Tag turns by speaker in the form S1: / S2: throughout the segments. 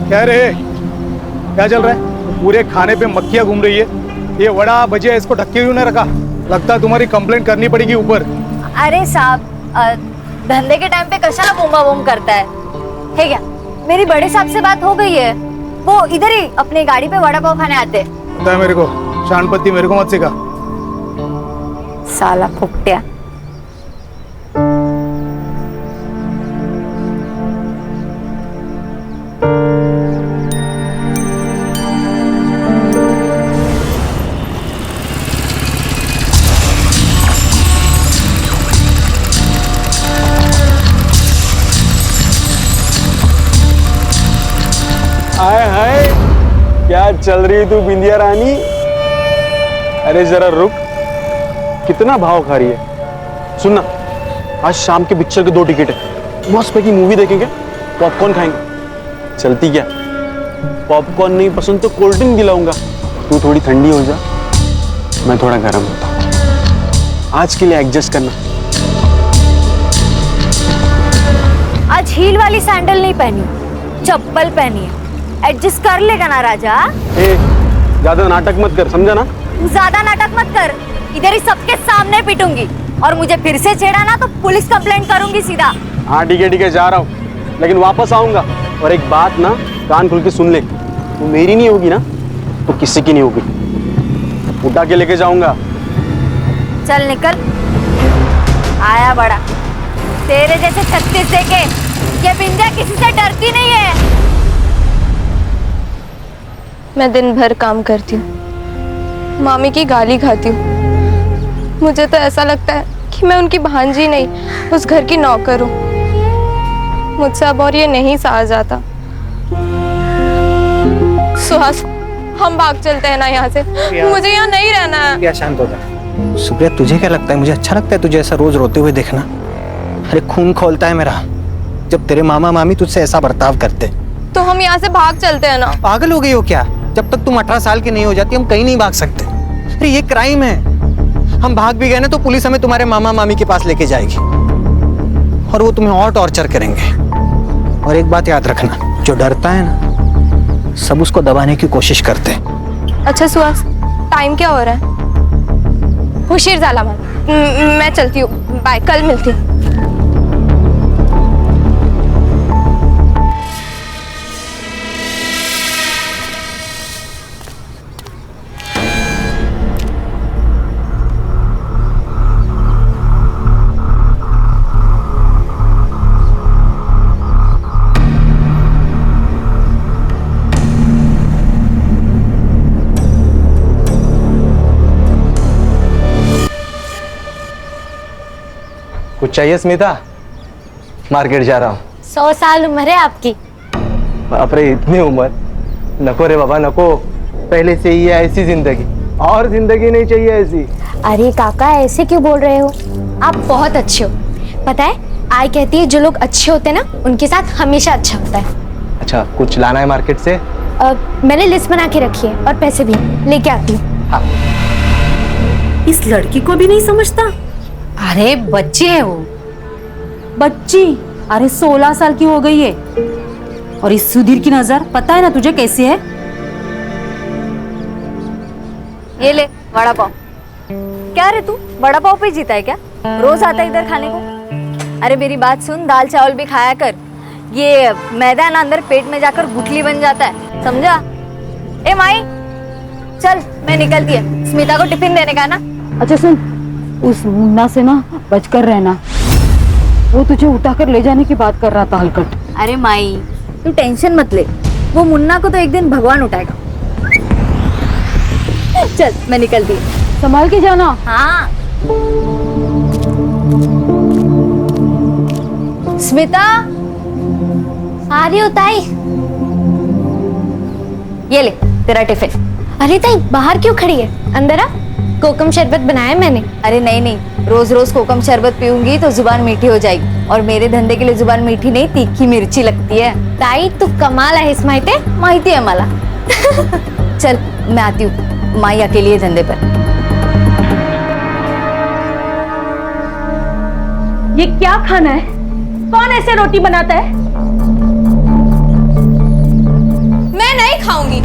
S1: क्या रे, क्या चल रहा है? पूरे खाने पे मक्खियां घूम रही है। ये वड़ा भजिया इसको ढक्के क्यों नहीं रखा? लगता है तुम्हारी कंप्लेंट करनी पड़ेगी ऊपर।
S2: अरे साहब, धंधे के टाइम पे कशाला बूमा बूम करता है क्या? मेरी बड़े साहब से बात हो गई है, वो इधर ही अपनी गाड़ी पे वड़ा पाव खाने आते हैं।
S1: पता है मेरे को, शानपत्ती मेरे को मत सिखा।
S2: साला फुकटिया।
S3: हाय हाय, क्या चल रही तू बिंदिया रानी? अरे जरा रुक, कितना भाव खा रही है? सुनना, आज शाम के पिक्चर के 2 टिकट है, मस्त पैकी मूवी देखेंगे, पॉपकॉर्न खाएंगे। चलती क्या? पॉपकॉर्न नहीं पसंद तो कोल्ड ड्रिंक दिलाऊंगा, तू थोड़ी ठंडी हो जा, मैं थोड़ा गर्म होता हूँ। आज के लिए एडजस्ट करना।
S2: आज हील वाली सैंडल नहीं पहनी, चप्पल पहनी है। एडजस्ट कर लेगा ना राजा?
S3: ए, ज्यादा नाटक मत कर, समझा ना?
S2: ज्यादा नाटक मत कर, इधर ही सबके सामने पीटूंगी, और मुझे फिर से छेड़ा ना तो पुलिस कंप्लेंट करूंगी सीधा।
S3: हाँ ठीक है, जा रहा हूँ, लेकिन वापस आऊंगा। और एक बात ना, कान खुल के सुन ले, तू मेरी नहीं होगी ना तो किसी की नहीं होगी, उठा के लेके जाऊंगा।
S2: चल निकल। आया बड़ा, तेरे जैसे 36 देके ये बिंदिया किसी से डरती नहीं है।
S4: मैं दिन भर काम करती हूँ, मामी की गाली खाती हूँ। मुझे तो ऐसा लगता है कि मैं उनकी भांजी नहीं, उस घर की नौकर हूँ। मुझसे अब और ये नहीं सहा जाता। सुहास, हम भाग चलते हैं ना यहाँ से, मुझे यहाँ नहीं रहना है।
S5: क्या शांत हो जा। सुप्रिया, तुझे क्या लगता है मुझे अच्छा लगता है तुझे ऐसा रोज रोते हुए देखना? अरे खून खोलता है मेरा जब तेरे मामा मामी तुझसे ऐसा बर्ताव करते।
S4: तो हम यहाँ से भाग चलते हैं ना।
S5: पागल हो गई हो क्या? जब तक तुम 18 साल की नहीं हो जाती हम कहीं नहीं भाग सकते। अरे ये क्राइम है, हम भाग भी गए ना तो पुलिस हमें तुम्हारे मामा मामी के पास लेके जाएगी और वो तुम्हें और टॉर्चर करेंगे। और एक बात याद रखना, जो डरता है ना सब उसको दबाने की कोशिश करते हैं।
S4: अच्छा सुहास, टाइम क्या हो रहा है? हुशीर जाला मान, मैं चलती हूँ, बाय, कल मिलती हूँ।
S5: कुछ चाहिए स्मिता? मार्केट जा रहा हूँ।
S2: 100 साल उम्र है आपकी।
S5: बाप रे, इतनी उम्र? नको रे बाबा नको, पहले से ही है ऐसी जिंदगी, और जिंदगी नहीं चाहिए ऐसी।
S2: अरे काका, ऐसे क्यों बोल रहे हो? आप बहुत अच्छे हो। पता है, आई कहती है जो लोग अच्छे होते हैं ना उनके साथ हमेशा अच्छा होता है।
S5: अच्छा, कुछ लाना है मार्केट से?
S2: मैंने लिस्ट बना के रखी है और पैसे भी लेके आती हूँ।
S5: हाँ।
S6: इस लड़की को भी नहीं समझता।
S7: अरे बच्ची है वो।
S6: बच्ची? अरे 16 साल की हो गई है। और इस सुधीर की नजर पता है ना तुझे कैसी है?
S2: ये ले वड़ा पाव। क्या रे तू वड़ा पाव पे जीता है क्या? रोज आता है इधर खाने को? अरे मेरी बात सुन, दाल चावल भी खाया कर। ये मैदा ना अंदर पेट में जाकर गुठली बन जाता है, समझा? ए माई, चल मैं निकलती है, स्मिता को टिफिन देने का ना।
S6: अच्छा सुन, उस मुन्ना से ना बचकर रहना, वो तुझे उठाकर ले जाने की बात कर रहा था हलकट।
S2: अरे माई, तू टेंशन मत ले, वो मुन्ना को तो एक दिन भगवान उठाएगा। चल मैं निकलती हूँ,
S6: संभाल के जाना।
S2: हाँ। स्मिता, आ रही हो ताई? ये ले तेरा टिफिन। अरे ताई, बाहर क्यों खड़ी है? अंदर आ, कोकम शरबत बनाया है मैंने। अरे नहीं नहीं, रोज रोज कोकम शरबत पीऊंगी तो जुबान मीठी हो जाएगी, और मेरे धंधे के लिए जुबान मीठी नहीं तीखी मिर्ची लगती है। ताई तू कमाल आहेस, माहिती है मला। चल मैं आती हूँ, माई अकेली है धंधे पर।
S6: ये क्या खाना है? कौन ऐसे रोटी बनाता है?
S4: मैं नहीं खाऊंगी।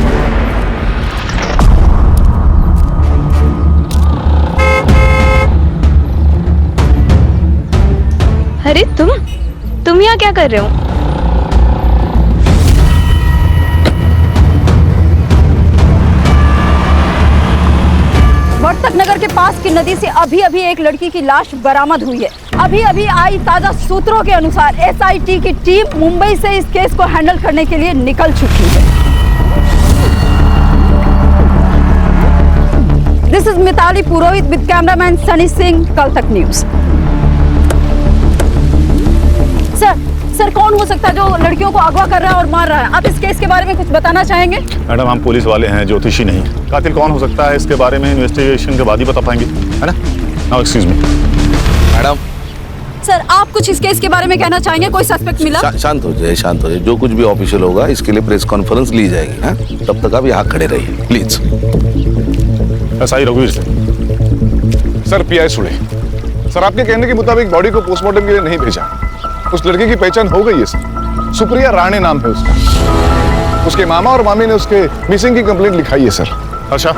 S4: अरे तुम यहाँ क्या कर रहे हो?
S8: वर्तक नगर के पास की नदी से अभी अभी एक लड़की की लाश बरामद हुई है। अभी अभी आई ताजा सूत्रों के अनुसार एसआईटी की टीम मुंबई से इस केस को हैंडल करने के लिए निकल चुकी है। This is Mitali Purohit with cameraman Sunny Singh, कल तक न्यूज। सर कौन हो सकता है जो लड़कियों को अगवा कर रहा है और मार रहा है? आप इस केस के बारे में कुछ बताना चाहेंगे?
S9: मैडम, हम पुलिस वाले हैं, ज्योतिषी नहीं। कातिल कौन हो सकता है इसके बारे में इन्वेस्टिगेशन के बाद ही बता पाएंगे, है ना? Now excuse me
S10: madam.
S8: Sir आप कुछ इस केस के बारे में कहना चाहेंगे? कोई सस्पेक्ट मिला?
S10: शांत हो जाए, शांत हो जाए। जो कुछ भी ऑफिशियल होगा इसके लिए प्रेस कॉन्फ्रेंस ली जाएगी। हाँ, तब तक आप यहाँ खड़े रहिए प्लीज।
S9: एसआई रघुवीर सिंह।
S11: सर पीआई सुड़े, सर आपके कहने के मुताबिक बॉडी को पोस्टमार्टम के लिए नहीं भेजा। उस लड़की की पहचान हो गई है सर, सुप्रिया राणे नाम है उसका। उसके मामा और मामी ने उसके मिसिंग की कंप्लेंट लिखाई है सर।
S9: अच्छा,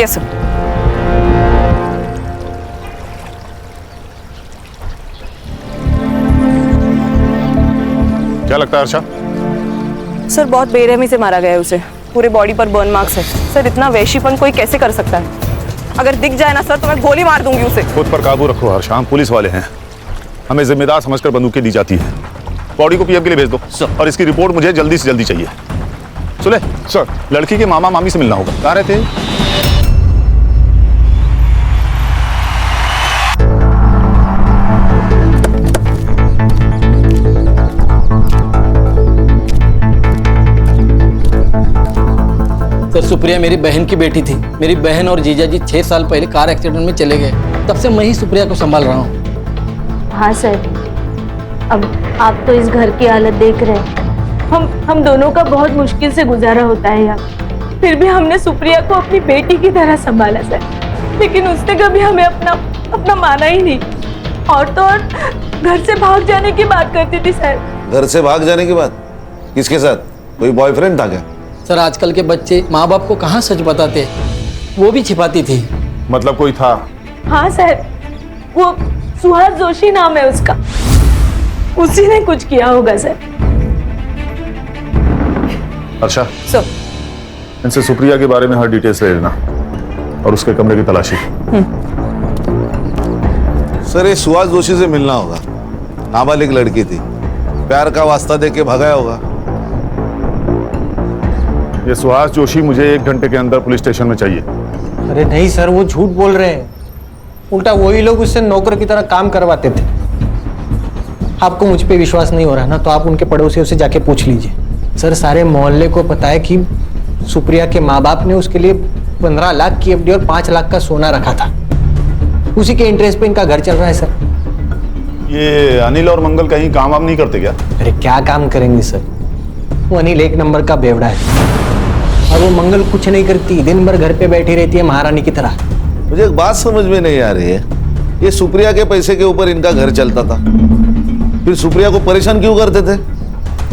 S8: यस सर।
S9: क्या लगता है अर्षा?
S12: सर बहुत बेरहमी से मारा गया है उसे, पूरे बॉडी पर बर्न मार्क्स है। सर इतना वैशीपन कोई कैसे कर सकता है? अगर दिख जाए ना सर तो मैं गोली मार दूंगी उसे।
S9: खुद पर काबू रखो हर्षा, हम पुलिस वाले हैं, हमें जिम्मेदार समझकर बंदूकें दी जाती है। बॉडी को पीएम के लिए भेज दो और इसकी रिपोर्ट मुझे जल्दी से जल्दी चाहिए। सुने
S11: सर,
S9: लड़की के मामा मामी से मिलना होगा। कहाँ रहते हैं?
S13: सर सुप्रिया मेरी बहन की बेटी थी। मेरी बहन और जीजा जी 6 साल पहले कार एक्सीडेंट में चले गए, तब से मैं ही सुप्रिया को संभाल रहा हूँ।
S6: हाँ सर, अब आप तो इस घर की हालत देख रहे हैं। हम दोनों का बहुत मुश्किल से गुजारा होता है यहाँ। फिर भी हमने सुप्रिया को अपनी बेटी की तरह संभाला सर, लेकिन उसने कभी हमें अपना माना ही नहीं। और तो और घर से भाग जाने की बात करती थी सर।
S10: घर से भाग जाने की बात? किसके साथ? कोई बॉयफ्रेंड था क्या?
S13: सर आजकल के बच्चे माँ बाप को कहाँ सच बताते, वो भी छिपाती थी।
S9: मतलब कोई था?
S6: हाँ सर, वो सुहास जोशी नाम है उसका, उसी ने कुछ किया होगा सर।
S9: अच्छा
S6: सर,
S9: इनसे सुप्रिया के बारे में हर डिटेल्स ले लेना और उसके कमरे की तलाशी।
S10: सर ये सुहास जोशी से मिलना होगा। नाबालिग लड़की थी, प्यार का वास्ता देके भगाया होगा।
S9: ये सुहास जोशी मुझे 1 घंटे के अंदर पुलिस स्टेशन में चाहिए।
S5: अरे नहीं सर, वो झूठ बोल रहे हैं। उल्टा वही लोग उससे नौकर की तरह काम करवाते थे। आपको मुझ पे विश्वास नहीं हो रहा ना, तो आप उनके पड़ोसियों से जाके पूछ लीजिए। सर सारे मोहल्ले को पता है कि सुप्रिया के माँ बाप ने उसके लिए 15 लाख की एफडी और 5 लाख का सोना रखा था। उसी के इंटरेस्ट पे इनका घर चल रहा है सर।
S9: ये अनिल और मंगल कहीं काम वाम नहीं करते क्या?
S5: अरे क्या काम करेंगे सर, वो अनिल 1 नंबर का बेवड़ा है और वो मंगल कुछ नहीं करती, दिन भर घर पे बैठी रहती है महारानी की तरह।
S10: मुझे एक बात समझ में नहीं आ रही है, ये सुप्रिया के पैसे के ऊपर इनका घर चलता था, फिर सुप्रिया को परेशान क्यों करते थे?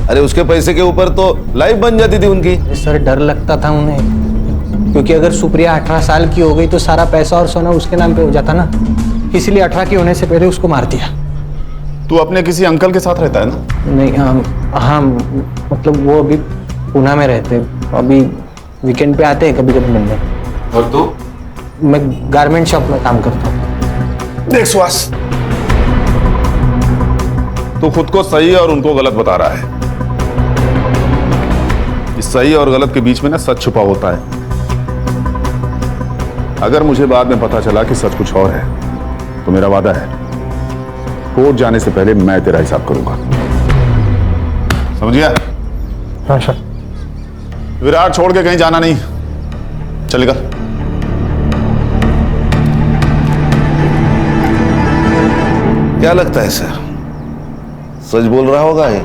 S10: अरे उसके पैसे के ऊपर तो लाइफ बन जाती थी उनकी।
S5: सर डर लगता था उन्हें, क्योंकि अगर सुप्रिया 18 साल की हो गई तो सारा पैसा और सोना उसके नाम पे हो जाता ना, इसलिए 18 की होने से पहले उसको मार दिया।
S9: तू अपने किसी अंकल के साथ रहता है ना?
S5: नहीं हाँ, मतलब वो अभी पुणे में रहते, अभी वीकेंड पे आते हैं कभी कभी मिलने।
S10: और तू?
S5: मैं गारमेंट शॉप में काम करता हूँ।
S9: देख सुहास, तू खुद को सही और उनको गलत बता रहा है। इस सही और गलत के बीच में ना सच छुपा होता है। अगर मुझे बाद में पता चला कि सच कुछ और है तो मेरा वादा है, कोर्ट जाने से पहले मैं तेरा हिसाब करूंगा। समझिया?
S5: हाँ सर।
S9: विराट छोड़ के कहीं जाना नहीं, चलेगा?
S10: क्या लगता है सर, सच बोल रहा होगा ये?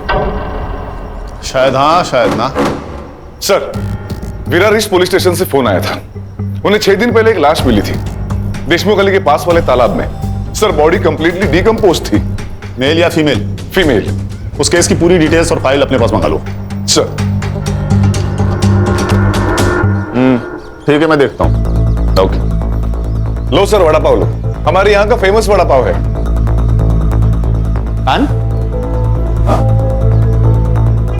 S9: शायद हाँ शायद ना।
S11: Sir, Virar east police station से फोन आया था। उन्हें 6 दिन पहले एक लाश मिली थी देशमुख गली के पास वाले तालाब में। सर बॉडी कंप्लीटली डिकम्पोज थी।
S9: मेल या फीमेल?
S11: फीमेल।
S9: उस केस की पूरी डिटेल्स और फाइल अपने पास मंगा लो।
S11: सर।
S9: ठीक है, मैं देखता हूँ। ओके।
S11: लो सर, वड़ा पाव लो। हमारे यहाँ का फेमस वड़ा पाव है।
S9: आन? हाँ?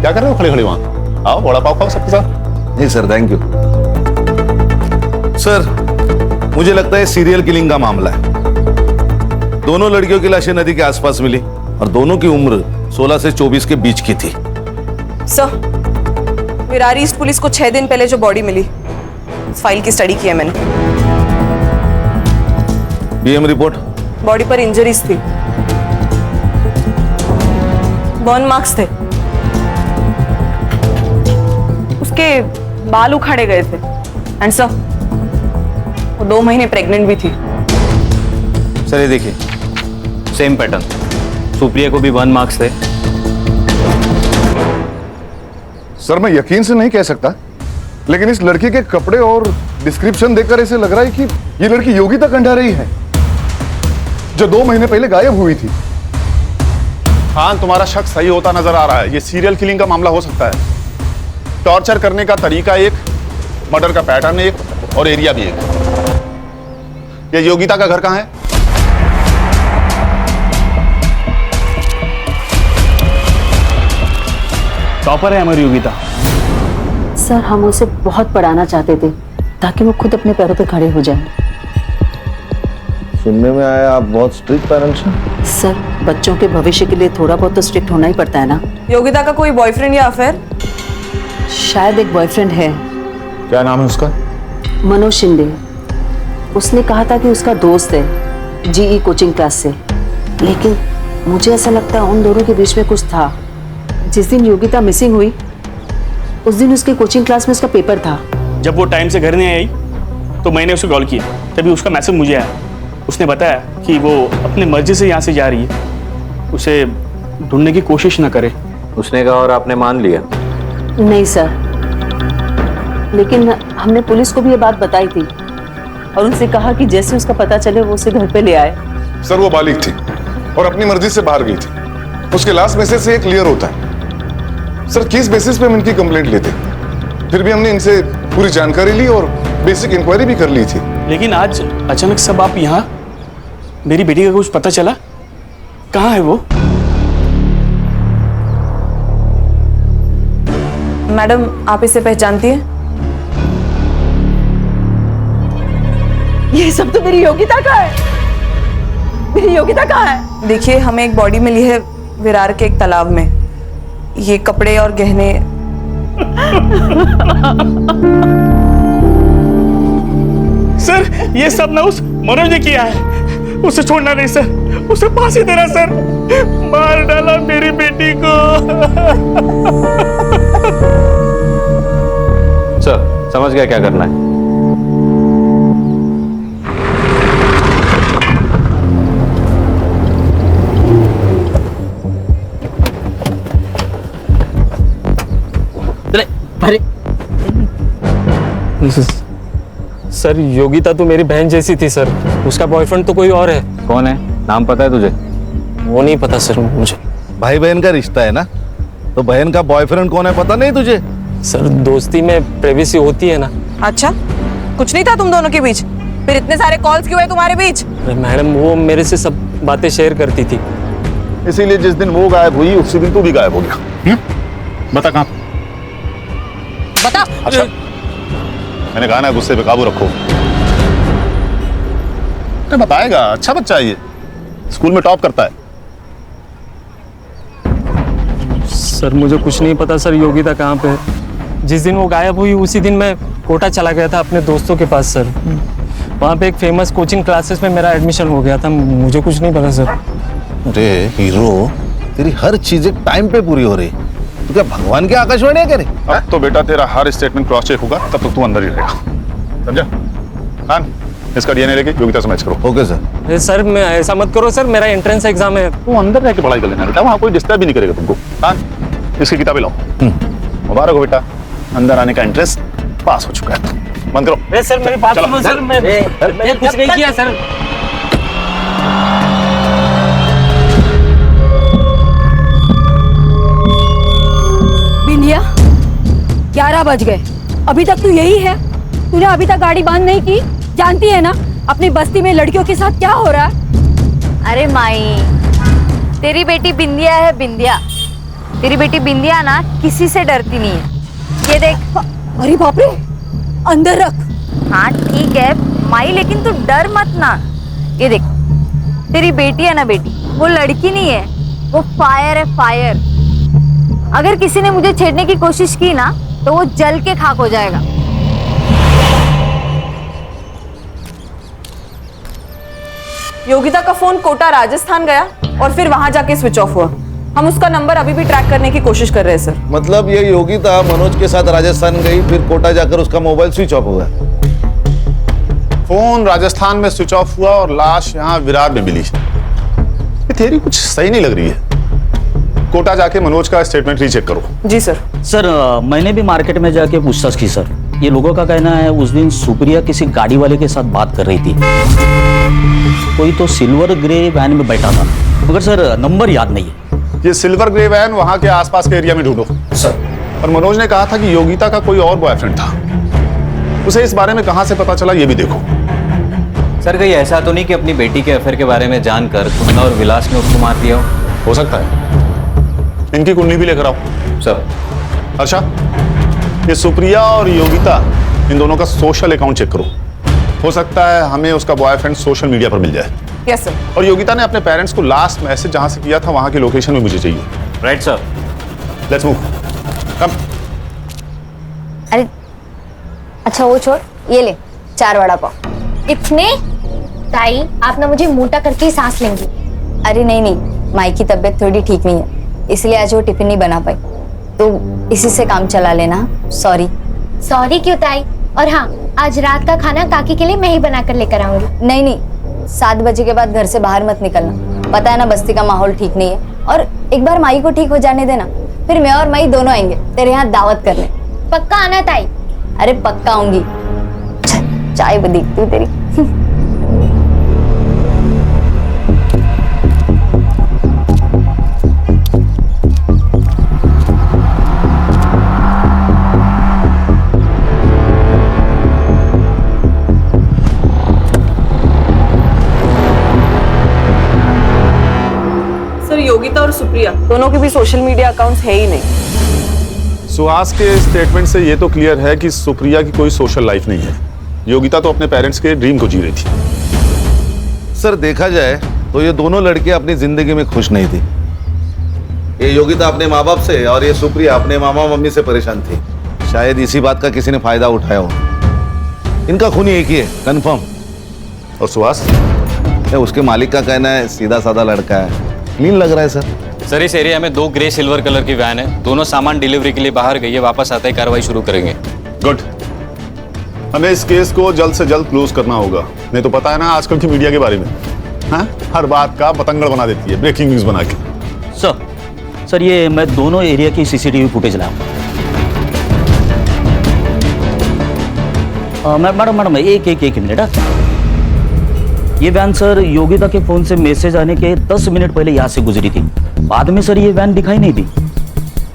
S9: क्या कर रहे हो खड़े खड़े वहां? आओ वड़ा पाव खाओ सबके साथ।
S10: नहीं सर, थैंक यू। सर, मुझे लगता है सीरियल किलिंग का मामला है। दोनों लड़कियों की लाशें नदी के आसपास मिली और दोनों की उम्र 16 से 24 के बीच की थी।
S12: सर, विरार ईस्ट पुलिस को 6 दिन पहले जो बॉडी मिली, इस फाइल की स्टडी की है मैंने।
S10: BM report?
S12: बॉडी पर इंजरीज थी, बर्न मार्क्स थे, उसके बाल उखाड़े गए थे। एंड सर, वो 2 महीने प्रेग्नेंट भी थी।
S5: सर ये देखिए, सेम पैटर्न। सुप्रिया को भी 1 मार्क्स थे।
S11: सर, मैं यकीन से नहीं कह सकता, लेकिन इस लड़की के कपड़े और डिस्क्रिप्शन देखकर ऐसे लग रहा है कि ये लड़की योगिता कंडारी है, जो 2 महीने पहले गायब हुई थी।
S9: हाँ, तुम्हारा शक सही होता नजर आ रहा है। ये सीरियल किलिंग का मामला हो सकता है। टॉर्चर करने का तरीका एक, मर्डर का पैटर्न एक, और एरिया भी एक। ये योगिता का घर कहाँ है?
S3: टॉपर है हमारी योगिता।
S8: सर, हम उसे बहुत पढ़ाना चाहते थे ताकि वो खुद अपने पैरों पे खड़े हो जाए।
S10: सुनने में आया आप बहुत स्ट्रिक्ट पेरेंट्स हैं।
S8: सर, बच्चों के भविष्य के लिए थोड़ा बहुत तो स्ट्रिक्ट होना ही पड़ता है ना।
S12: योगिता का कोई बॉयफ्रेंड या अफेयर?
S8: शायद एक बॉयफ्रेंड है,
S9: क्या नाम है उसका?
S8: मनोज शिंदे। उसने कहा था कि उसका दोस्त है जीई कोचिंग क्लास से, लेकिन मुझे ऐसा लगता है उन दोनों के बीच में कुछ था। जिस दिन योगिता मिसिंग हुई, उस दिन उसके कोचिंग क्लास में उसका पेपर था।
S3: जब वो टाइम से घर नहीं आई तो मैंने उसे कॉल किया, तभी उसका मैसेज मुझे आया। उसने बताया कि वो अपने मर्जी से यहाँ से जा रही है, उसे ढूंढने की कोशिश ना करे।
S5: उसने कहा और आपने मान लिया?
S8: नहीं सर, लेकिन हमने पुलिस को भी ये बात बताई थी और उनसे कहा कि जैसे उसका पता चले वो उसे घर पे ले आए।
S11: सर, वो बालिग थी और अपनी मर्जी से बाहर गई थी। उसके लास्ट मैसेज से क्लियर होता है। सर, किस बेसिस पे हम इनकी कंप्लेंट लेते? फिर भी हमने इनसे पूरी जानकारी ली और बेसिक इंक्वायरी भी कर ली थी।
S3: लेकिन आज अचानक सब आप यहाँ, मेरी बेटी का कुछ पता चला? कहाँ है वो?
S12: मैडम, आप इसे पहचानती हैं?
S8: ये सब तो मेरी योगिता का है। मेरी योगिता कहाँ है?
S12: देखिए, हमें एक बॉडी मिली है विरार के एक तालाब में। ये कपड़े और गहने।
S3: सर, ये सब ना उस मनोज ने किया है। उसे छोड़ना नहीं सर, उसे फांसी देना सर। मार डाला मेरी बेटी को।
S5: सर, समझ गया क्या करना है।
S13: अरे सर, योगिता तो मेरी बहन जैसी थी सर। उसका बॉयफ्रेंड तो कोई और है।
S5: कौन है? नाम पता है तुझे?
S13: वो नहीं पता सर मुझे।
S10: भाई बहन का रिश्ता है ना, तो बहन का बॉयफ्रेंड कौन है पता नहीं तुझे?
S13: सर, दोस्ती में प्राइवेसी होती है ना।
S12: अच्छा, कुछ नहीं था तुम दोनों के बीच? फिर इतने सारे कॉल्स क्यों है तुम्हारे बीच?
S13: अरे मैडम, वो मेरे से सब बातें शेयर करती थी।
S9: इसीलिए जिस दिन वो गायब हुई उसी दिन तू भी गायब हो गया। बता कहाँ?
S12: बता।
S9: अच्छा, मैंने कहा ना गुस्से पे काबू रखो। तो बताएगा, अच्छा बच्चा है ये, स्कूल में टॉप करता है।
S13: सर, मुझे कुछ नहीं पता सर योगिता कहाँ पे है। जिस दिन वो गायब हुई उसी दिन मैं कोटा चला गया था अपने दोस्तों के पास सर। वहाँ पे एक फेमस कोचिंग क्लासेस में मेरा एडमिशन हो गया था। मुझे कुछ नहीं पता सर।
S10: अरे हीरो, तेरी हर चीज एक टाइम पे पूरी हो रही। तो क्या भगवान की आकाशवाणी है क्या रे?
S9: अब तो बेटा तेरा हर स्टेटमेंट क्रॉस चेक होगा, तब तक तू अंदर ही रहेगा, समझा? खान, इसका डीएनए लेके योगिता से मैच करो।
S10: Okay sir.
S13: अरे सर, मैं ऐसा मत करो सर, मेरा एंट्रेंस एग्जाम है।
S9: तू अंदर रह के पढ़ाई कर लेना बेटा, वहाँ कोई डिस्टर्ब भी नहीं करेगा तुमको। खान, इसकी किताबें लाओ। मुबारक हो बेटा, अंदर आने का इंटरेस्ट पास हो चुका है। बंद करो।
S13: अरे सर, मेरी बात सुनो सर। मैंने कुछ नहीं किया सर।
S8: बिंदिया,
S6: 12 बज गए, अभी तक तू यही है? तूने अभी तक गाड़ी बंद नहीं की? जानती है ना अपनी बस्ती में लड़कियों के साथ क्या हो रहा है?
S2: अरे माई, तेरी बेटी बिंदिया है, बिंदिया। तेरी बेटी बिंदिया ना किसी से डरती नहीं है। ये देख।
S6: अरे बाप रे, अंदर रख।
S2: हाँ ठीक है माई, लेकिन तू डर मत ना। ये देख, तेरी बेटी है ना बेटी, वो लड़की नहीं है, वो फायर है, फायर। अगर किसी ने मुझे छेड़ने की कोशिश की ना तो वो जल के खाक हो जाएगा।
S12: योगिता का फोन कोटा राजस्थान गया और फिर वहां जाके स्विच ऑफ हुआ। हम उसका नंबर अभी भी ट्रैक करने की कोशिश कर रहे हैं सर।
S10: मतलब ये योगिता मनोज के साथ राजस्थान गई, फिर कोटा जाकर उसका मोबाइल स्विच ऑफ हो गया।
S9: फोन राजस्थान में स्विच ऑफ हुआ और लाश यहाँ विरार में मिली। ये थ्योरी कुछ सही नहीं लग रही है। कोटा जाके मनोज का स्टेटमेंट रीचेक करो।
S12: जी सर।
S14: सर मैंने भी मार्केट में जाके पूछताछ की सर। ये लोगों का कहना है उस दिन सुप्रिया किसी गाड़ी वाले के साथ बात कर रही थी। कोई तो सिल्वर ग्रे वैन में बैठा था, मगर सर नंबर याद नहीं है।
S9: ये सिल्वर ग्रे वैन वहां के आसपास के एरिया में ढूंढो
S14: सर।
S9: और मनोज ने कहा था कि योगिता का कोई और बॉयफ्रेंड था। उसे इस बारे में कहां से पता चला ये भी देखो।
S5: सर कहीं ऐसा तो नहीं कि अपनी बेटी के अफेयर के बारे में जानकर तुमने और विलास ने उसको मार दिया
S9: हो सकता है। इनकी कुंडली भी लेकर आओ।
S5: सर।
S9: अच्छा, ये सुप्रिया और योगिता, इन दोनों का सोशल अकाउंट चेक करो। हो सकता है हमें उसका बॉयफ्रेंड सोशल मीडिया पर मिल जाए।
S12: Yes sir.
S9: और योगिता ने अपने पेरेंट्स को लास्ट मैसेज जहां से किया था वहां की लोकेशन में मुझे चाहिए।
S5: Right sir.
S9: Let's move. Come.
S2: अरे अच्छा वो छोड़, ये ले 4 वड़ा पाव।
S15: इतने? ताई आप ना मुझे मोटा करके ही सांस लेंगी।
S2: अरे नहीं नहीं, माई की तबीयत थोड़ी ठीक नहीं है, इसलिए आज वो टिफिन नहीं बना पाई, तो इसी से काम चला लेना। सॉरी।
S15: सॉरी क्यों ताई? और हाँ, आज रात का खाना काकी के लिए मैं ही बना कर लेकर आऊंगी।
S2: नहीं नहीं, 7 बजे के बाद घर से बाहर मत निकलना। पता है ना बस्ती का माहौल ठीक नहीं है, और एक बार माई को ठीक हो जाने देना, फिर मैं और माई दोनों आएंगे तेरे यहाँ दावत करने।
S15: पक्का आना ताई?
S2: अरे पक्का आऊंगी। चाय बदीकती हूँ तेरी।
S12: सर योगिता और सुप्रिया दोनों के भी सोशल मीडिया अकाउंट्स है ही नहीं।
S9: सुहास के स्टेटमेंट से ये तो क्लियर है कि सुप्रिया की कोई सोशल लाइफ नहीं है। योगिता तो अपने पेरेंट्स के ड्रीम को जी रही थी।
S10: सर देखा जाए तो ये दोनों लड़कियां अपनी जिंदगी में खुश नहीं थी। ये योगिता अपने माँ बाप से और ये सुप्रिया अपने मामा मम्मी से परेशान थी। शायद इसी बात का किसी ने फायदा उठाया हो। इनका खून एक ही है, कंफर्म।
S9: और सुहास?
S10: उसके मालिक का कहना है सीधा साधा लड़का है, क्लीन लग रहा है सर।
S5: सर इस एरिया में 2 ग्रे सिल्वर कलर की वैन है, दोनों सामान डिलीवरी के लिए बाहर गई है, वापस आते ही कार्रवाई शुरू करेंगे।
S9: गुड। हमें इस केस को जल्द से जल्द क्लोज करना होगा, नहीं तो पता है ना आजकल की मीडिया के बारे में, हाँ? हर बात का पतंगड़ बना देती है, ब्रेकिंग न्यूज बना के।
S14: सर ये मैं दोनों एरिया की सीसीटीवी फुटेज लाऊं। मैडम एक मिनट। ये वैन सर योगिता के फोन से मैसेज आने के 10 मिनट पहले यहाँ से गुजरी थी। बाद में सर ये वैन दिखाई नहीं दी।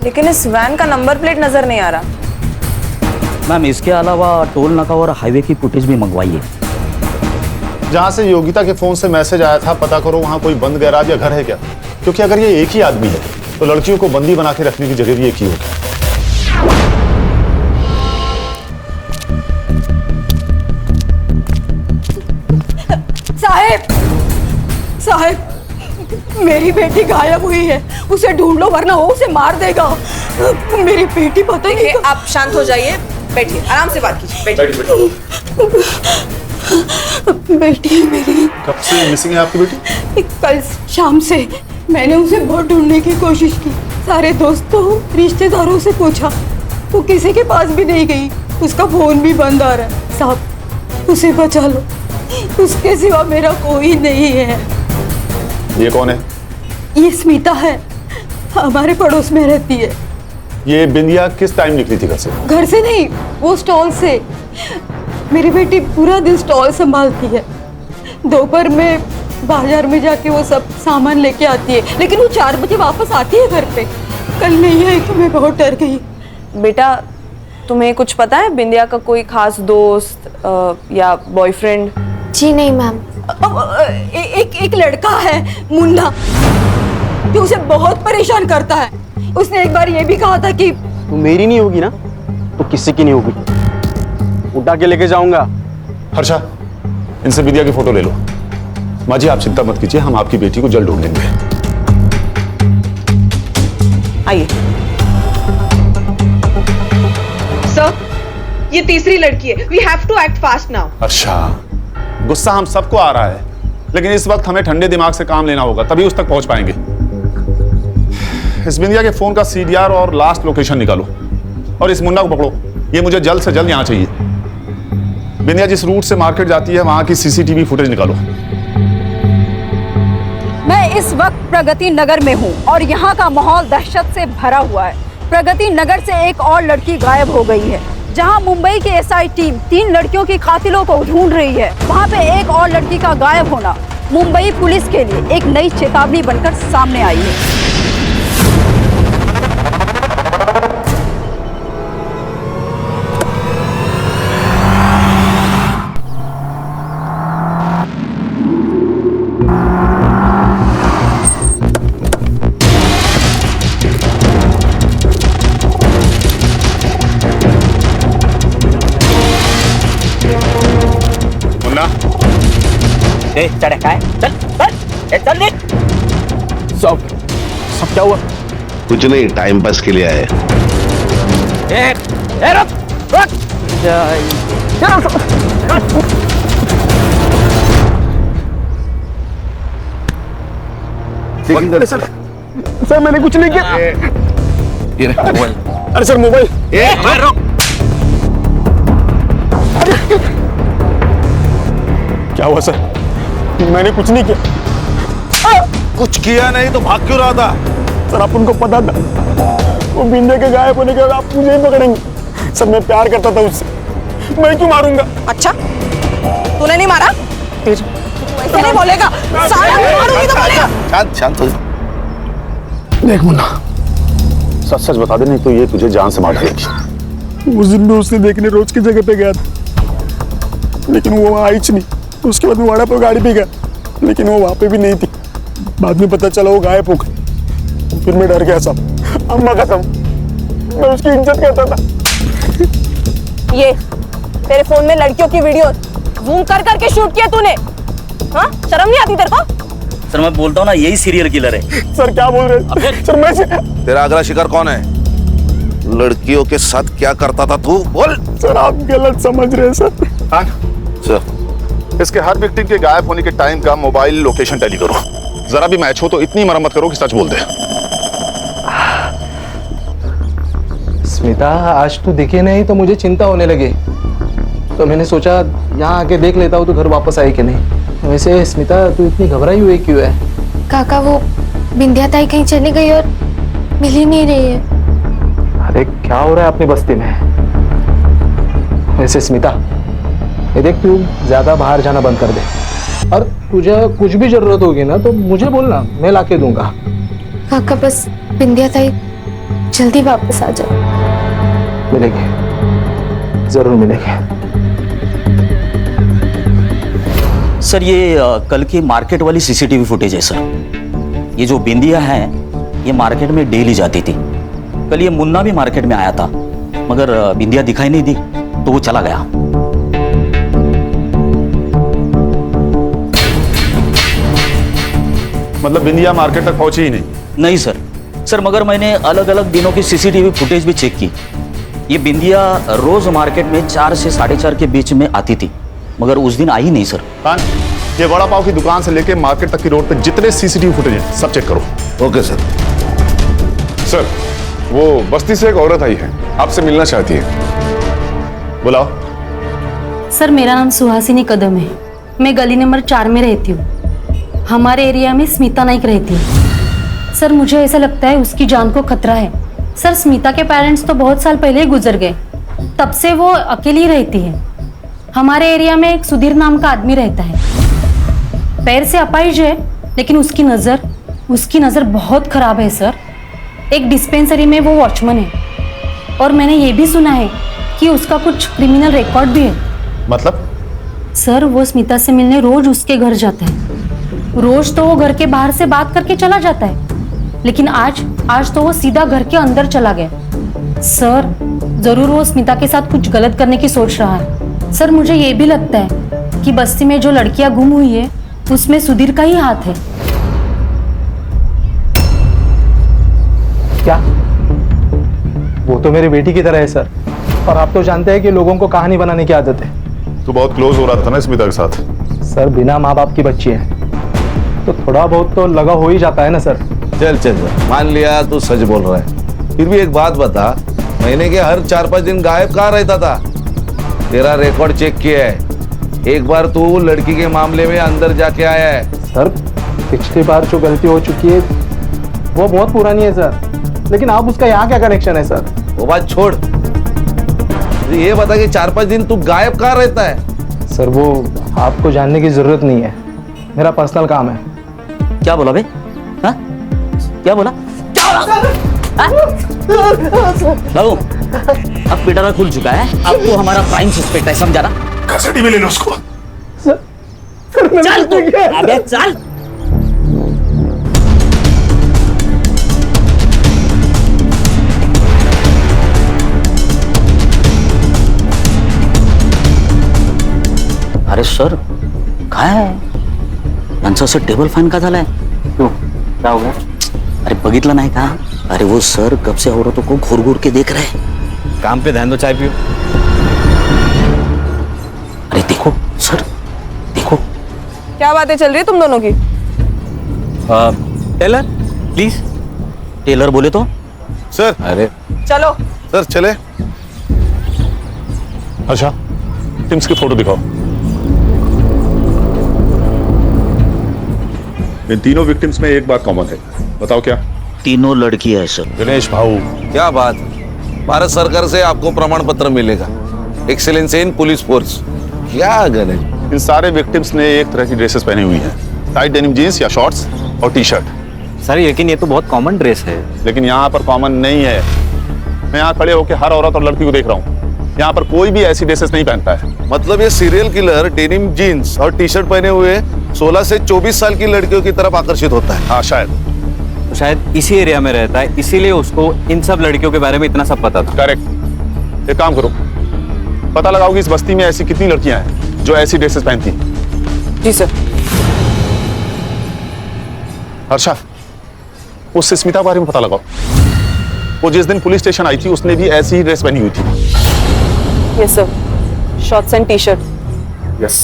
S12: लेकिन इस वैन का नंबर प्लेट नजर नहीं आ रहा।
S14: मैम इसके अलावा टोल नाका और हाईवे की फुटेज भी मंगवाइए।
S9: जहां से योगिता के फोन से मैसेज आया था पता करो वहां कोई बंद गैराज या घर है क्या, क्योंकि अगर ये एक ही आदमी है तो लड़कियों को बंदी बना के रखने की जगह भी एक ही होगी।
S6: साहब मेरी बेटी गायब हुई है, उसे ढूंढ लो वरना वो उसे मार देगा। मेरी बेटी पता नहीं।
S12: आप शांत हो जाइए, बैठिए, आराम से बात कीजिए। बैठिए।
S6: बेटी है मेरी।
S9: कब से मिसिंग है आपकी बेटी?
S6: कल शाम से मैंने उसे बहुत ढूंढने की कोशिश की, सारे दोस्तों रिश्तेदारों से पूछा, वो किसी के पास भी नहीं गई, उसका फोन भी बंद आ रहा है। साहब उसे बचा लो, उसके सिवा मेरा कोई नहीं है।
S9: ये कौन है?
S6: ये स्मिता है, हमारे पड़ोस में रहती है।
S9: ये बिंदिया किस टाइम निकली थी घर से?
S6: घर से नहीं, वो स्टॉल से। मेरी बेटी पूरा दिन स्टॉल संभालती है, दोपहर में बाजार में जाके वो सब सामान लेके आती है, लेकिन वो 4 बजे वापस आती है घर पे। कल नहीं आई तो मैं बहुत डर गई।
S12: बेटा तुम्हें कुछ पता है बिंदिया का कोई खास दोस्त या बॉयफ्रेंड?
S15: जी नहीं मैम।
S16: एक लड़का है मुन्ना, जो उसे बहुत परेशान करता है। उसने एक बार ये भी कहा था कि
S3: तू मेरी नहीं होगी ना तो किसी की नहीं होगी, उठा के लेके जाऊंगा।
S9: हर्षा, इनसे विद्या की फोटो ले लो। माँ जी आप चिंता मत कीजिए, हम आपकी बेटी को जल्द ढूंढ लेंगे।
S12: आइए
S17: सर, ये तीसरी लड़की है। We have to act fast now.
S9: अच्छा, गुस्सा हम सबको आ रहा है, लेकिन इस वक्त हमें ठंडे दिमाग से काम लेना होगा, तभी उस तक पहुंच पाएंगे। इस बिंदिया के फोन का सीडीआर और लास्ट लोकेशन निकालो और इस मुन्ना को पकड़ो। ये मुझे जल्द से जल्द यहां चाहिए। बिंदिया जिस रूट से मार्केट जाती है वहां की सीसीटीवी फुटेज निकालो।
S16: मैं इस वक्त प्रगति नगर में हूँ और यहाँ का माहौल दहशत से भरा हुआ है। प्रगति नगर से एक और लड़की गायब हो गई है। जहाँ मुंबई की एसआई टीम 3 लड़कियों की कातिलों को ढूंढ रही है, वहाँ पे एक और लड़की का गायब होना मुंबई पुलिस के लिए एक नई चेतावनी बनकर सामने आई है।
S14: चल चल
S3: सब क्या हुआ?
S10: कुछ नहीं, टाइम पास के लिए आए।
S3: सर मैंने कुछ नहीं किया।
S10: ये मोबाइल।
S3: अरे सर मोबाइल। क्या हुआ सर? मैंने कुछ नहीं किया।
S10: कुछ किया नहीं तो भाग क्यों रहा था?
S3: सर आप उनको पता था वो बिंदिया के गायब होने के बाद आप मुझे ही पकड़ेंगे। सर मैं प्यार करता था उससे, मैं क्यों मारूंगा?
S12: अच्छा, तूने नहीं मारा? ऐसे नहीं बोलेगा, साला मारूंगी तो बोलेगा।
S10: शांत शांत हो।
S11: देख मुन्ना, सच सच बता दे, नहीं तो ये तुझे जान से मार डालेगी।
S3: उस दिन मैं उसने देखने रोज की जगह पे गया था, लेकिन वो वहाँ आई नहीं। उसके बाद मैं वड़ा पर गाड़ी पे गया, लेकिन वो वहाँ पे भी नहीं थी। बाद में पता चला वो गायब हो गई। फिर मैं डर गया सब। अम्मा कसम, मैं उसकी इज्जत करता था।
S12: ये तेरे फोन में लड़कियों की वीडियो जूम कर करके शूट किया तूने? हाँ, शर्म नहीं आती तेरे को?
S14: सर मैं बोलता हूँ ना, यही सीरियल किलर है।
S3: सर क्या बोल रहे हैं? सर मैं
S10: तेरा अगला शिकार कौन है? लड़कियों के साथ क्या करता था तू? बोल।
S3: सर आप गलत समझ रहे हैं सर।
S10: सर
S9: इसके हर विक्टिम के गायब होने के टाइम का मोबाइल लोकेशन टैली करो। जरा भी मैच हो तो इतनी मरम्मत करो कि सच बोल दे।
S1: स्मिता, आज तू दिखे नहीं तो मुझे चिंता होने लगी, तो मैंने सोचा यहाँ आके देख लेता हूँ तो घर वापस आई कि नहीं। वैसे स्मिता, तू इतनी घबराई हुई क्यों है?
S15: काका, वो बिंदिया ताई कहीं चली गई और मिल ही नहीं रही है।
S1: अरे क्या हो रहा है अपनी बस्ती में? वैसे स्मिता, ये देख, तू ज्यादा बाहर जाना बंद कर दे, और तुझे कुछ भी जरूरत होगी ना तो मुझे बोलना, मैं लाके दूंगा।
S15: काका, बस बिंदिया ताई जल्दी वापस आ जाओ।
S1: मिलेंगे, जरूर मिलेंगे।
S14: सर ये कल की मार्केट वाली सीसीटीवी फुटेज है सर। ये जो बिंदिया है ये मार्केट में डेली जाती थी। कल ये मुन्ना भी मार्केट में आया था, मगर बिंदिया दिखाई नहीं दी तो वो चला गया।
S9: मतलब बिंदिया मार्केट तक पहुंची ही नहीं?
S14: नहीं सर। सर मगर मैंने अलग अलग दिनों की सीसीटीवी फुटेज भी चेक की। ये बिंदिया रोज मार्केट में 4 से 4:30 के बीच में आती थी, मगर उस दिन आई नहीं सर।
S9: ये वड़ा पाव की दुकान से लेके मार्केट तक की रोड पे जितने सीसीटीवी फुटेज हैं सब चेक करो।
S10: Okay sir.
S11: सर वो बस्ती से एक औरत आई है, आपसे मिलना चाहती है।
S9: बुलाओ।
S6: सर मेरा नाम सुहासिनी कदम है, मैं गली नंबर 4 में रहती हूँ। हमारे एरिया में स्मिता नाइक रहती है। सर मुझे ऐसा लगता है उसकी जान को खतरा है। सर स्मिता के पेरेंट्स तो बहुत साल पहले ही गुजर गए, तब से वो अकेली रहती है। हमारे एरिया में एक सुधीर नाम का आदमी रहता है, पैर से अपाहिज है, लेकिन उसकी नज़र बहुत खराब है सर। एक डिस्पेंसरी में वो वॉचमैन है, और मैंने ये भी सुना है कि उसका कुछ क्रिमिनल रिकॉर्ड भी है।
S9: मतलब?
S6: सर वो स्मिता से मिलने रोज उसके घर जाता है। रोज तो वो घर के बाहर से बात करके चला जाता है, लेकिन आज तो वो सीधा घर के अंदर चला गया। सर जरूर वो स्मिता के साथ कुछ गलत करने की सोच रहा है। सर मुझे ये भी लगता है कि बस्ती में जो लड़कियां गुम हुई है उसमें सुधीर का ही हाथ है।
S1: क्या? वो तो मेरी बेटी की तरह है सर, और आप तो जानते हैं कि लोगों को कहानी बनाने की आदत है।
S11: तू बहुत क्लोज हो रहा था ना स्मिता के साथ?
S1: सर बिना माँ बाप की बच्ची है तो थोड़ा बहुत तो लगा हो ही जाता है ना सर।
S10: चल चल चल, मान लिया तू सच बोल रहा है, फिर भी एक बात बता, महीने के हर 4-5 दिन गायब कहाँ रहता था? तेरा रिकॉर्ड चेक किया है, एक बार तू लड़की के मामले में अंदर जाके आया है।
S1: सर पिछली बार जो गलती हो चुकी है वो बहुत पुरानी है सर, लेकिन आप उसका यहाँ क्या कनेक्शन है सर?
S10: वो बात छोड़, ये बता कि 4-5 दिन तू गायब कहाँ रहता है?
S1: सर वो आपको जानने की जरूरत नहीं है, मेरा पर्सनल काम है।
S14: क्या बोला बे? हाँ? क्या बोला? बाबू, अब पिटारा खुल चुका है, अब तो हमारा प्राइम सस्पेक्ट है, समझा ना?
S11: कस्टडी में ले लो उसको।
S14: चल तू, अबे चल। अरे सर काय आहे यांचं असं टेबल फॅन का झालाय? क्यों क्या हो गया? अरे बघितलं नाही का? अरे वो सर कब से औरतों को घूर घूर के देख रहे हैं।
S5: काम पे ध्यान दो, चाय पियो।
S14: अरे देखो सर, देखो।
S12: क्या बातें चल रही है तुम दोनों की?
S5: Taylor please.
S14: टेलर बोले तो?
S10: सर।
S5: अरे
S12: चलो
S11: सर चले। अच्छा टिम्स की फोटो दिखाओ। इन तीनों विक्टिम्स में एक बात कॉमन है, बताओ क्या?
S14: तीनों लड़की है सर।
S11: गणेश भाऊ,
S10: क्या बात, भारत सरकार से आपको प्रमाण पत्र मिलेगा, एक्सीलेंस इन पुलिस फोर्स। क्या गणेश,
S9: इन सारे विक्टिम्स ने एक तरह की ड्रेसेस पहनी हुई हैं, टाइट डेनिम जीन्स या शॉर्ट्स और टी शर्ट।
S5: सर लेकिन ये तो बहुत कॉमन ड्रेस है।
S9: लेकिन यहाँ पर कॉमन नहीं है। मैं यहाँ खड़े होकर हर औरत और लड़की को देख रहा हूँ, यहाँ पर कोई भी ऐसी ड्रेसेस नहीं पहनता है।
S10: मतलब ये सीरियल किलर डेनिम जीन्स और टी शर्ट पहने हुए 16 से 24 साल की लड़कियों की तरफ आकर्षित होता है।
S9: हाँ शायद,
S5: तो शायद इसी एरिया में रहता है, इसीलिए उसको इन सब लड़कियों के बारे में इतना सब पता था।
S9: करेक्ट। एक काम करो, पता लगाओ कि इस बस्ती में ऐसी कितनी लड़कियां हैं जो ऐसी ड्रेसेस पहनती हैं।
S12: जी सर।
S9: हर्षा, उस स्मिता के बारे में पता लगाओ। वो जिस दिन पुलिस स्टेशन आई थी उसने भी ऐसी ही ड्रेस पहनी हुई थी।
S12: Yes sir, shorts and T shirt.
S9: Yes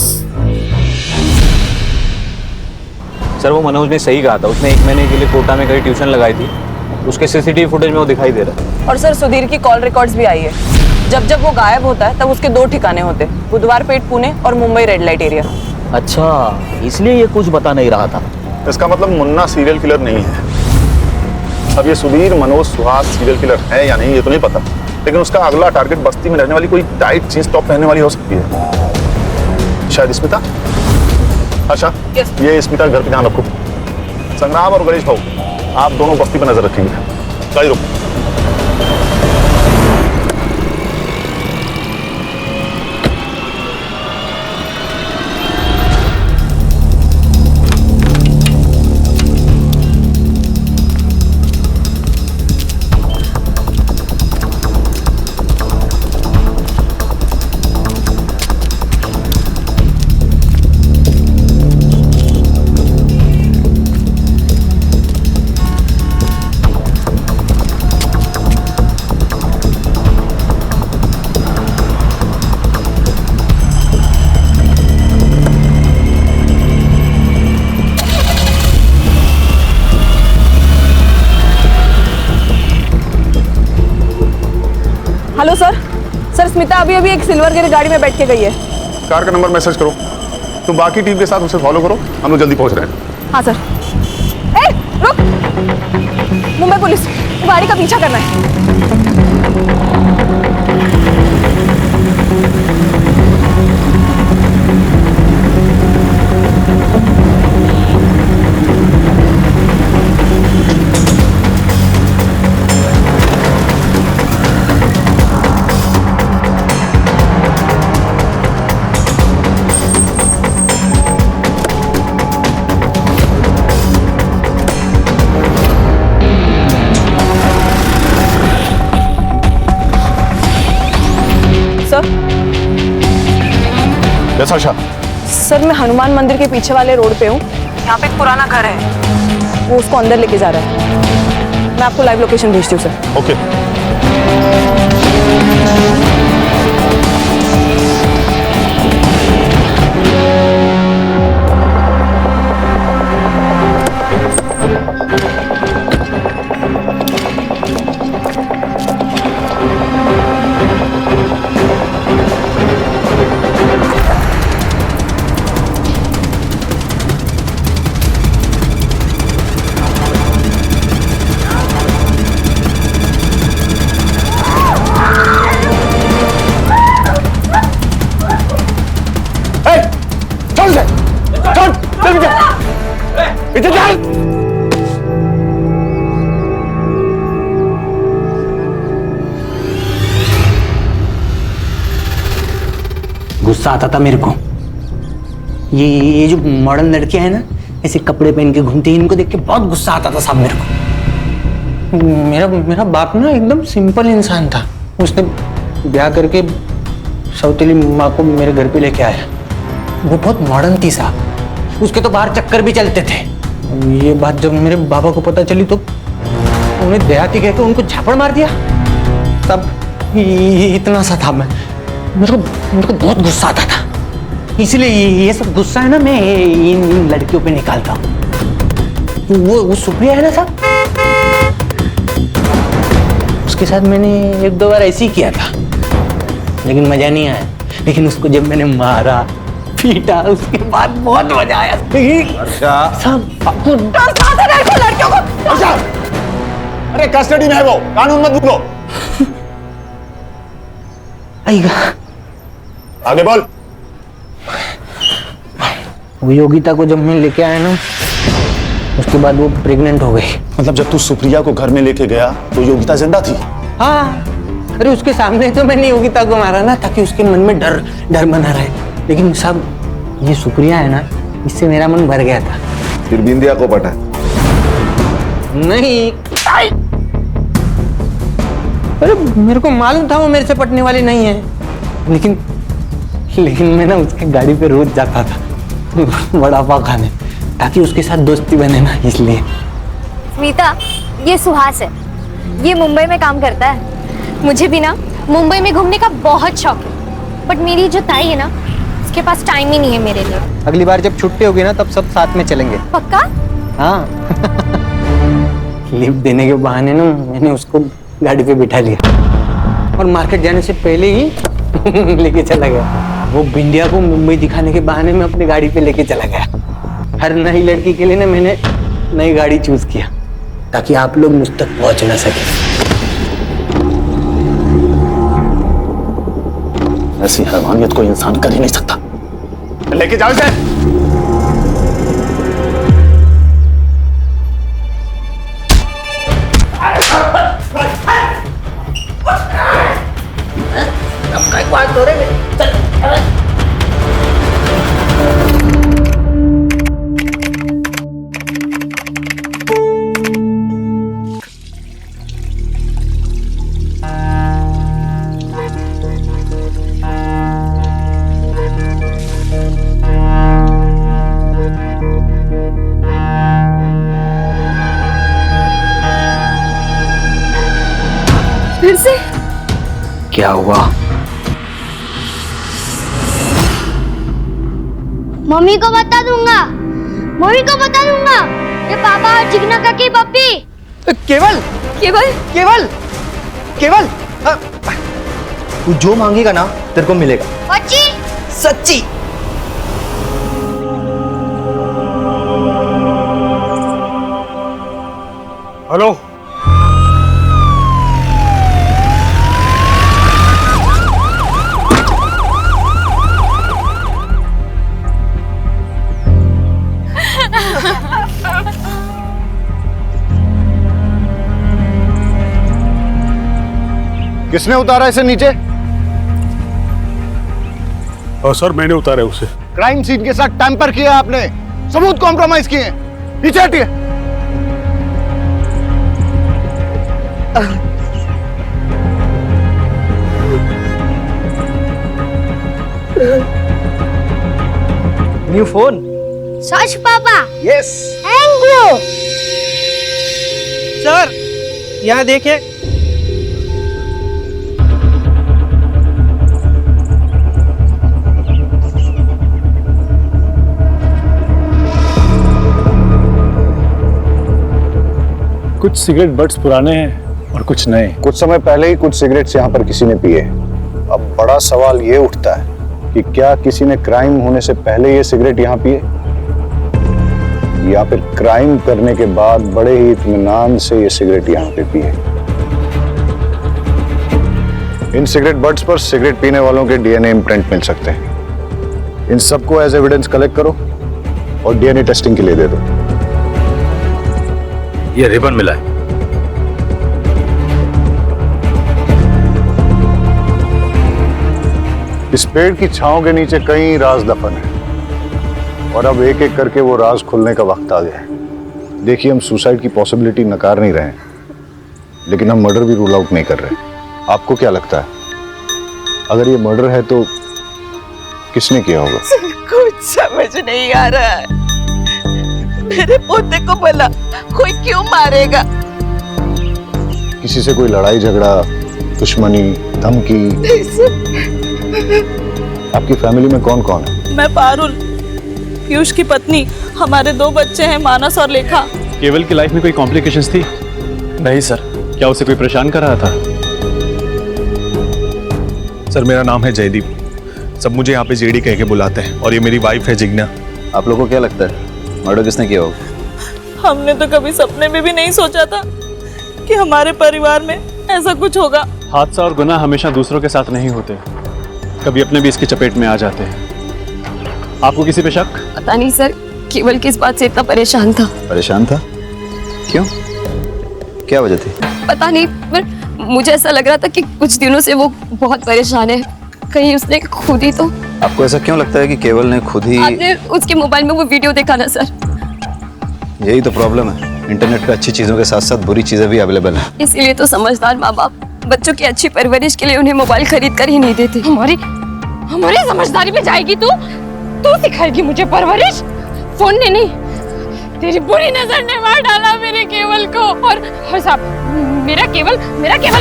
S5: sir वो मनोज ने सही कहा था, उसने 1 महीने के लिए कोटा में कहीं ट्यूशन लगाई थी, उसके सीसीटीवी फुटेज में वो दिखाई दे रहा है।
S12: और सर सुधीर की कॉल रिकॉर्ड्स भी आई है। जब जब वो गायब होता है तब उसके 2 ठिकाने होते हैं, बुधवार पेट पुणे और मुंबई रेड लाइट एरिया।
S14: अच्छा, इसलिए ये कुछ बता नहीं रहा था।
S9: इसका मतलब मुन्ना सीरियल किलर नहीं है। अब ये सुधीर मनोज सुहास सीरियल किलर है या नहीं ये तो नहीं पता, लेकिन उसका अगला टारगेट बस्ती में रहने वाली कोई टाइट जींस टॉप पहनने वाली हो सकती है। शायद स्मिता। अच्छा ये स्मिता घर पे ध्यान रखो। संग्राम और गणेश भाऊ, आप दोनों बस्ती पर नजर रखेंगे। गाड़ी रोको।
S12: Hello sir. सर स्मिता अभी अभी एक सिल्वर गिर गाड़ी में बैठ के गई है।
S9: कार का नंबर मैसेज करो, तुम बाकी टीम के साथ उसे फॉलो करो, हम लोग जल्दी पहुंच रहे हैं।
S12: हाँ सर। ए रुक, मुंबई पुलिस, गाड़ी का पीछा करना है।
S11: साशा?
S12: सर मैं हनुमान मंदिर के पीछे वाले रोड पे हूँ। यहाँ पे एक पुराना घर है, वो उसको अंदर लेके जा रहा है। मैं आपको लाइव लोकेशन भेजती हूँ सर।
S11: ओके।
S14: गुस्सा आता था मेरे को। ये जो मॉडर्न लड़कियां हैं ना, ऐसे कपड़े पहन के घूमती हैं, इनको देख के बहुत गुस्सा आता था साहब मेरे को। मेरा बाप ना एकदम सिंपल इंसान था। उसने ब्याह करके सौतेली माँ को मेरे घर पे लेके आया। वो बहुत मॉडर्न थी साहब, उसके तो बाहर चक्कर भी चलते थे। ये बात जब मेरे बाबा को पता चली तो उन्हें देहाती कहकर उनको झापड़ मार दिया। तब इतना सा था मैं, मेरे को बहुत गुस्सा आता था। इसलिए ये सब गुस्सा है ना मैं इन लड़कियों पे निकालता हूँ। वो सुप्रिया है ना साहब, उसके साथ मैंने एक दो बार ऐसे ही किया था, लेकिन मजा नहीं आया। लेकिन उसको जब मैंने मारा पीटा, उसके बाद बहुत मजा आया। लड़कियों को
S11: अरे कस्टडी में है वो, कानून मत भूलो।
S14: आएगा
S11: आगे बोल।
S14: वो योगिता को जब मैं लेके आया ना, उसके बाद वो प्रेग्नेंट हो गई।
S11: मतलब जब तू सुप्रिया को घर में लेके गया तो योगिता जिंदा थी?
S14: हाँ, अरे उसके सामने तो मैंने योगिता को मारा ना, ताकि उसके मन में डर बना रहे। लेकिन सब ये सुप्रिया है ना, इससे मेरा मन भर गया था।
S10: फिर बिंदिया को पटा?
S14: नहीं, अरे मेरे को मालूम था वो मेरे से पटने वाली नहीं है, लेकिन मैं ना उसके गाड़ी पे रोज जाता था वड़ा पाव खाने, ताकि उसके साथ दोस्ती बने ना, इसलिए।
S15: स्मिता, ये सुहास है, ये मुंबई में काम करता है। मुझे भी ना मुंबई में घूमने का बहुत शौक है, बट मेरी जो ताई है ना, उसके पास टाइम ही नहीं है मेरे लिए।
S5: अगली बार जब छुट्टी होगी ना, तब सब साथ में चलेंगे।
S15: पक्का?
S14: हाँ लिफ्ट देने के बहाने ना मैंने उसको गाड़ी पे बिठा लिया और मार्केट जाने से पहले ही लेके चला गया। वो बिंदिया को मुंबई दिखाने के बहाने में अपनी गाड़ी पे लेके चला गया। हर नई लड़की के लिए ना मैंने नई गाड़ी चूज किया, ताकि आप लोग मुझ तक पहुंच ना सके।
S11: ऐसी हैवानियत कोई इंसान कर ही नहीं सकता। लेके जाओ इसे।
S4: फिर से
S14: क्या हुआ?
S15: मम्मी को बता दूंगा, मम्मी को बता दूंगा। ये पापा और चिकना काकी पप्पी।
S5: केवल
S4: केवल
S5: केवल केवल तू जो मांगेगा ना तेरे को मिलेगा।
S15: सच्ची?
S5: सच्ची।
S1: हेलो,
S11: किसने उतारा इसे नीचे?
S9: सर मैंने उतारा उसे।
S11: क्राइम सीन के साथ टैंपर किया आपने, सबूत कॉम्प्रोमाइज किए। नीचे हटिए।
S5: New phone?
S15: सच पापा?
S5: यस।
S15: Thank you.
S5: सर यहाँ देखिए।
S11: कुछ सिगरेट बट्स पुराने हैं और कुछ नए। कुछ समय पहले ही कुछ सिगरेट्स यहाँ पर किसी ने पिए। अब बड़ा सवाल ये उठता है कि क्या किसी ने क्राइम होने से पहले ये सिगरेट यहाँ पिए, या फिर क्राइम करने के बाद बड़े ही इत्मीनान से ये सिगरेट यहाँ पे पिए। इन सिगरेट बट्स पर सिगरेट पीने वालों के डीएनए इम्प्रिंट मिल सकते हैं। इन सबको एज एविडेंस कलेक्ट करो और डीएनए टेस्टिंग के लिए दे दो।
S18: ये रिबन मिला है।
S11: इस पेड़ की छांव के नीचे कई राज दफन है और अब एक एक करके वो राज खुलने का वक्त आ गया है। देखिए, हम सुसाइड की पॉसिबिलिटी नकार नहीं रहे हैं, लेकिन हम मर्डर भी रूल आउट नहीं कर रहे। आपको क्या लगता है, अगर ये मर्डर है तो किसने किया होगा?
S19: कुछ समझ नहीं आ रहा है। मेरे पोते को भला कोई क्यों मारेगा?
S11: किसी से कोई लड़ाई झगड़ा, दुश्मनी, धमकी? आपकी फैमिली में कौन कौन है?
S12: मैं पारुल, पीयूष की पत्नी, हमारे 2 बच्चे हैं, मानस और लेखा।
S3: केवल की लाइफ में कोई कॉम्प्लिकेशंस थी?
S18: नहीं सर।
S3: क्या उसे कोई परेशान कर रहा था?
S1: सर मेरा नाम है जयदीप, सब मुझे यहाँ पे जेडी कह के बुलाते हैं, और ये मेरी वाइफ है जिग्ना।
S10: आप लोगों को क्या लगता है मर्डर किसने किया होगा?
S12: हमने तो कभी सपने में भी नहीं सोचा था कि हमारे परिवार में ऐसा कुछ होगा।
S3: हादसा और गुनाह हमेशा दूसरों के साथ नहीं होते, कभी अपने भी इसकी चपेट में आ जाते हैं। आपको किसी पे शक?
S4: पता नहीं सर, केवल किस बात से इतना परेशान था।
S10: परेशान था? क्यों? क्या वजह थी?
S4: पता नहीं, पर मुझे ऐसा लग रहा था कि कुछ दिनों से वो बहुत परेशान है। कहीं उसने खुद ही तो।
S10: आपको ऐसा क्यों लगता है कि केवल ने खुद ही?
S4: आपने उसके मोबाइल में वो वीडियो देखा ना सर?
S10: यही तो प्रॉब्लम है, इंटरनेट पे अच्छी चीजों के साथ साथ बुरी चीजें भी अवेलेबल है।
S4: इसीलिए तो समझदार माँ बाप बच्चों की अच्छी परवरिश के लिए उन्हें मोबाइल खरीद कर ही नहीं देते।
S6: हमारी समझदारी में जाएगी तू सिखाएगी मुझे परवरिश? फोन ने नहीं, तेरी बुरी नजर ने मार डाला मेरे केवल को। और साहब, मेरा केवल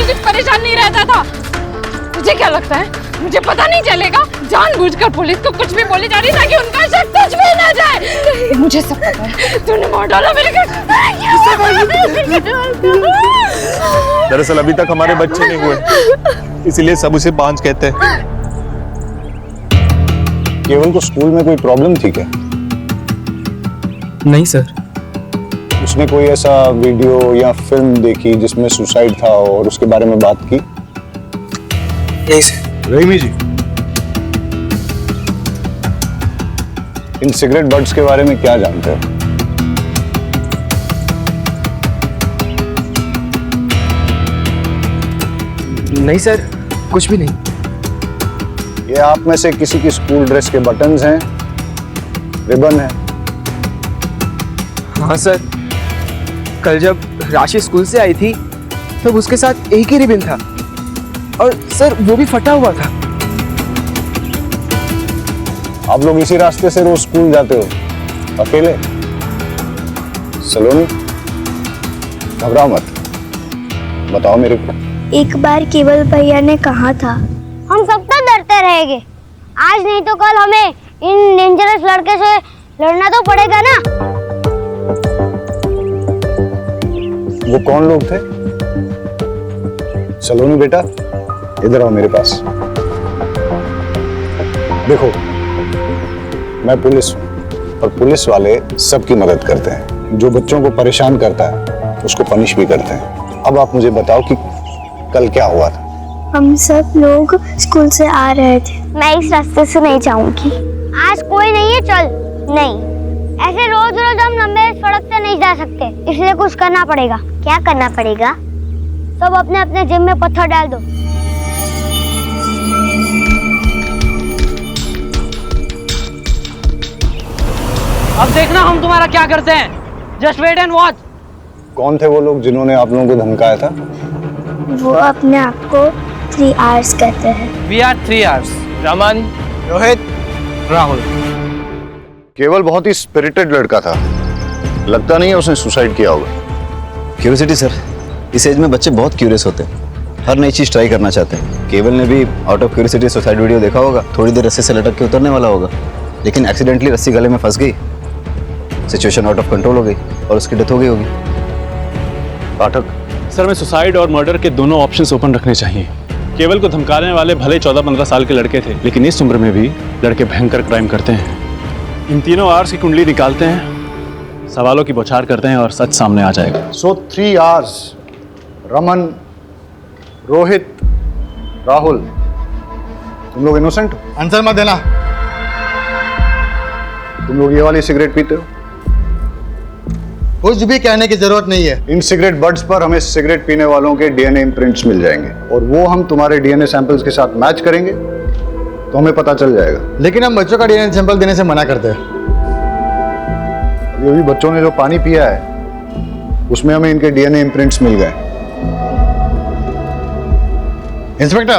S6: कुछ परेशान नहीं रहता था। तुझे क्या लगता है मुझे पता नहीं चलेगा? जानबूझकर पुलिस को कुछ भी बोली जा रही ताकि उनका शक तुझ पे ना जाए। मुझे सब पता है, तूने मार डाला मेरे
S1: दरअसल अभी तक हमारे बच्चे नहीं हुए, इसीलिए सब उसे बांझ कहते हैं।
S11: केवल को स्कूल में कोई प्रॉब्लम थी क्या?
S5: नहीं सर।
S11: उसने कोई ऐसा वीडियो या फिल्म देखी जिसमें सुसाइड था और उसके बारे में बात की?
S5: नहीं सर।
S11: रहीमी जी, इन सिगरेट बट्स के बारे में क्या जानते हो?
S5: नहीं सर, कुछ भी नहीं।
S11: ये आप में से किसी की स्कूल ड्रेस के बटन्स हैं, रिबन है?
S5: हाँ सर, कल जब राशि स्कूल से आई थी तब उसके साथ एक ही रिबन था, और सर वो भी फटा हुआ था।
S11: आप लोग इसी रास्ते से रोज स्कूल जाते हो अकेले? सलोनी, घबराओ मत, बताओ मेरे को।
S15: एक बार केवल भैया ने कहा था, हम सब तो डरते रहेंगे, आज नहीं तो कल हमें इन डेंजरस लड़के से लड़ना तो पड़ेगा ना।
S11: वो कौन लोग थे? सलोनी बेटा, इधर आओ मेरे पास। देखो, मैं पुलिस हूं और पुलिस वाले सबकी मदद करते हैं। जो बच्चों को परेशान करता है उसको पनिश भी करते हैं। अब आप मुझे बताओ कि कल क्या हुआ था?
S15: हम सब लोग स्कूल से आ रहे थे। मैं इस रास्ते से नहीं जाऊंगी। आज कोई नहीं है, चल। नहीं, ऐसे रोज रोज हम लंबे सड़क से नहीं जा सकते, इसलिए कुछ करना पड़ेगा। क्या करना पड़ेगा? सब अपने अपने जेब में पत्थर डाल दो।
S5: अब देखना हम तुम्हारा क्या करते हैं। Just wait and watch.
S11: कौन थे वो लोग जिन्होंने आप लोगों को धमकाया था?
S15: वो अपने आप को 3 आवर्स कहते हैं।
S5: We are 3 hours. Raman, Rohit, Rahul.
S11: केवल बहुत ही स्पिरिटेड लड़का था, लगता नहीं है उसने सुसाइड किया होगा।
S20: क्यूरियोसिटी सर, इस एज में बच्चे बहुत क्यूरियस होते हैं, हर नई चीज ट्राई करना चाहते हैं। केवल ने भी out of curiosity suicide video देखा होगा, थोड़ी देर रस्सी से लटक के उतरने वाला होगा, लेकिन एक्सीडेंटली रस्सी गले में फंस गई, सिचुएशन आउट ऑफ कंट्रोल हो गई और उसकी डेथ हो गई होगी।
S3: पाठक सर, मैं सुसाइड और मर्डर के दोनों ऑप्शंस ओपन रखने चाहिए। केवल को धमकाने वाले भले 14-15 साल के लड़के थे, लेकिन इस उम्र में भी लड़के भयंकर क्राइम करते हैं। इन तीनों आवर्स की कुंडली निकालते हैं, सवालों की बौछार करते हैं और सच सामने आ जाएगा।
S11: सो 3 आवर्स, रमन, रोहित, राहुल, तुम लोग इनोसेंट हो?
S1: आंसर मत देना।
S11: तुम लोग ये वाली सिगरेट पीते हो?
S1: कुछ भी कहने की जरूरत नहीं है।
S11: इन सिगरेट बड्स पर हमें सिगरेट पीने वालों के डीएनए इम्प्रिंट्स मिल जाएंगे और वो हम तुम्हारे डीएनए सैंपल्स के साथ मैच करेंगे तो हमें पता चल जाएगा।
S1: लेकिन हम बच्चों का डीएनए सैंपल देने से मना करते हैं।
S11: अभी बच्चों ने जो पानी पिया है उसमें हमें इनके डीएनए इम्प्रिंट्स मिल गए।
S1: इंस्पेक्टर,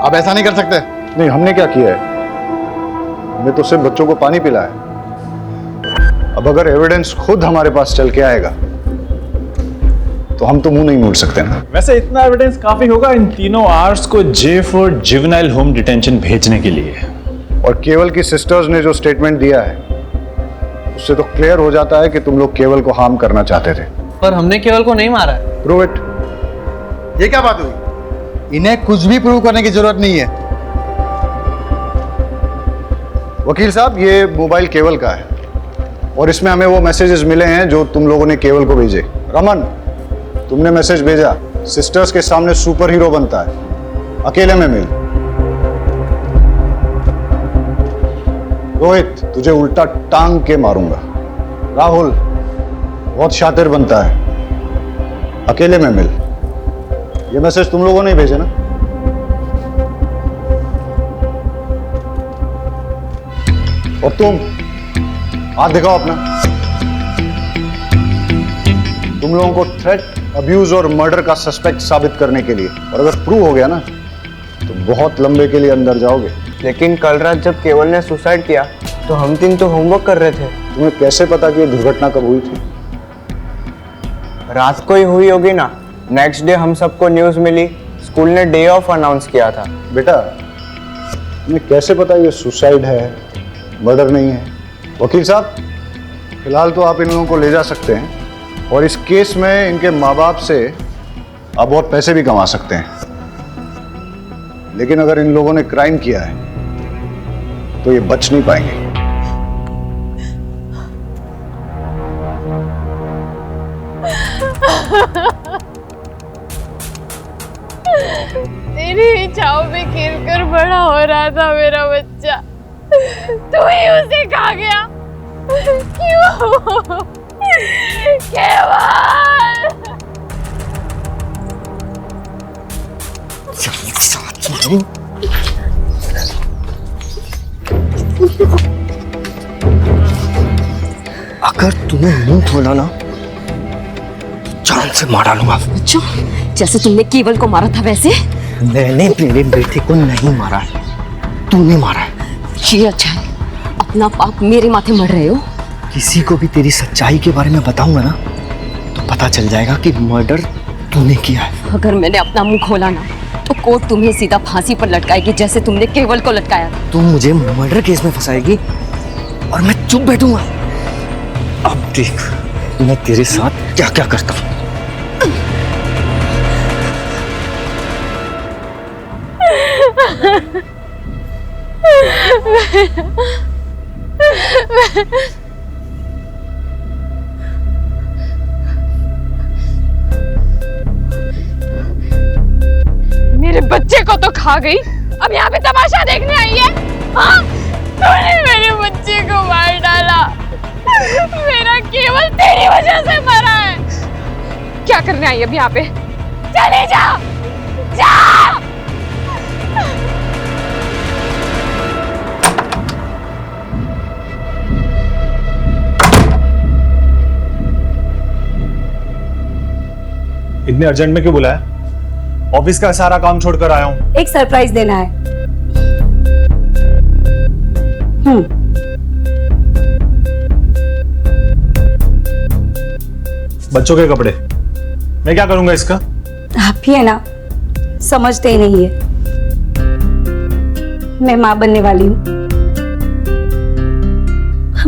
S1: आप ऐसा नहीं कर सकते।
S11: नहीं, हमने क्या किया है, हमने तो सिर्फ बच्चों को पानी पिलाया है। अब अगर एविडेंस खुद हमारे पास चल के आएगा तो हम तो मुंह नहीं मोड़ सकते ना।
S21: वैसे इतना एविडेंस काफी होगा इन तीनों आर्ट्स को J for juvenile home detention भेजने के लिए।
S11: और केवल की सिस्टर्स ने जो स्टेटमेंट दिया है उससे तो क्लियर हो जाता है कि तुम लोग केवल को हार्म करना चाहते थे।
S5: पर हमने केवल को नहीं मारा है।
S11: Prove it.
S1: ये क्या बात हुई? इन्हें कुछ भी प्रूव करने की जरूरत नहीं है।
S11: वकील साहब, ये मोबाइल केवल का है और इसमें हमें वो मैसेजेस मिले हैं जो तुम लोगों ने केवल को भेजे। रमन, तुमने मैसेज भेजा, सिस्टर्स के सामने सुपर हीरो बनता है, अकेले में मिल। रोहित, तुझे उल्टा टांग के मारूंगा। राहुल, बहुत शातिर बनता है, अकेले में मिल। ये मैसेज तुम लोगों ने भेजे ना? और तुम हाथ दिखाओ अपना। तुम लोगों को थ्रेट, अब्यूज और मर्डर का सस्पेक्ट साबित करने के लिए, और अगर प्रूव हो गया ना तो बहुत लंबे के लिए अंदर जाओगे।
S22: लेकिन कल रात जब केवल ने सुसाइड किया तो हम तीन तो होमवर्क कर रहे थे।
S11: तुम्हें कैसे पता कि ये दुर्घटना कब हुई थी?
S22: रात को ही हुई होगी ना। नेक्स्ट डे हम सबको न्यूज मिली, स्कूल ने डे ऑफ अनाउंस किया था।
S11: बेटा, तुम्हें कैसे पता ये सुसाइड है, मर्डर नहीं है? वकील साहब, फिलहाल तो आप इन लोगों को ले जा सकते हैं और इस केस में इनके माँ बाप से आप बहुत पैसे भी कमा सकते हैं। लेकिन अगर इन लोगों ने क्राइम किया है तो ये बच नहीं पाएंगे।
S4: तेरी इच्छाओं में खेलकर बड़ा हो रहा था मेरा बच्चा, तू ही उसे खा गया। क्यों? केवल
S23: अगर तूने मुंह खोला ना जान से मारा लूंगा।
S8: अच्छा, जैसे तुमने केवल को मारा था वैसे?
S23: मैंने मेरे बेटे को नहीं मारा है, तूने मारा है।
S8: ये अच्छा है, अपना पाप मेरे माथे मर रहे हो।
S23: किसी को भी तेरी सच्चाई के बारे में बताऊंगा ना तो पता चल जाएगा कि मर्डर तूने किया है।
S8: अगर मैंने अपना मुंह खोला ना तो कोर्ट तुम्हें सीधा फांसी पर लटकाएगी, जैसे तुमने केवल को लटकाया था।
S23: तुम मुझे मर्डर केस में फंसाएगी और मैं चुप बैठूंगा। अब देख मैं तेरे साथ क्या क्या करता हूं।
S4: मेरे बच्चे को तो खा गई, अब यहाँ पे तमाशा देखने आई है? हाँ? तूने मेरे बच्चे को मार डाला, मेरा केवल तेरी वजह से मरा है। क्या करने आई अब यहाँ पे? चले जा, जा।
S21: इतने अर्जेंट में क्यों बुलाया? ऑफिस का सारा काम छोड़कर आया हूँ।
S16: एक सरप्राइज देना है।
S21: बच्चों के कपड़े, मैं क्या करूंगा इसका?
S16: आप ही है ना, समझते ही नहीं है। मैं माँ बनने वाली हूँ,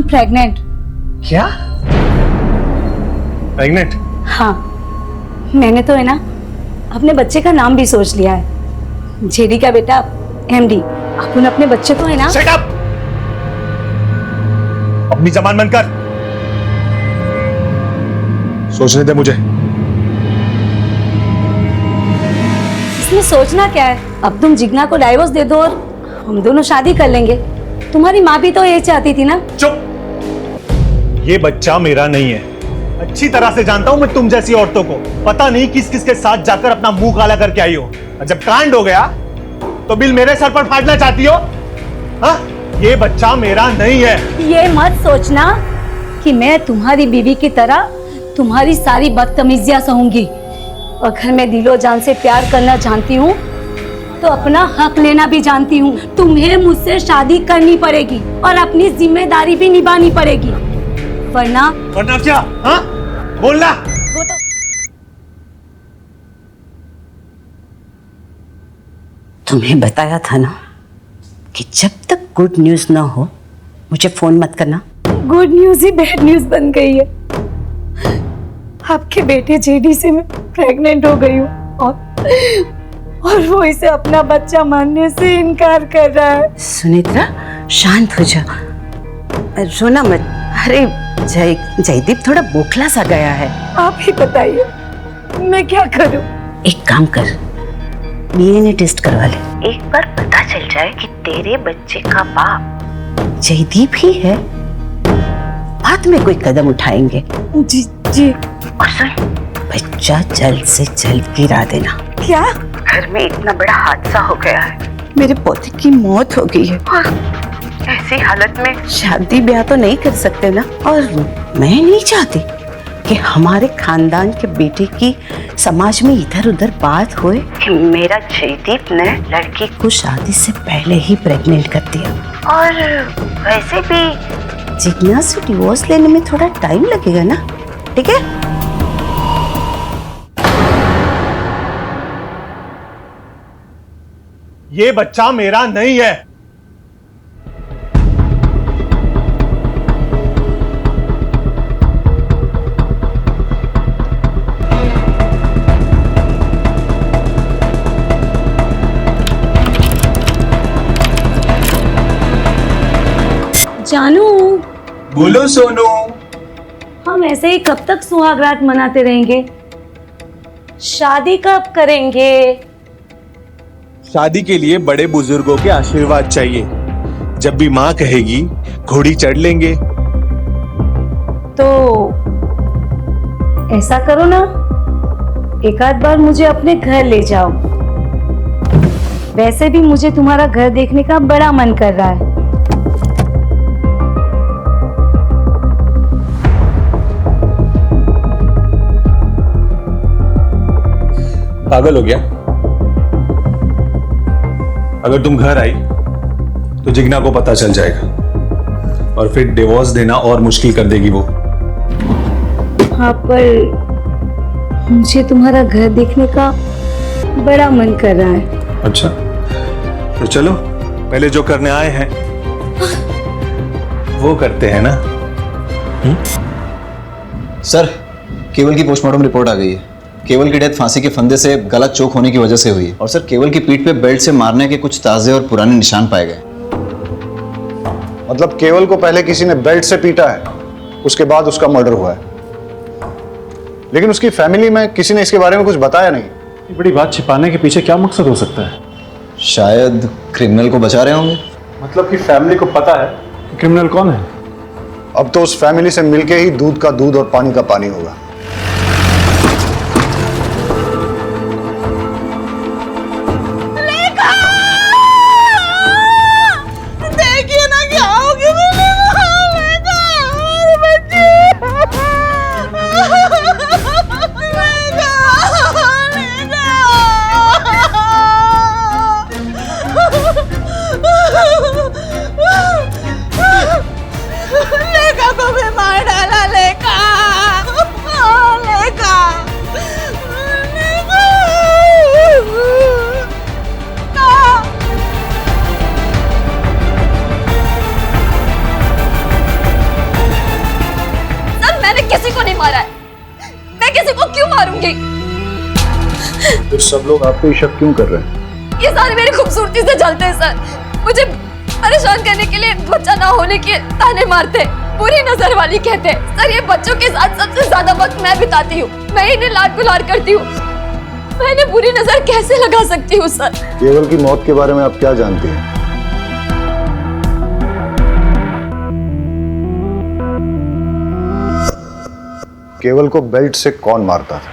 S16: प्रेग्नेंट।
S21: क्या? प्रेग्नेंट?
S16: हाँ, मैंने तो है ना अपने बच्चे का नाम भी सोच लिया है, जेडी का बेटा एमडी। अपन अपने बच्चे को है ना।
S21: Shut up! अपनी जबान बंद कर। सोचने दे मुझे।
S16: इसमें सोचना क्या है? अब तुम जिग्ना को डाइवोर्स दे दो और हम दोनों शादी कर लेंगे। तुम्हारी माँ भी तो ये चाहती थी ना।
S21: चुप! ये बच्चा मेरा नहीं है। अच्छी तरह से जानता हूं मैं तुम जैसी औरतों को। पता नहीं किस किस के साथ जाकर अपना मुंह काला करके आई हो। और जब कांड हो गया तो बिल मेरे सर पर फाड़ना चाहती हो? हाँ? ये बच्चा मेरा नहीं है।
S16: ये मत सोचना कि मैं तुम्हारी बीवी की तरह तुम्हारी सारी बदतमीजियां सहूंगी। अगर मैं दिलो जान से प्यार करना जानती हूँ तो अपना हक लेना भी जानती हूँ। तुम्हें मुझसे शादी करनी पड़ेगी और अपनी जिम्मेदारी भी निभानी पड़ेगी, वरना
S21: क्या? हाँ? बोलना।
S16: वो तो
S2: तुम्हें बताया था ना कि जब तक गुड न्यूज ना हो मुझे फोन मत करना।
S16: गुड न्यूज ही बैड न्यूज बन गई है। आपके बेटे जेडी से मैं प्रेग्नेंट हो गई हूँ और वो इसे अपना बच्चा मानने से इनकार कर रहा है।
S2: सुनेत्रा, शांत हो जा, रोना मत। अरे जयदीप थोड़ा बोखला सा गया है।
S16: आप ही बताइए मैं क्या करूं?
S2: एक काम कर, डीएनए टेस्ट करवा ले। एक बार पता चल जाए कि तेरे बच्चे का बाप जयदीप ही है, बाद में कोई कदम उठाएंगे।
S16: जी जी।
S2: और सुन, बच्चा जल्द से जल्द गिरा देना।
S16: क्या?
S2: घर में इतना बड़ा हादसा हो गया है, मेरे पोते की मौत हो गई है और ऐसी हालत में शादी ब्याह तो नहीं कर सकते ना। और मैं नहीं चाहती कि हमारे खानदान के बेटे की समाज में इधर उधर बात होए कि मेरा जयदीप ने लड़की को शादी से पहले ही प्रेग्नेंट कर दिया। और वैसे भी जिग्ना से डिवोर्स लेने में थोड़ा टाइम लगेगा ना, ठीक है?
S21: ये बच्चा मेरा नहीं है।
S16: जानू।
S21: बोलो सोनू।
S16: हम ऐसे ही कब तक सुहागरात मनाते रहेंगे? शादी कब करेंगे?
S21: शादी के लिए बड़े बुजुर्गों के आशीर्वाद चाहिए। जब भी माँ कहेगी घोड़ी चढ़ लेंगे।
S16: तो ऐसा करो ना, एक आध बार मुझे अपने घर ले जाओ। वैसे भी मुझे तुम्हारा घर देखने का बड़ा मन कर रहा है।
S21: पागल हो गया? अगर तुम घर आई तो जिग्ना को पता चल जाएगा और फिर डिवोर्स देना और मुश्किल कर देगी वो।
S16: हाँ, पर मुझे तुम्हारा घर देखने का बड़ा मन कर रहा है।
S21: अच्छा, तो चलो पहले जो करने आए हैं वो करते हैं ना।
S20: सर, केवल की पोस्टमार्टम रिपोर्ट आ गई है। केवल की डेथ फांसी के फंदे से गला चोक होने की वजह से हुई है। और सर, केवल की पीठ पे बेल्ट से मारने के कुछ ताजे और पुराने निशान पाए गए।
S11: मतलब केवल को पहले किसी ने बेल्ट से पीटा है, उसके बाद उसका मर्डर हुआ है। लेकिन उसकी फैमिली में किसी ने इसके बारे में कुछ बताया नहीं।
S21: ये बड़ी बात छिपाने के पीछे क्या मकसद हो सकता है?
S20: शायद क्रिमिनल को बचा रहे होंगे।
S21: मतलब कि फैमिली को पता है कि क्रिमिनल कौन है?
S11: अब तो उस फैमिली से मिलके ही दूध का दूध और पानी का पानी होगा।
S19: देखिए ना क्या होगी मेरे लेका को भी मार डाला। लेका
S11: सब लोग आपको ही शक क्यों कर रहे हैं?
S12: ये सारे मेरी खूबसूरती से जलते हैं सर। मुझे परेशान करने के लिए बच्चा ना होने के ताने मारते, बुरी नजर वाली कहते। सर ये बच्चों के साथ सबसे ज्यादा वक्त मैं बिताती हूँ, मैं इन्हें लाड गुलार करती हूँ, मैं इन्हें बुरी नजर कैसे लगा सकती हूँ सर?
S11: केवल की मौत के बारे में आप क्या जानती हैं? केवल को बेल्ट से कौन मारता था?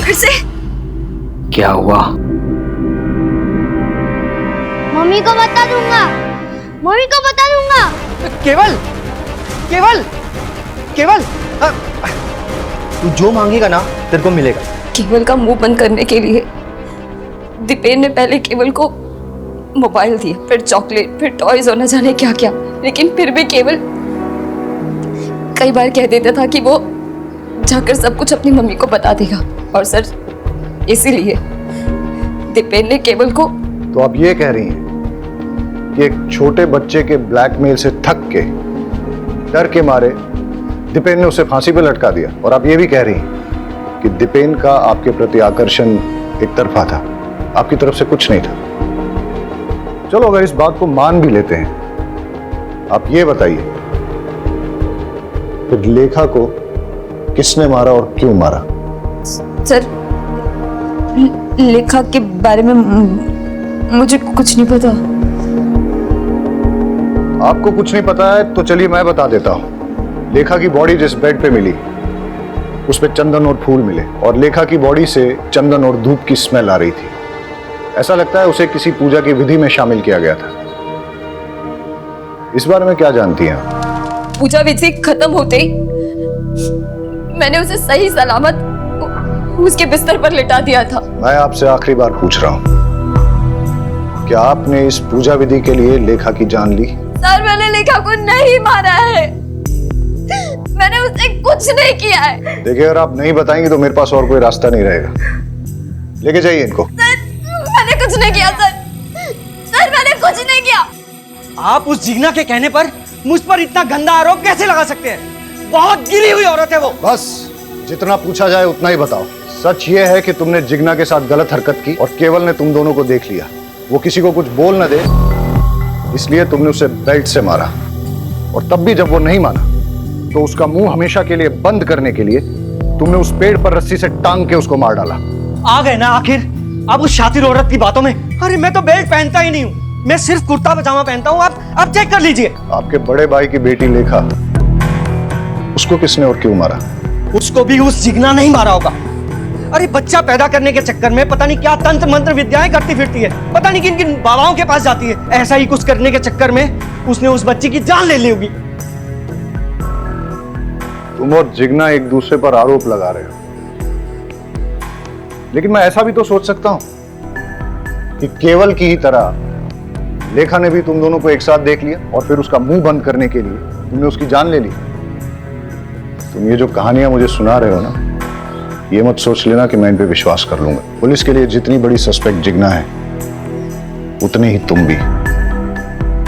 S12: फिर से
S23: क्या हुआ?
S15: मम्मी को बता दूंगा, मम्मी को बता दूंगा।
S23: केवल केवल केवल तू जो मांगेगा ना तेरे को मिलेगा।
S12: केवल का मुंह बंद करने के लिए दीपेन ने पहले केवल को मोबाइल दिए, फिर चॉकलेट, फिर टॉयज और न जाने क्या क्या, लेकिन फिर भी केवल कई बार कह देता था कि वो जाकर सब कुछ अपनी मम्मी को बता देगा। और सर इसीलिए दीपेन ने केवल को।
S11: तो आप ये कह रही हैं कि एक छोटे बच्चे के ब्लैकमेल से थक के, डर के मारे दीपेन ने उसे फांसी पे लटका दिया, और आप ये भी कह रही हैं कि दीपेन का आपके प्रति आकर्षण एक तरफा था, आपकी तरफ से कुछ नहीं था। चलो अगर इस बात को मान भी लेते हैं, आप ये बताइए फिर लेखा को किसने मारा और क्यों मारा?
S12: सर लेखा के बारे में मुझे कुछ नहीं पता।
S11: आपको कुछ नहीं पता है तो चलिए मैं बता देता हूं। लेखा की बॉडी जिस बेड पे मिली उस पे चंदन और फूल मिले, और लेखा की बॉडी से चंदन और धूप की स्मेल आ रही थी। ऐसा लगता है उसे किसी पूजा की विधि में शामिल किया गया था। इस बारे में क्या जानती हैं आप?
S12: पूजा विधि खत्म होते ही मैंने उसे सही सलामत उसके बिस्तर पर लिटा दिया था।
S11: मैं आपसे आखिरी बार पूछ रहा हूं, क्या आपने इस पूजा विधि के लिए लेखा की जान ली?
S12: सर मैंने लेखा को नहीं मारा है, मैंने उसे कुछ नहीं किया है।
S11: देखिए अगर आप नहीं बताएंगे तो मेरे पास और कोई रास्ता नहीं रहेगा। लेके जाइए इनको।
S12: सर मैंने कुछ नहीं किया सर, सर मैंने कुछ नहीं किया।
S23: आप उस जिग्ना के कहने पर मुझ पर इतना गंदा आरोप कैसे लगा सकते हैं? बहुत गिरी हुई औरत है वो।
S11: बस जितना पूछा जाए उतना ही बताओ। सच ये है कि तुमने जिग्ना के साथ गलत हरकत की और केवल ने तुम दोनों को देख लिया। वो किसी को कुछ बोल न दे इसलिए तुमने उसे बेल्ट से मारा, और तब भी जब वो नहीं माना तो उसका मुंह हमेशा के लिए बंद करने के लिए तुमने उस पेड़ पर रस्सी से टांग के उसको मार डाला।
S23: आ गए ना आखिर अब उस शातिर औरत की बातों में। अरे मैं तो बेल्ट पहनता ही नहीं हूँ, मैं सिर्फ कुर्ता पजामा पहनता हूँ। आप चेक कर लीजिए।
S11: आपके बड़े भाई की बेटी लेखा, उसको किसने और क्यों मारा?
S23: उसको भी उस जिग्ना नहीं मारा होगा। अरे बच्चा पैदा करने के चक्कर में पता नहीं क्या तंत्र मंत्र विद्याएं करती फिरती है, पता नहीं किन किन बाबाओं के पास जाती है। ऐसा ही कुछ करने के चक्कर में उसने उस बच्चे की जान ले ली होगी।
S11: तुम और जिग्ना एक दूसरे पर आरोप लगा रहे हो, लेकिन मैं ऐसा भी तो सोच सकता हूं कि केवल की ही तरह लेखा ने भी तुम दोनों को एक साथ देख लिया और फिर उसका मुंह बंद करने के लिए तुमने उसकी जान ले ली। तुम ये जो कहानियां मुझे सुना रहे हो ना, ये मत सोच लेना कि मैं इन पे विश्वास कर लूंगा। पुलिस के लिए जितनी बड़ी सस्पेक्ट जिग्ना है उतने ही तुम भी,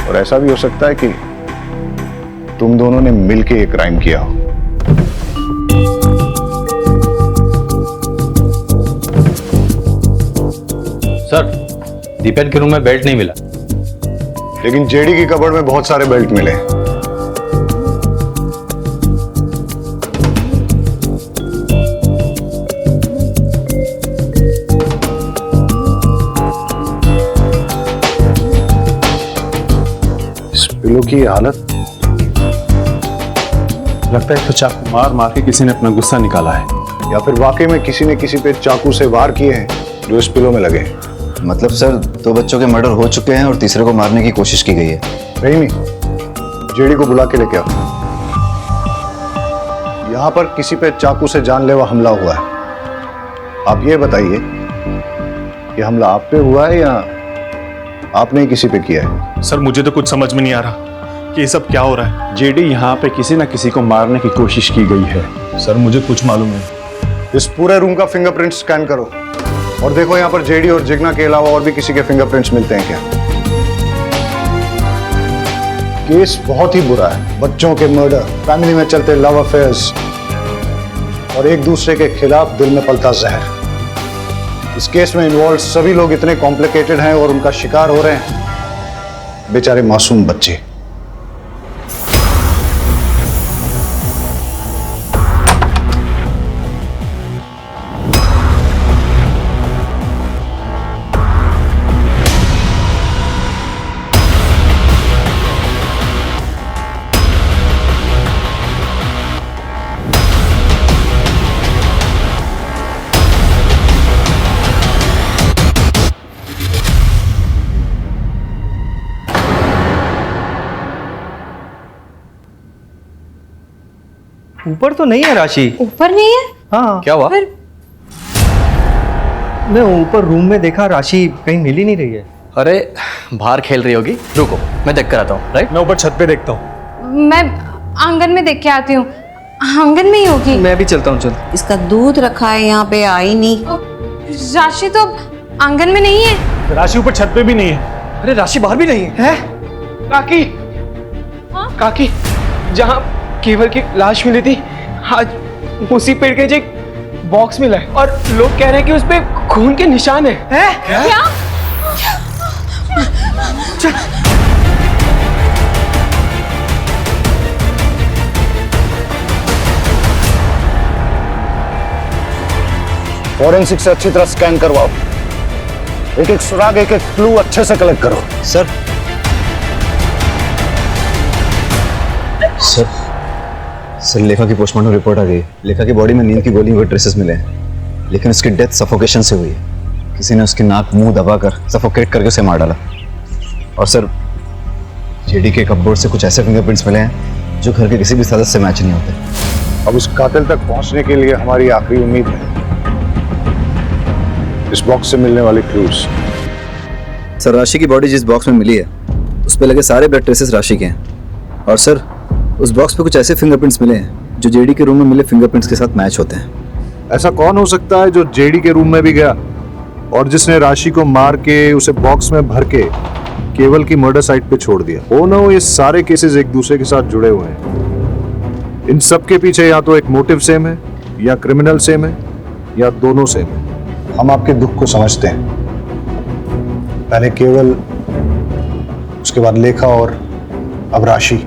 S11: और ऐसा भी हो सकता है कि तुम दोनों ने मिलके एक क्राइम किया हो।
S18: सर दीपेन के रूम में बेल्ट नहीं मिला,
S11: लेकिन जेडी की कबर्ड में बहुत सारे बेल्ट मिले। इस पिलो की हालत,
S3: लगता है तो चाकू मार मार के किसी ने अपना गुस्सा निकाला है,
S11: या फिर वाकई में किसी ने किसी पे चाकू से वार किए हैं जो इस पिलो में लगे हैं।
S20: मतलब सर 2 बच्चों के मर्डर हो चुके हैं और तीसरे को मारने की कोशिश की गई है।
S11: रहीमी, जेडी को बुला के लेके आओ। यहां पर किसी पे चाकू से जानलेवा हमला हुआ है। आप ये बताइए कि हमला आप पे हुआ है या आपने ही किसी पे किया है?
S3: सर मुझे तो कुछ समझ में नहीं आ रहा कि ये सब क्या हो रहा है। जेडी यहाँ पे किसी ना किसी को मारने की कोशिश की गई है। सर मुझे कुछ मालूम नहीं।
S11: इस पूरे रूम का फिंगरप्रिंट स्कैन करो और देखो यहाँ पर जेडी और जिग्ना के अलावा और भी किसी के फिंगरप्रिंट्स मिलते हैं क्या। केस बहुत ही बुरा है। बच्चों के मर्डर, फैमिली में चलते लव अफेयर्स, और एक दूसरे के खिलाफ दिल में पलता जहर। इस केस में इन्वॉल्व सभी लोग इतने कॉम्प्लिकेटेड हैं और उनका शिकार हो रहे हैं बेचारे मासूम बच्चे।
S23: ऊपर तो नहीं है राशि।
S12: ऊपर नहीं है?
S23: हाँ।
S14: क्या हुआ?
S23: मैं ऊपर रूम में देखा, राशि कहीं मिल ही नहीं रही है।
S14: अरे बाहर खेल रही होगी, रुको मैं देख कर आता हूँ। राइट,
S23: मैं ऊपर छत पे देखता हूँ।
S12: मैं आंगन में देख के आती हूँ, आंगन में ही होगी।
S23: मैं भी चलता हूँ, चल।
S2: इसका दूध रखा है यहाँ पे, आई नहीं।
S12: राशि तो आंगन में नहीं है।
S21: राशि ऊपर छत पे भी नहीं है।
S23: अरे राशि बाहर भी नहीं है। काकी, काकी, जहाँ केवल की लाश मिली थी, आज उसी पेड़ के नीचे एक बॉक्स मिला है और लोग कह रहे हैं कि उस पे खून के निशान है।
S12: क्या?
S11: फॉरेंसिक से अच्छी तरह स्कैन करवाओ, एक एक सुराग, एक एक क्लू अच्छे से कलेक्ट करो।
S20: सर सर लेखा की पोस्टमार्टम रिपोर्ट आ गई। लेखा की बॉडी में नींद की गोलियों के ट्रेसेस मिले हैं, लेकिन उसकी डेथ सफोकेशन से हुई है। किसी ने उसकी नाक मुंह दबाकर सफोकेट करके उसे मार डाला। और सर जेडी के कपबोर्ड से कुछ ऐसे फिंगरप्रिंट्स मिले हैं जो घर के किसी भी सदस्य से मैच नहीं होते।
S11: अब उस कातिल तक पहुंचने के लिए हमारी आखिरी उम्मीद है इस बॉक्स से मिलने वाले क्लूज।
S20: सर राशि की बॉडी जिस बॉक्स में मिली है उस पे लगे सारे ब्लड ट्रेसेस राशि के हैं। और सर उस बॉक्स पे कुछ ऐसे फिंगरप्रिंट्स मिले हैं जो जेडी के रूम में मिले फिंगरप्रिंट्स के साथ मैच होते हैं।
S11: ऐसा कौन हो सकता है जो जेडी के रूम में भी गया और जिसने राशि को मार के उसे बॉक्स में भर के केवल की मर्डर साइट पे छोड़ दिया? हो ना हो ये सारे केसेस एक दूसरे के साथ जुड़े हुए हैं। इन सब के पीछे या तो एक मोटिव सेम है, या क्रिमिनल सेम है, या दोनों सेम है। हम आपके दुख को समझते हैं। पहले केवल, उसके बाद लेखा और अब राशि,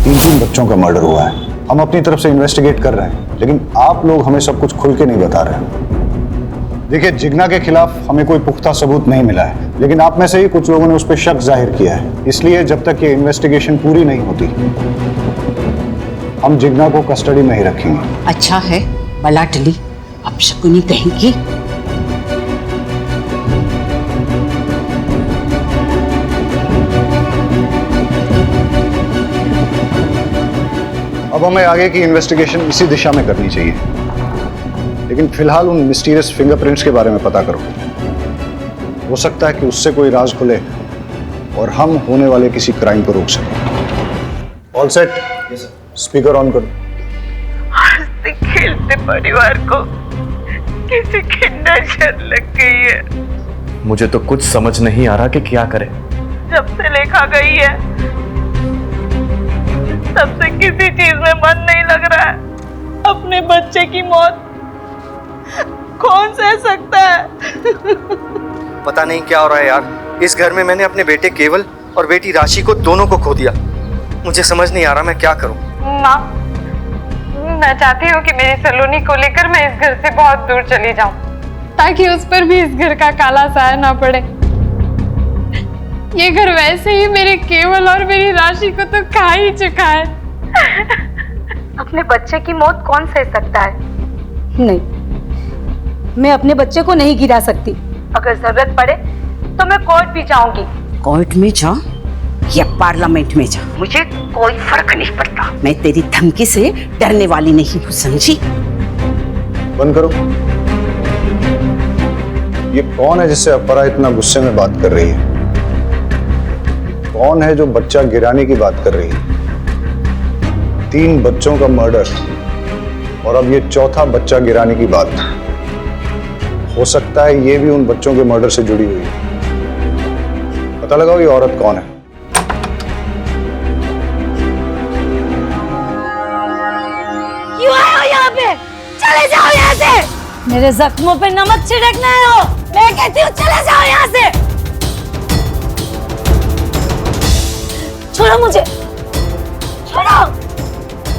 S11: तीन बच्चों का मर्डर हुआ है। हम अपनी तरफ से इन्वेस्टिगेट कर रहे हैं, लेकिन आप लोग हमें सब कुछ खुल के नहीं बता रहे। देखिए, जिग्ना के खिलाफ हमें कोई पुख्ता सबूत नहीं मिला है, लेकिन आप में से ही कुछ लोगों ने उस पर शक जाहिर किया है। इसलिए जब तक ये इन्वेस्टिगेशन पूरी नहीं होती हम जिग्ना को कस्टडी में ही रखेंगे।
S2: अच्छा है, बला टली, अब शकुनी कहेंगी।
S11: अब हमें आगे की इन्वेस्टिगेशन इसी दिशा में करनी चाहिए, लेकिन फिलहाल उन मिस्टीरियस फिंगरप्रिंट्स के बारे में पता करो। हो सकता है कि उससे कोई राज खुले और हम होने वाले किसी क्राइम को रोक सकें। All set? स्पीकर ऑन करो।
S19: हंसते खेलते परिवार को किसी की नजर लग गई है।
S3: मुझे तो कुछ समझ नहीं आ रहा कि क्या करें।
S19: जब से लेखा गई है तब से किसी चीज में मन नहीं लग रहा है। अपने बच्चे की मौत कौन सह सकता है?
S23: पता नहीं क्या हो रहा है यार। इस घर में मैंने अपने बेटे केवल और बेटी राशि को दोनों को खो दिया। मुझे समझ नहीं आ रहा मैं क्या करूं।
S12: माँ, मैं चाहती हूँ कि मेरी सलोनी को लेकर मैं इस घर से बहुत दूर चली जाऊं, ताकि उस पर भी इस घर का काला साया ना पड़े। ये घर वैसे ही मेरे केवल और मेरी राशि को तो खा ही चुका है।
S16: अपने बच्चे की मौत कौन सह सकता है? नहीं, मैं अपने बच्चे को नहीं गिरा सकती। अगर जरूरत पड़े तो मैं कोर्ट भी जाऊंगी।
S2: कोर्ट में जा या पार्लियामेंट में जा,
S16: मुझे कोई फर्क नहीं पड़ता।
S2: मैं तेरी धमकी से डरने वाली नहीं हूँ, समझी?
S11: बंद करो। ये कौन है जिससे अपरा इतना गुस्से में बात कर रही है? कौन है जो बच्चा गिराने की बात कर रही है? 3 बच्चों का मर्डर और अब ये चौथा बच्चा गिराने की बात। हो सकता है ये भी उन बच्चों के मर्डर से जुड़ी हुई है। पता लगाओ ये औरत कौन है।
S15: क्यों आए हो यहाँ पे? चले जाओ
S6: मेरे जख्मों पे नमक छिड़कना है हो। मैं कहती हूँ चले जाओ यहाँ से। छोड़ो मुझे, छोड़ो,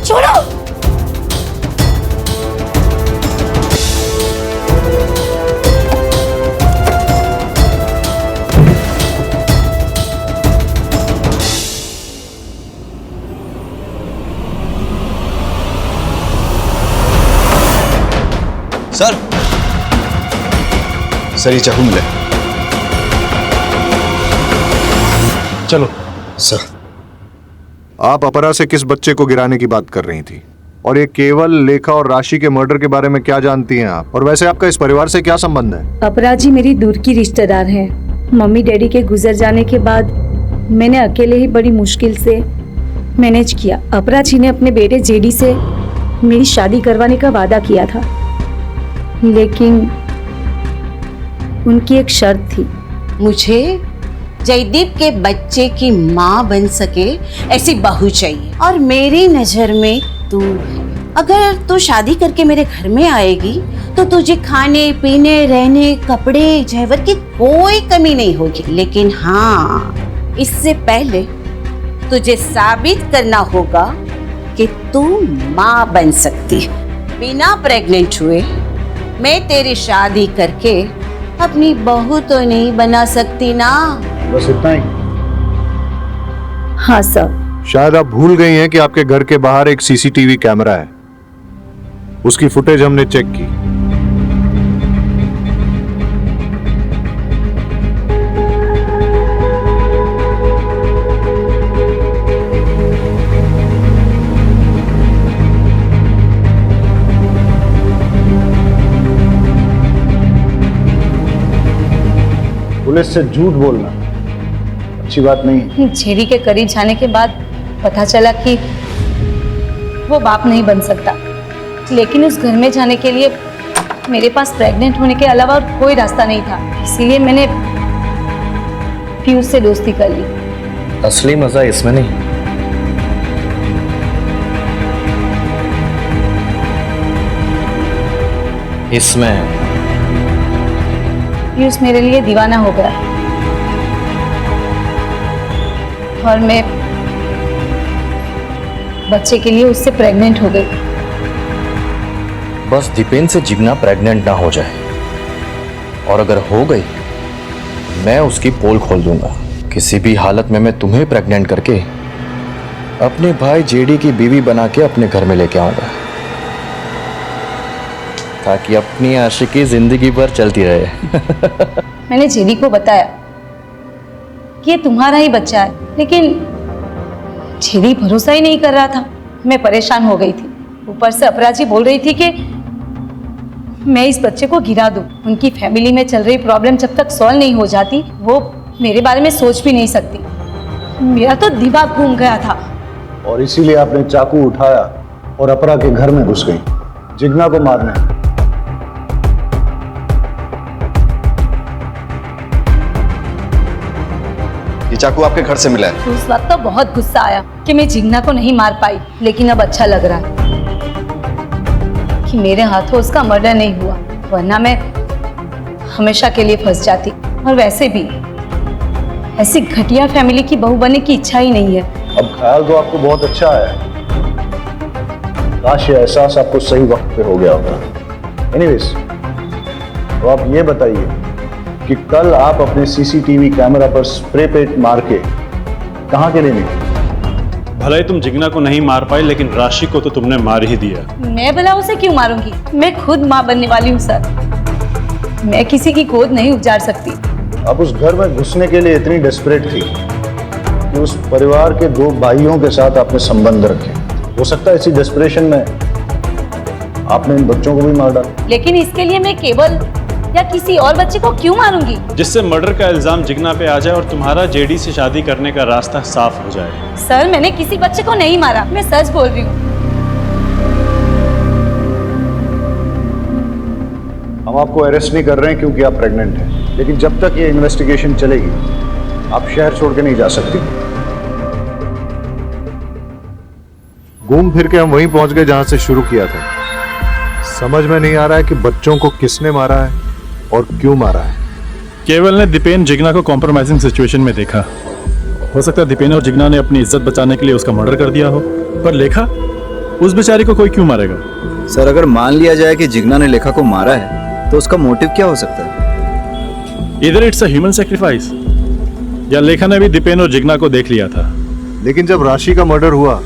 S6: छोड़ो।
S20: सर, सर ये चाकू मिला।
S11: चलो सर। आप अपरा से किस बच्चे को गिराने की बात कर रही थी? और ये केवल, लेखा और राशि के मर्डर के बारे में क्या जानती हैं आप? और वैसे आपका इस परिवार से क्या संबंध है?
S6: अपराजी मेरी दूर की रिश्तेदार है। मम्मी डैडी के गुजर जाने के बाद मैंने अकेले ही बड़ी मुश्किल से मैनेज किया। अपराजी ने अपने बेटे जेडी से मेरी शादी करवाने का वादा किया था, लेकिन उनकी एक शर्त थी।
S2: मुझे जयदीप के बच्चे की माँ बन सके ऐसी बहू चाहिए, और मेरी नजर में तू, अगर तू शादी करके मेरे घर में आएगी तो तुझे खाने पीने, रहने, कपड़े, जेवर की कोई कमी नहीं होगी। लेकिन हाँ, इससे पहले तुझे साबित करना होगा कि तू माँ बन सकती है। बिना प्रेग्नेंट हुए मैं तेरी शादी करके अपनी बहू तो नहीं बना सकती ना।
S11: बस इतना ही?
S6: हाँ सर।
S11: शायद आप भूल गई हैं कि आपके घर के बाहर एक सीसीटीवी कैमरा है। उसकी फुटेज हमने चेक की। पुलिस से झूठ बोलना अच्छी बात नहीं है।
S6: जेडी के करीब जाने के बाद पता चला कि वो बाप नहीं बन सकता, लेकिन उस घर में जाने के लिए मेरे पास प्रेग्नेंट होने के अलावा और कोई रास्ता नहीं था। इसीलिए मैंने पीयूष से दोस्ती कर ली।
S20: असली मजा इसमें नहीं,
S14: इसमें।
S6: पीयूष मेरे लिए दीवाना हो गया और मैं बच्चे के लिए उससे प्रेग्नेंट हो गई।
S20: बस दीपेन से जिगना प्रेग्नेंट ना हो जाए, और अगर हो गई मैं उसकी पोल खोल दूंगा। किसी भी हालत में मैं तुम्हें प्रेग्नेंट करके अपने भाई जेडी की बीवी बना के अपने घर में लेके आऊंगा, ताकि अपनी आशिकी जिंदगी भर चलती रहे।
S6: मैंने जेडी को बताया कि ये तुम्हारा ही बच्चा है, लेकिन जेडी भरोसा ही नहीं कर रहा था। मैं परेशान हो गई थी। ऊपर से अपराजी बोल रही थी कि मैं इस बच्चे को गिरा दूं। उनकी फैमिली में चल रही प्रॉब्लम जब तक सॉल्व नहीं हो जाती, वो मेरे बारे में सोच भी नहीं सकती। मेरा तो दिमाग घूम गया था।
S11: और इसीलिए आपने चाकू उठाया और अपरा के घर में घुस गई जिगना को मारने।
S20: ये चाकू आपके घर से मिला है?
S6: उस वक्त तो बहुत गुस्सा आया कि मैं जिगना को नहीं मार पाई, लेकिन अब अच्छा लग रहा है कि मेरे हाथों उसका मर्डर नहीं हुआ, वरना मैं हमेशा के लिए फंस जाती। और वैसे भी ऐसी घटिया फैमिली की बहू बनने की इच्छा ही नहीं है।
S11: अब ख्याल तो आपको बहुत अच्छा है, काश ये एहसास आपको सही वक्त पे हो गया होगा। एनीवेज, तो आप ये बताइए कि कल आप अपने सीसीटीवी कैमरा पर स्प्रे पेंट मार के कहाँ के लिए निकले?
S3: भले ही तुम जिगना को नहीं मार पाई, लेकिन राशि को तो तुमने मार ही दिया।
S6: मैं भला उसे क्यों मारूंगी? मैं खुद माँ बनने वाली हूँ सर। मैं किसी की गोद नहीं उजाड़ सकती।
S11: आप उस घर में घुसने के लिए इतनी डेस्परेट थी कि उस परिवार के 2 भाइयों के साथ आपने संबंध रखे। हो सकता है इसी डेस्परेशन में आपने इन बच्चों को भी मार डाला।
S6: लेकिन इसके लिए मैं केवल या किसी और बच्चे को क्यों मारूंगी?
S3: जिससे मर्डर का इल्जाम जिगना पे आ जाए और तुम्हारा जेडी से शादी करने का रास्ता साफ हो जाए।
S6: सर, मैंने किसी बच्चे को नहीं मारा, मैं सच बोल रही हूँ।
S11: हम आपको अरेस्ट नहीं कर रहे हैं क्योंकि आप प्रेग्नेंट हैं, लेकिन जब तक ये इन्वेस्टिगेशन चलेगी आप शहर छोड़ के नहीं जा सकती। घूम फिर के हम वहीं पहुंच गए जहां से शुरू किया था, समझ में नहीं आ रहा है कि बच्चों को किसने मारा है और क्यों मारा है।
S7: केवल ने दीपेन जिग्ना को कॉम्प्रोमाइजिंग सिचुएशन में देखा। हो सकता है दीपेन और जिग्ना ने अपनी इज्जत बचाने के लिए उसका मर्डर कर दिया हो, पर लेखा, उस बेचारी को कोई क्यों मारेगा?
S20: सर अगर मान लिया जाए कि जिग्ना ने लेखा को मारा है तो उसका मोटिव क्या हो सकता है?
S7: इधर इट्स अ ह्यूमन सैक्रिफाइस, या लेखा ने भी दीपेन और जिग्ना को देख लिया था।
S11: लेकिन जब राशि का मर्डर हुआ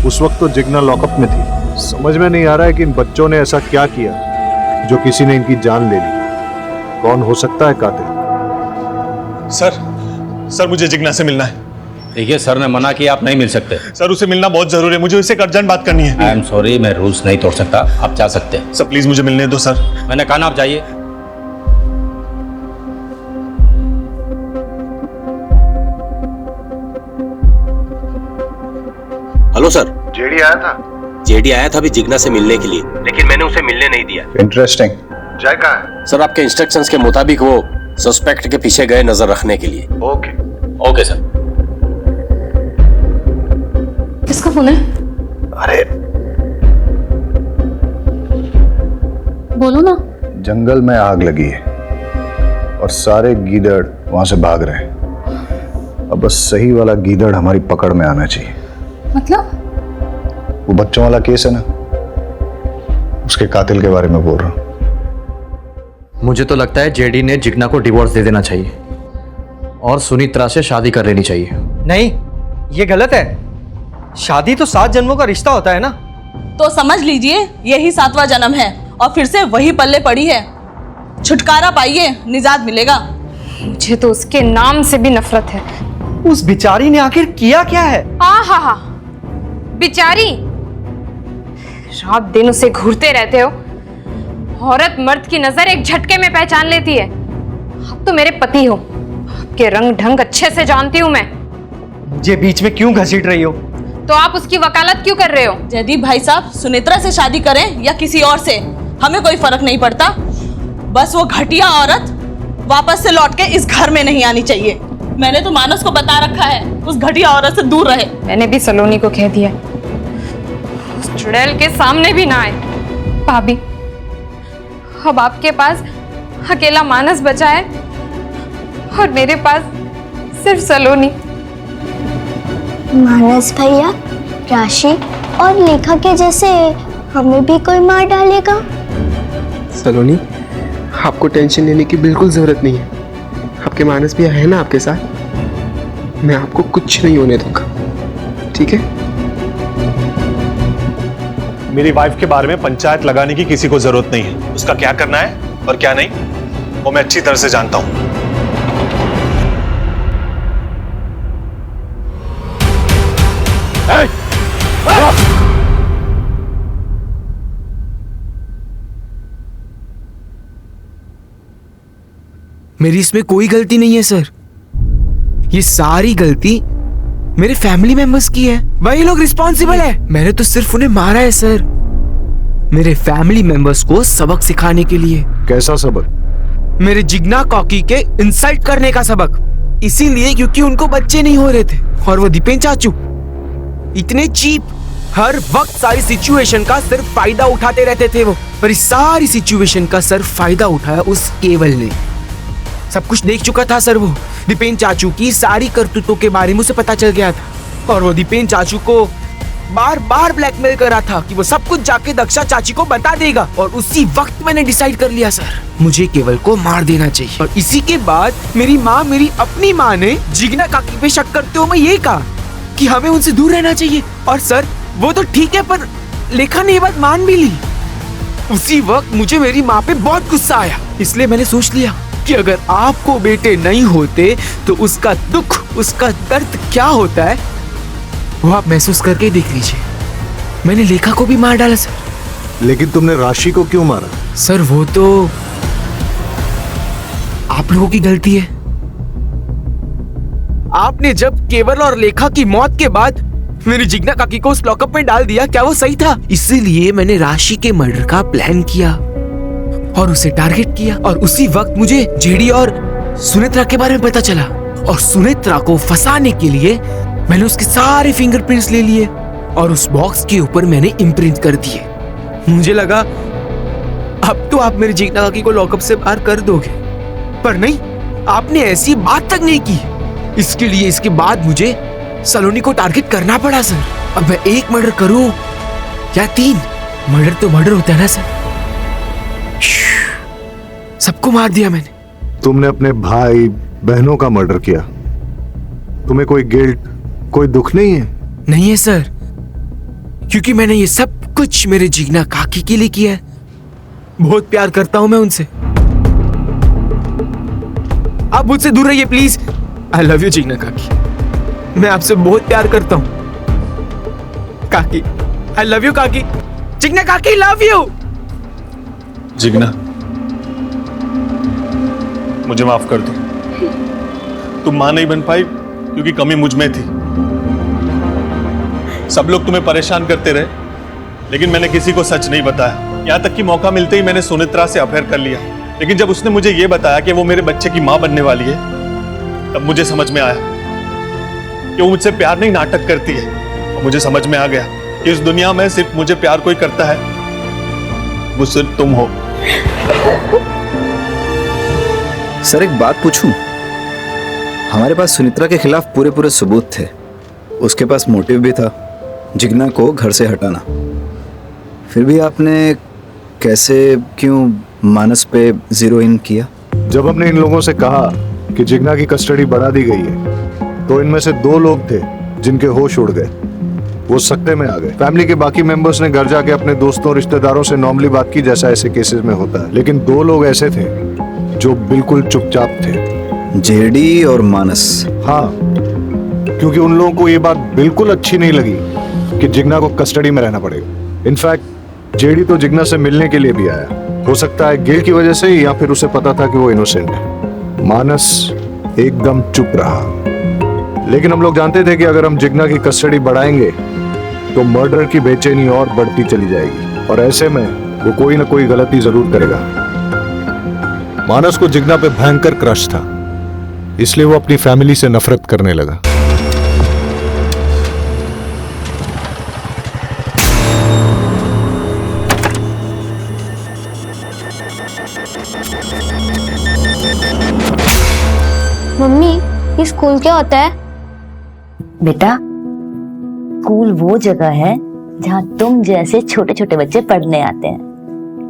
S11: उस वक्त तो जिग्ना लॉकअप में थी। समझ में नहीं आ रहा है कि इन बच्चों ने ऐसा क्या किया जो किसी ने इनकी जान ले ली। कौन हो सकता है कातिल?
S21: सर मुझे जिग्ना से मिलना है।
S18: देखिए सर ने मना किया, आप नहीं मिल सकते।
S21: सर उसे मिलना बहुत जरूरी है, मुझे उससे एक अर्जेंट बात करनी है।
S18: आई एम सॉरी, मैं रूल्स नहीं तोड़ सकता, आप जा सकते हैं।
S21: सर प्लीज मुझे मिलने दो सर।
S18: मैंने कहा ना आप जाइए।
S13: Hello sir.
S11: जेडी आया था?
S13: जेडी आया था अभी जिग्ना से मिलने के लिए, लेकिन मैंने उसे मिलने नहीं दिया।
S11: इंटरेस्टिंग। जय कहाँ है?
S13: सर आपके इंस्ट्रक्शंस के मुताबिक वो सस्पेक्ट के पीछे गए नजर रखने के लिए। Okay sir.
S12: किसका फोन है?
S11: अरे
S12: बोलो ना।
S11: जंगल में आग लगी है और सारे गीदड़ वहां से भाग रहे हैं। अब बस सही वाला गीदड़ हमारी पकड़ में आना चाहिए।
S12: मतलब?
S11: वो बच्चों वाला केस है ना, उसके कातिल के बारे में बोल रहा हूं।
S17: मुझे तो लगता है जेडी ने जिग्ना को डिवोर्स दे देना चाहिए और सुनित्रा से शादी कर लेनी चाहिए।
S23: नहीं, ये गलत है। शादी तो 7 जन्मों का रिश्ता होता है ना।
S24: तो समझ लीजिए यही 7वां जन्म है और फिर से वही पल्ले पड़ी है। छुटकारा पाइए, निजात मिलेगा।
S4: मुझे तो उसके नाम से भी नफरत है।
S23: उस बिचारी ने आखिर किया क्या है?
S4: हा बिचारी, रात दिन उसे घूरते रहते हो। औरत मर्द की नजर एक झटके में पहचान लेती है। आप तो मेरे पति हो, आपके रंग ढंग अच्छे से जानती हूँ मैं।
S23: मुझे बीच में क्यों घसीट रही हो?
S4: तो आप उसकी वकालत क्यों कर रहे हो?
S24: जयदीप भाई साहब, सुनेत्रा से शादी करें या किसी और से, हमें कोई फर्क नहीं पड़ता। बस वो घटिया औरत वापस से लौट के इस घर में नहीं आनी चाहिए। मैंने तो मानस को बता रखा है उस घटिया औरत से दूर रहे।
S4: मैंने भी सलोनी को कह दिया उस चुड़ैल के सामने भी ना आए। भाभी, अब आपके पास अकेला मानस बचा है और मेरे पास सिर्फ सलोनी।
S25: मानस भैया, राशि और लेखा के जैसे हमें भी कोई मार डालेगा?
S26: सलोनी, आपको टेंशन लेने की बिल्कुल जरूरत नहीं है। आपके मानस भैया है ना आपके साथ। मैं आपको कुछ नहीं होने दूंगा, ठीक है?
S21: मेरी वाइफ के बारे में पंचायत लगाने की किसी को जरूरत नहीं है। उसका क्या करना है और क्या नहीं वो मैं अच्छी तरह से जानता हूं।
S27: मेरी इसमें कोई गलती नहीं है सर। ये सारी गलती मेरे फैमिली मेंबर्स की है। वही लोग रिस्पॉन्सिबल है। मैंने तो सिर्फ उन्हें मारा है सर, मेरे फैमिली मेंबर्स को सबक सिखाने के लिए।
S11: कैसा सबक?
S27: मेरे जिग्ना कॉकी के इंसल्ट करने का सबक। इसीलिए क्योंकि उनको बच्चे नहीं हो रहे थे और वो दीपेन चाचू इतने चीप, हर वक्त सारी सिचुएशन का सिर्फ फायदा उठाते रहते थे वो। पर इस सारी सिचुएशन का सर फायदा उठाया उस केवल ने। सब कुछ देख चुका था सर वो। दीपेन चाचू की सारी करतूतों के बारे में उसे पता चल गया था और वो दीपेन चाचू को बार बार ब्लैकमेल कर रहा था कि वो सब कुछ जाके दक्षा चाची को बता देगा। और उसी वक्त मैंने डिसाइड कर लिया सर, मुझे केवल को मार देना चाहिए। और इसी के बाद मेरी माँ, मेरी अपनी माँ ने जिग्ना काकी पे शक करते हुए ये कहा कि हमें उनसे दूर रहना चाहिए। और सर वो तो ठीक है, पर लेखा ने ये बात मान भी ली। उसी वक्त मुझे मेरी माँ पे बहुत गुस्सा आया, इसलिए मैंने सोच लिया कि अगर आपको बेटे नहीं होते तो उसका दुख, उसका दर्द क्या होता है वो आप महसूस करके देख लीजिए। मैंने लेखा को भी मार डाला सर।
S11: लेकिन तुमने राशि को क्यों मारा?
S27: सर वो तो आप लोगों की गलती है। आपने जब केवल और लेखा की मौत के बाद मेरी जिग्ना काकी को उस लॉकअप में डाल दिया, क्या वो सही था? इसीलिए मैंने राशि के मर्डर का प्लान किया और उसे टारगेट किया। और उसी वक्त मुझे जेडी और सुनेत्रा के बारे में पता चला और सुनेत्रा को फंसाने के लिए मैंने उसके सारे फिंगरप्रिंट्स ले लिए और उस बॉक्स के ऊपर मैंने इम्प्रिंट कर दिए। मुझे लगा अब तो आप मेरी जिग्ना काकी को लॉकअप से बाहर कर दोगे, पर नहीं, आपने ऐसी बात तक नहीं की। इसके लिए इसके बाद मुझे सलोनी को टारगेट करना पड़ा सर। अब मैं 1 मर्डर करूं या 3, मर्डर तो मर्डर होता है ना सर। सबको मार दिया मैंने।
S11: तुमने अपने भाई बहनों का मर्डर किया, तुम्हें कोई गिल्ट, कोई दुख नहीं है?
S27: नहीं है सर, क्योंकि मैंने ये सब कुछ मेरे जिग्ना काकी के लिए किया है। बहुत प्यार करता हूं मैं उनसे। आप मुझसे दूर रहिए please. I love you Jigna काकी, मैं आपसे बहुत प्यार करता हूं काकी। आई लव यू काकी। जिग्ना काकी लव यू।
S7: जिग्ना, मुझे माफ कर दो। तुम मां नहीं बन पाई क्योंकि कमी मुझ में थी। सब लोग तुम्हें परेशान करते रहे, लेकिन मैंने किसी को सच नहीं बताया। यहां तक कि मौका मिलते ही मैंने सुनित्रा से अफेयर कर लिया। लेकिन जब उसने मुझे यह बताया कि वो मेरे बच्चे की मां बनने वाली है, तब मुझे समझ में आया कि वो मुझसे प्यार नहीं, नाटक करती है। और मुझे समझ में आ गया कि इस दुनिया में सिर्फ मुझे प्यार कोई करता है, वो सिर्फ तुम हो।
S20: सर एक बात पूछूं? हमारे पास सुनित्रा के खिलाफ पूरे सबूत थे। उसके पास मोटिव भी था, जिग्ना को घर से हटाना। फिर भी आपने कैसे, क्यों मानस पे जीरो इन किया?
S11: जब हमने इन लोगों से कहा कि जिग्ना की कस्टडी बढ़ा दी गई है, तो इनमें से 2 लोग थे जिनके होश उड़ गए। वो सकते में आ गए। फैमिली के बाकी मेंबर्स ने घर जाके अपने दोस्तों रिश्तेदारों से नॉर्मली बात की, जैसा ऐसे केसेस में होता है। लेकिन 2 लोग ऐसे थे जो बिल्कुल चुपचाप थे,
S20: जेडी और मानस।
S11: हाँ, क्योंकि उन लोगों को ये बात बिल्कुल अच्छी नहीं लगी कि जिग्ना को कस्टडी में रहना पड़ेगा। इनफैक्ट जेडी तो जिग्ना से मिलने के लिए भी आया। हो सकता है गिल्ट की वजह से, या फिर उसे पता था कि वो इनोसेंट है। मानस एकदम चुप रहा। लेकिन हम लोग जानते थे कि अगर हम जिग्ना की कस्टडी बढ़ाएंगे तो मर्डर की बेचैनी और बढ़ती चली जाएगी, और ऐसे में वो कोई ना कोई गलती जरूर करेगा। मानस को जिग्ना पे भयंकर क्रश था, इसलिए वो अपनी फैमिली से नफरत करने लगा।
S15: मम्मी, ये स्कूल क्या होता है?
S1: बेटा, स्कूल वो जगह है जहाँ तुम जैसे छोटे छोटे बच्चे पढ़ने आते हैं।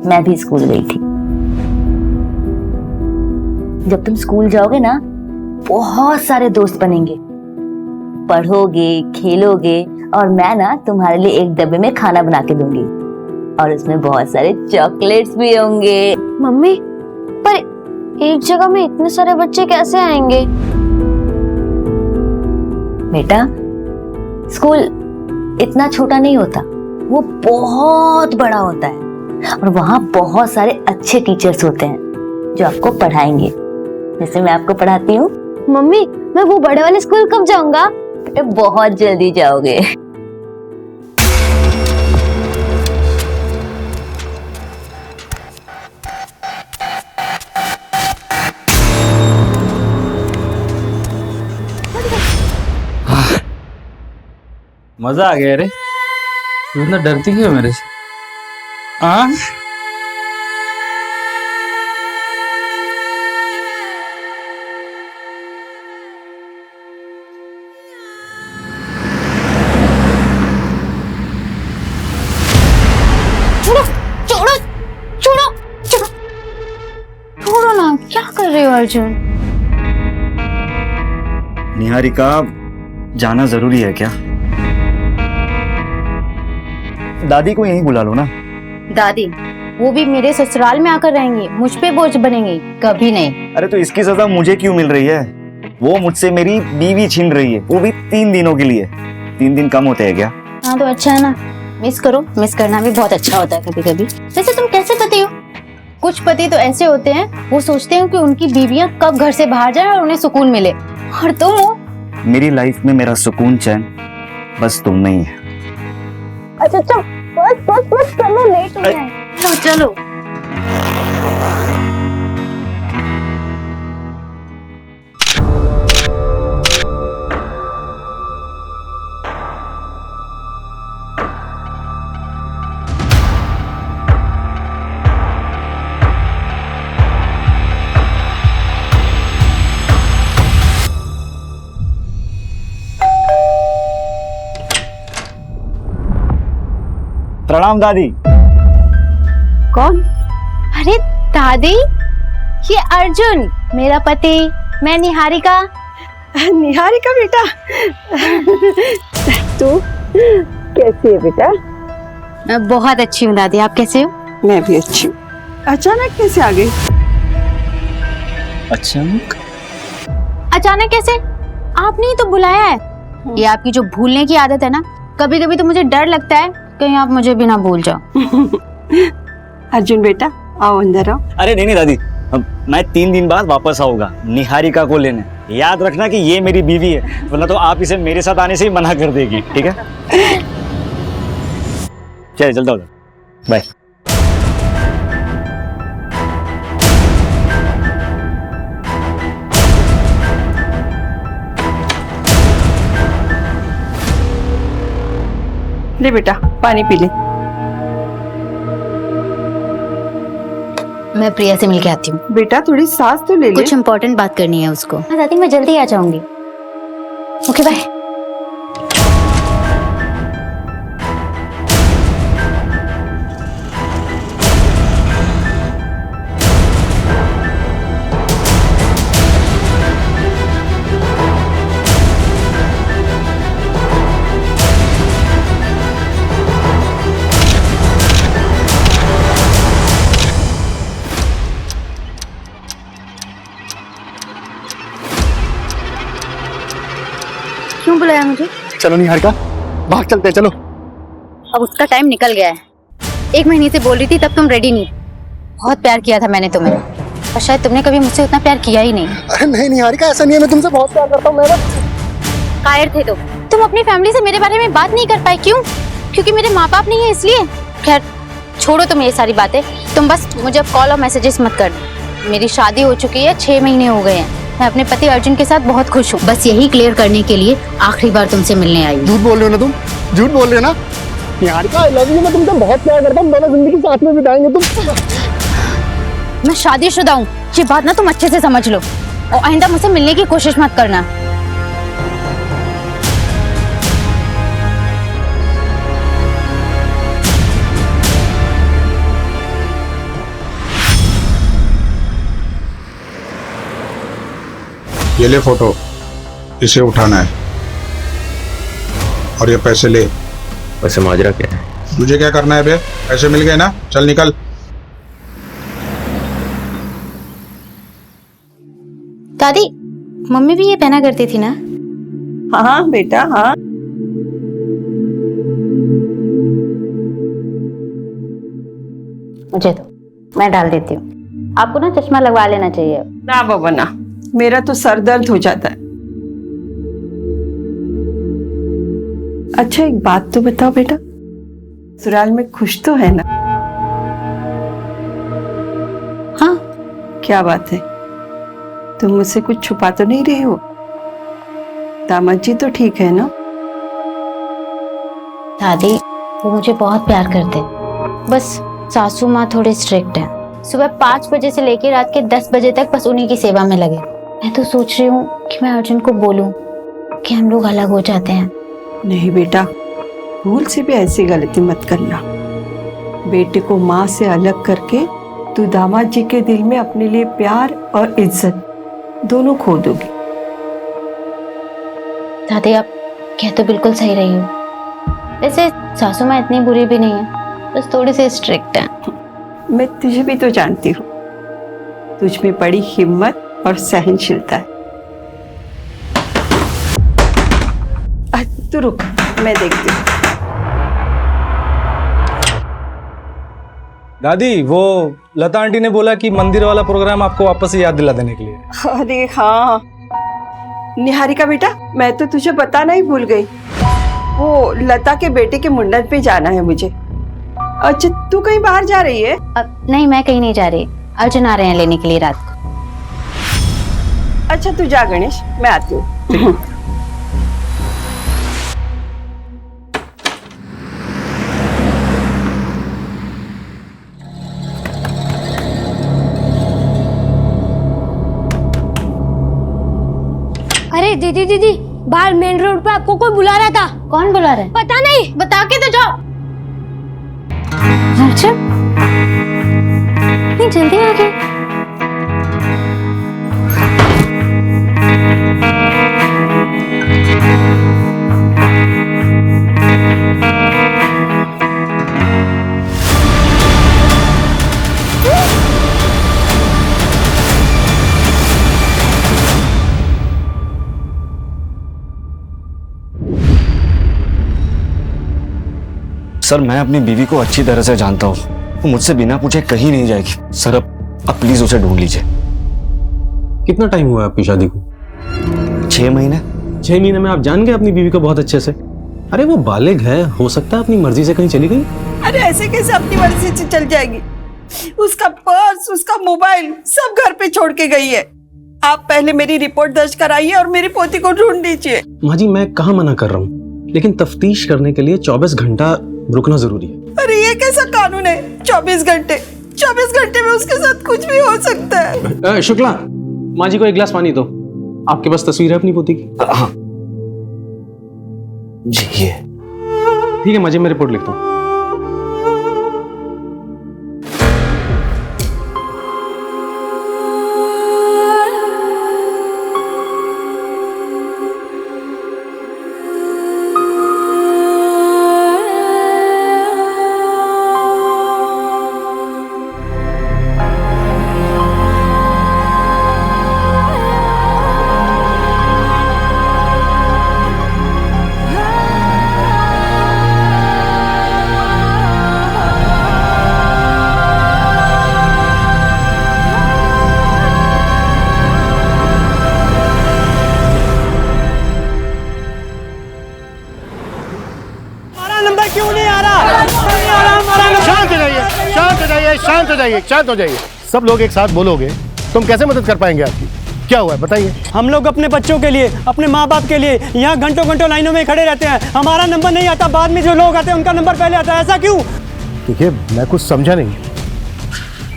S1: मैं भी स्कूल गई थी। जब तुम स्कूल जाओगे ना, बहुत सारे दोस्त बनेंगे, पढ़ोगे, खेलोगे, और मैं ना तुम्हारे लिए एक डब्बे में खाना बना के दूंगी, और उसमें बहुत सारे चॉकलेट्स भी होंगे।
S15: मम्मी, पर एक जगह में इतने सारे बच्चे कैसे आएंगे?
S1: बेटा, स्कूल इतना छोटा नहीं होता, वो बहुत बड़ा होता है, और वहाँ बहुत सारे अच्छे टीचर्स होते हैं जो आपको पढ़ाएंगे, जैसे मैं आपको पढ़ाती हूँ।
S15: मम्मी, मैं वो बड़े वाले स्कूल कब जाऊंगा?
S1: बेटा, बहुत जल्दी जाओगे।
S5: मजा आ गया रे। तू इतना डरती क्यों मेरे से? हाँ,
S15: छोड़ो ना, क्या कर रहे हो अर्जुन?
S20: निहारिका, जाना जरूरी है क्या? दादी को यहीं बुला लो ना।
S6: दादी, वो भी मेरे ससुराल में आकर रहेंगी, मुझ पे बोझ बनेंगी? कभी नहीं।
S20: अरे तो इसकी सजा मुझे क्यों मिल रही है? वो मुझसे मेरी बीवी छीन रही है, वो भी 3 दिनों के लिए। 3 दिन कम होते हैं क्या?
S6: हाँ तो अच्छा है ना, मिस करो। मिस करना भी बहुत अच्छा होता है कभी कभी। वैसे तुम कैसे पति हो? कुछ पति तो ऐसे होते हैं, वो सोचते हैं कि उनकी बीवियां कब घर से बाहर जाए और उन्हें सुकून मिले, और तुम हो?
S20: मेरी लाइफ में मेरा सुकून चैन बस तुम में ही है।
S15: अच्छा बस चलो, लेट हो रहा है। चलो।
S2: प्रणाम दादी।
S15: कौन? अरे दादी, ये अर्जुन मेरा पति, मैं निहारिका।
S8: निहारिका बेटा, तू कैसी है बेटा?
S15: मैं बहुत अच्छी हूँ दादी, आप कैसे हो?
S8: मैं भी अच्छी हूँ। अचानक कैसे आ गई?
S14: अचानक?
S15: अचानक कैसे? आपने ही तो बुलाया है। ये आपकी जो भूलने की आदत है ना, कभी कभी तो मुझे डर लगता है कहीं आप मुझे भी ना भूल जाओ।
S8: अर्जुन बेटा, आओ अंदर आओ।
S14: अरे नहीं दादी, मैं 3 दिन बाद वापस आऊंगा निहारिका को लेने। याद रखना कि ये मेरी बीवी है, वरना तो आप इसे मेरे साथ आने से ही मना कर देगी, ठीक है? चलिए चलता हूँ, बाय।
S8: ले बेटा, पानी पी ले।
S15: मैं प्रिया से मिलके आती हूँ।
S8: बेटा थोड़ी सांस तो ले ले।
S15: कुछ इम्पोर्टेंट बात करनी है उसको। हाँ दादी, मैं जल्दी आ जाऊंगी। Okay bye. क्यों बुलाया मुझे?
S11: चलो निहारिका, भाग चलते हैं, चलो।
S15: अब उसका टाइम निकल गया है। 1 महीने से बोल रही थी, तब तुम रेडी नहीं। बहुत प्यार किया था मैंने तुम्हें, और शायद तुमने कभी मुझसे उतना प्यार किया ही नहीं।
S11: अरे नहीं निहारिका, ऐसा नहीं है, मैं तुमसे बहुत प्यार करता हूँ। मैं
S15: कायर थे तुम अपनी फैमिली से मेरे बारे में बात नहीं कर पाए। क्यों? क्योंकि मेरे माँ बाप नहीं है इसलिए? खैर छोड़ो तुम ये सारी बातें। तुम बस मुझे अब कॉल और मैसेजेस मत करना। मेरी शादी हो चुकी है, 6 महीने हो गए हैं। मैं अपने पति अर्जुन के साथ बहुत खुश हूँ। बस यही क्लियर करने के लिए आखिरी बार तुमसे मिलने आई।
S11: झूठ बोल रहे हो ना तुम? झूठ बोल रहे हो ना? निहारिका, आई लव यू, मैं तुमसे बहुत प्यार करता हूँ। दोनों जिंदगी साथ में बिताएंगे तुम।
S15: मैं शादीशुदा हूँ, ये बात ना तुम अच्छे से समझ लो, और आइंदा मुझसे मिलने की कोशिश मत करना।
S9: ये ले फोटो, इसे उठाना है, और ये पैसे ले।
S17: वैसे माजरा क्या है?
S9: तुझे क्या करना है बे? पैसे मिल गए ना, चल निकल।
S15: दादी, मम्मी भी ये पहना करती थी ना?
S8: हाँ बेटा, हाँ।
S15: मुझे तो, मैं डाल देती हूँ। आपको ना चश्मा लगवा लेना चाहिए।
S8: ना बाबा ना, मेरा तो सर दर्द हो जाता है। अच्छा एक बात तो बताओ बेटा, ससुराल में खुश तो है ना?
S15: हाँ।
S8: क्या बात है, तुम मुझसे कुछ छुपा तो नहीं रहे हो? दामाद जी तो ठीक है ना?
S15: दादी, वो मुझे बहुत प्यार करते हैं। बस सासू माँ थोड़े स्ट्रिक्ट हैं। सुबह 5 बजे से लेकर रात के 10 बजे तक बस उन्हीं की सेवा में लगे। मैं तो सोच रही हूँ कि मैं अर्जुन को बोलूं कि हम लोग अलग हो जाते हैं।
S8: नहीं बेटा, भूल से भी ऐसी गलती मत करना। बेटे को माँ से अलग करके तू दामाद जी के दिल में अपने लिए प्यार और इज्जत दोनों खो दोगी।
S15: दादी, आप कह तो बिल्कुल सही रही हो। वैसे सासू माँ इतनी बुरी भी नहीं है, बस थोड़ी सी स्ट्रिक्ट है।
S8: मैं तुझे भी तो जानती हूँ, तुझ में बड़ी हिम्मत और सहनशीलता है। तू रुक, मैं देखती हूँ।
S5: दादी, वो लता आंटी ने बोला कि मंदिर वाला प्रोग्राम आपको वापस से याद दिला देने के लिए।
S8: अरे हाँ निहारिका बेटा, मैं तो तुझे बताना ही भूल गई। वो लता के बेटे के मुंडन पे जाना है मुझे। अच्छा, तू कहीं बाहर जा रही है?
S15: नहीं, मैं कहीं नहीं जा रही। अर्जुन आ रहे हैं लेने के लिए रात को।
S8: अच्छा तू जा गणेश, मैं आती हूँ।
S15: अरे दीदी दीदी, बाहर मेन रोड पे आपको कोई बुला रहा था। कौन बुला रहा है? पता नहीं। बता के तो जाओ। अर्जुन, इतनी जल्दी आ गए?
S23: सर मैं अपनी बीवी को अच्छी तरह से जानता हूँ, वो मुझसे बिना पूछे कहीं नहीं जाएगी। सर अब प्लीज उसे ढूंढ लीजिए।
S2: कितना टाइम हुआ आपकी शादी को?
S23: 6 महीने।
S2: 6 महीने में आप जान गए अपनी बीवी को बहुत अच्छे से? अरे वो बालिग है, हो सकता है अपनी मर्जी से कहीं चली गई।
S8: अरे ऐसे कैसे अपनी मर्जी से चल जाएगी? उसका पर्स, उसका मोबाइल सब घर पे छोड़ के गई है। आप पहले मेरी रिपोर्ट दर्ज कराइए और मेरी पोती को ढूंढ लीजिए।
S2: माँ जी मैं कहाँ मना कर रहा हूँ, लेकिन तफ्तीश करने के लिए 24 घंटा रुकना जरूरी है।
S8: अरे ये कैसा कानून है? 24 घंटे? 24 घंटे में उसके साथ कुछ भी हो सकता है।
S2: शुक्ला, माँ जी को एक गिलास पानी दो। आपके पास तस्वीर है अपनी पोती की?
S23: हाँ जी ये।
S2: ठीक है माँ जी, मैं रिपोर्ट लिखता हूँ।
S21: शांत हो जाइए। सब लोग एक साथ बोलोगे तो हम कैसे मदद कर पाएंगे आपकी? क्या हुआ है बताइए।
S23: हम लोग अपने बच्चों के लिए, अपने माँ बाप के लिए यहाँ घंटों घंटों लाइनों में खड़े रहते हैं। हमारा नंबर नहीं आता, बाद में जो लोग आते हैं उनका नंबर पहले आता है। ऐसा क्यों?
S21: देखिए मैं कुछ समझा नहीं,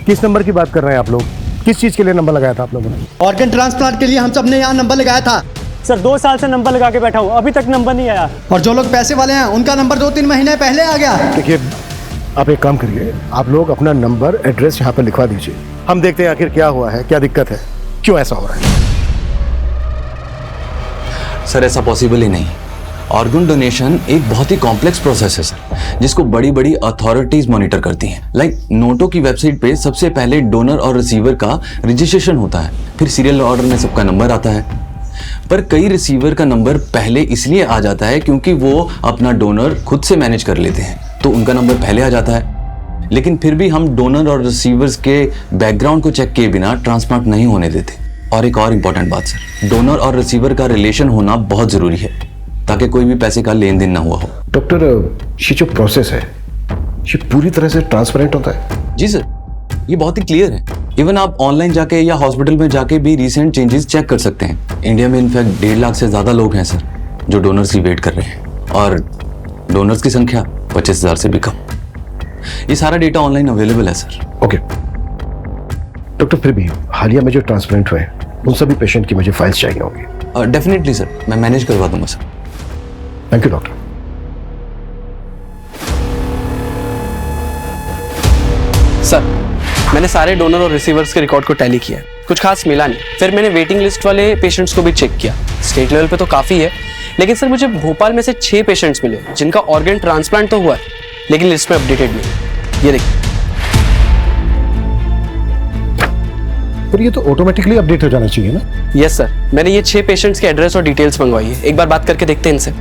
S21: किस नंबर की बात कर रहे हैं आप लोग? किस चीज के लिए नंबर लगाया था आप लोगों ने?
S23: ऑर्गन ट्रांसप्लांट के लिए हम सब ने यहाँ नंबर लगाया था सर। 2 साल से नंबर लगा के बैठा हूँ, अभी तक नंबर नहीं आया। और जो लोग पैसे वाले हैं उनका नंबर 2-3 महीने पहले आ गया।
S21: देखिए आप एक काम करिए, आप लोग अपना नंबर, एड्रेस यहाँ पर लिखवा दीजिए। हम देखते हैं आखिर क्या हुआ है, क्या दिक्कत है, क्यों ऐसा हो रहा है।
S17: सर ऐसा पॉसिबल ही नहीं। ऑर्गन डोनेशन एक बहुत ही कॉम्प्लेक्स प्रोसेस है सर, जिसको बड़ी बड़ी अथॉरिटीज मॉनिटर करती हैं। लाइक नोटो की वेबसाइट पे सबसे पहले डोनर और रिसीवर का रजिस्ट्रेशन होता है, फिर सीरियल ऑर्डर में सबका नंबर आता है। पर कई रिसीवर का नंबर पहले इसलिए आ जाता है क्योंकि वो अपना डोनर खुद से मैनेज कर लेते हैं, तो उनका नंबर पहले आ जाता है। लेकिन फिर भी हम डोनर और रिसीवर्स के बैकग्राउंड को चेक किए बिना ट्रांसप्लांट नहीं होने देते। और एक और इम्पॉर्टेंट बात सर, डोनर और रिसीवर का रिलेशन होना बहुत जरूरी है ताकि कोई भी पैसे का लेन देन ना हुआ हो।
S21: डॉक्टर ये जो प्रोसेस है ये पूरी तरह से ट्रांसपेरेंट होता है?
S17: जी सर, ये बहुत ही क्लियर है। इवन आप ऑनलाइन जाके या हॉस्पिटल में जाके भी रिसेंट चेंजेस चेक कर सकते हैं। इंडिया में इनफैक्ट 1.5 लाख से ज्यादा लोग हैं सर जो डोनर्स की वेट कर रहे हैं, और डोनर्स की संख्या 25,000 से भी कम। ये सारा डेटा ऑनलाइन अवेलेबल है सर।
S21: ओके डॉक्टर, फिर भी हालिया में जो ट्रांसप्लांट हुए उन सभी पेशेंट की मुझे फाइल्स चाहिए होंगी।
S17: डेफिनेटली सर, मैं मैनेज करवा दूंगा sir.
S21: Thank you doctor.
S3: Sir मैंने सारे डोनर और रिसीवर्स के रिकॉर्ड को टैली किया, कुछ खास मिला नहीं। फिर मैंने वेटिंग लिस्ट वाले पेशेंट्स को भी चेक किया। स्टेट लेवल पे तो काफ़ी है, लेकिन सर मुझे भोपाल में से 6 पेशेंट्स मिले जिनका ऑर्गन ट्रांसप्लांट तो हुआ है, लेकिन लिस्ट में अपडेटेड नहीं। ये देखिए।
S21: पर ये तो ऑटोमेटिकली अपडेट हो जाना चाहिए ना?
S3: यस सर, मैंने ये 6 पेशेंट्स के एड्रेस और डिटेल्स मंगवाई है। एक बार बात करके देखते हैं इनसे।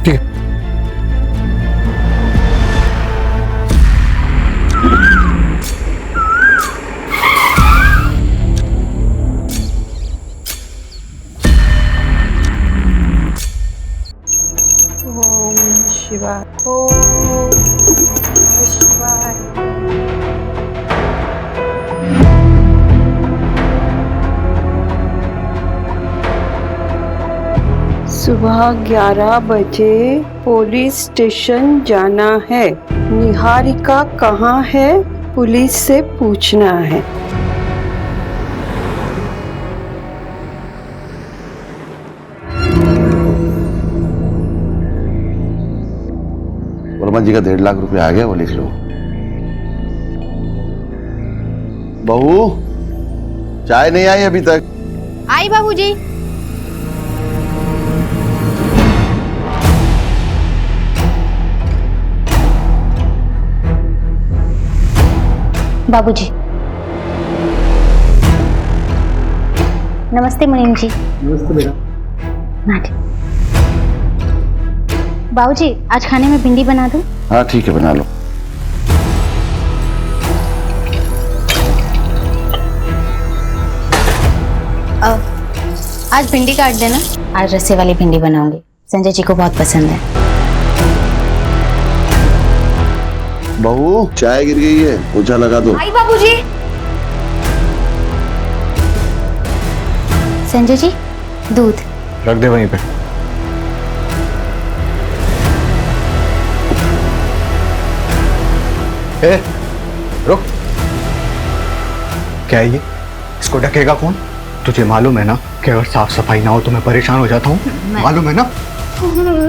S21: ठीक है।
S8: शिवाय, ओम शिवाय। सुबह 11 बजे पुलिस स्टेशन जाना है। निहारिका कहाँ है? पुलिस से पूछना है।
S10: वर्मा जी का 1.5 लाख रुपया आ गया, वो लिख लो। बहू, चाय नहीं आई अभी तक।
S15: आई बाबूजी।
S1: बाबूजी। नमस्ते मुनीम जी।
S10: नमस्ते बेटा।
S1: बाबूजी, आज खाने में भिंडी बना दूं?
S10: हाँ ठीक है, बना लो।
S1: आज भिंडी काट देना। आज रस्से वाली भिंडी बनाऊंगी, संजय जी को बहुत पसंद है।
S10: बहू, चाय गिर गई है, पोछा लगा दो।
S15: आई बाबूजी।
S1: संजय जी, दूध
S11: रख दे वहीं पे। ए, रुक। क्या है ये? इसको ढकेगा कौन? तुझे मालूम है ना कि अगर साफ सफाई ना हो तो मैं परेशान हो जाता हूँ, मालूम है ना?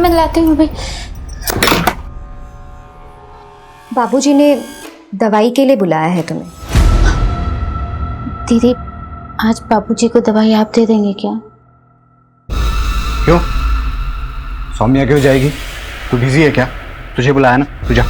S15: मैं लाती हूँ अभी। बाबूजी ने दवाई के लिए बुलाया है तुम्हें।
S1: दीदी, आज बाबूजी को दवाई आप दे देंगे क्या?
S11: क्यों? सौम्या क्यों जाएगी? तू बिजी है क्या? तुझे बुलाया ना, तू जा।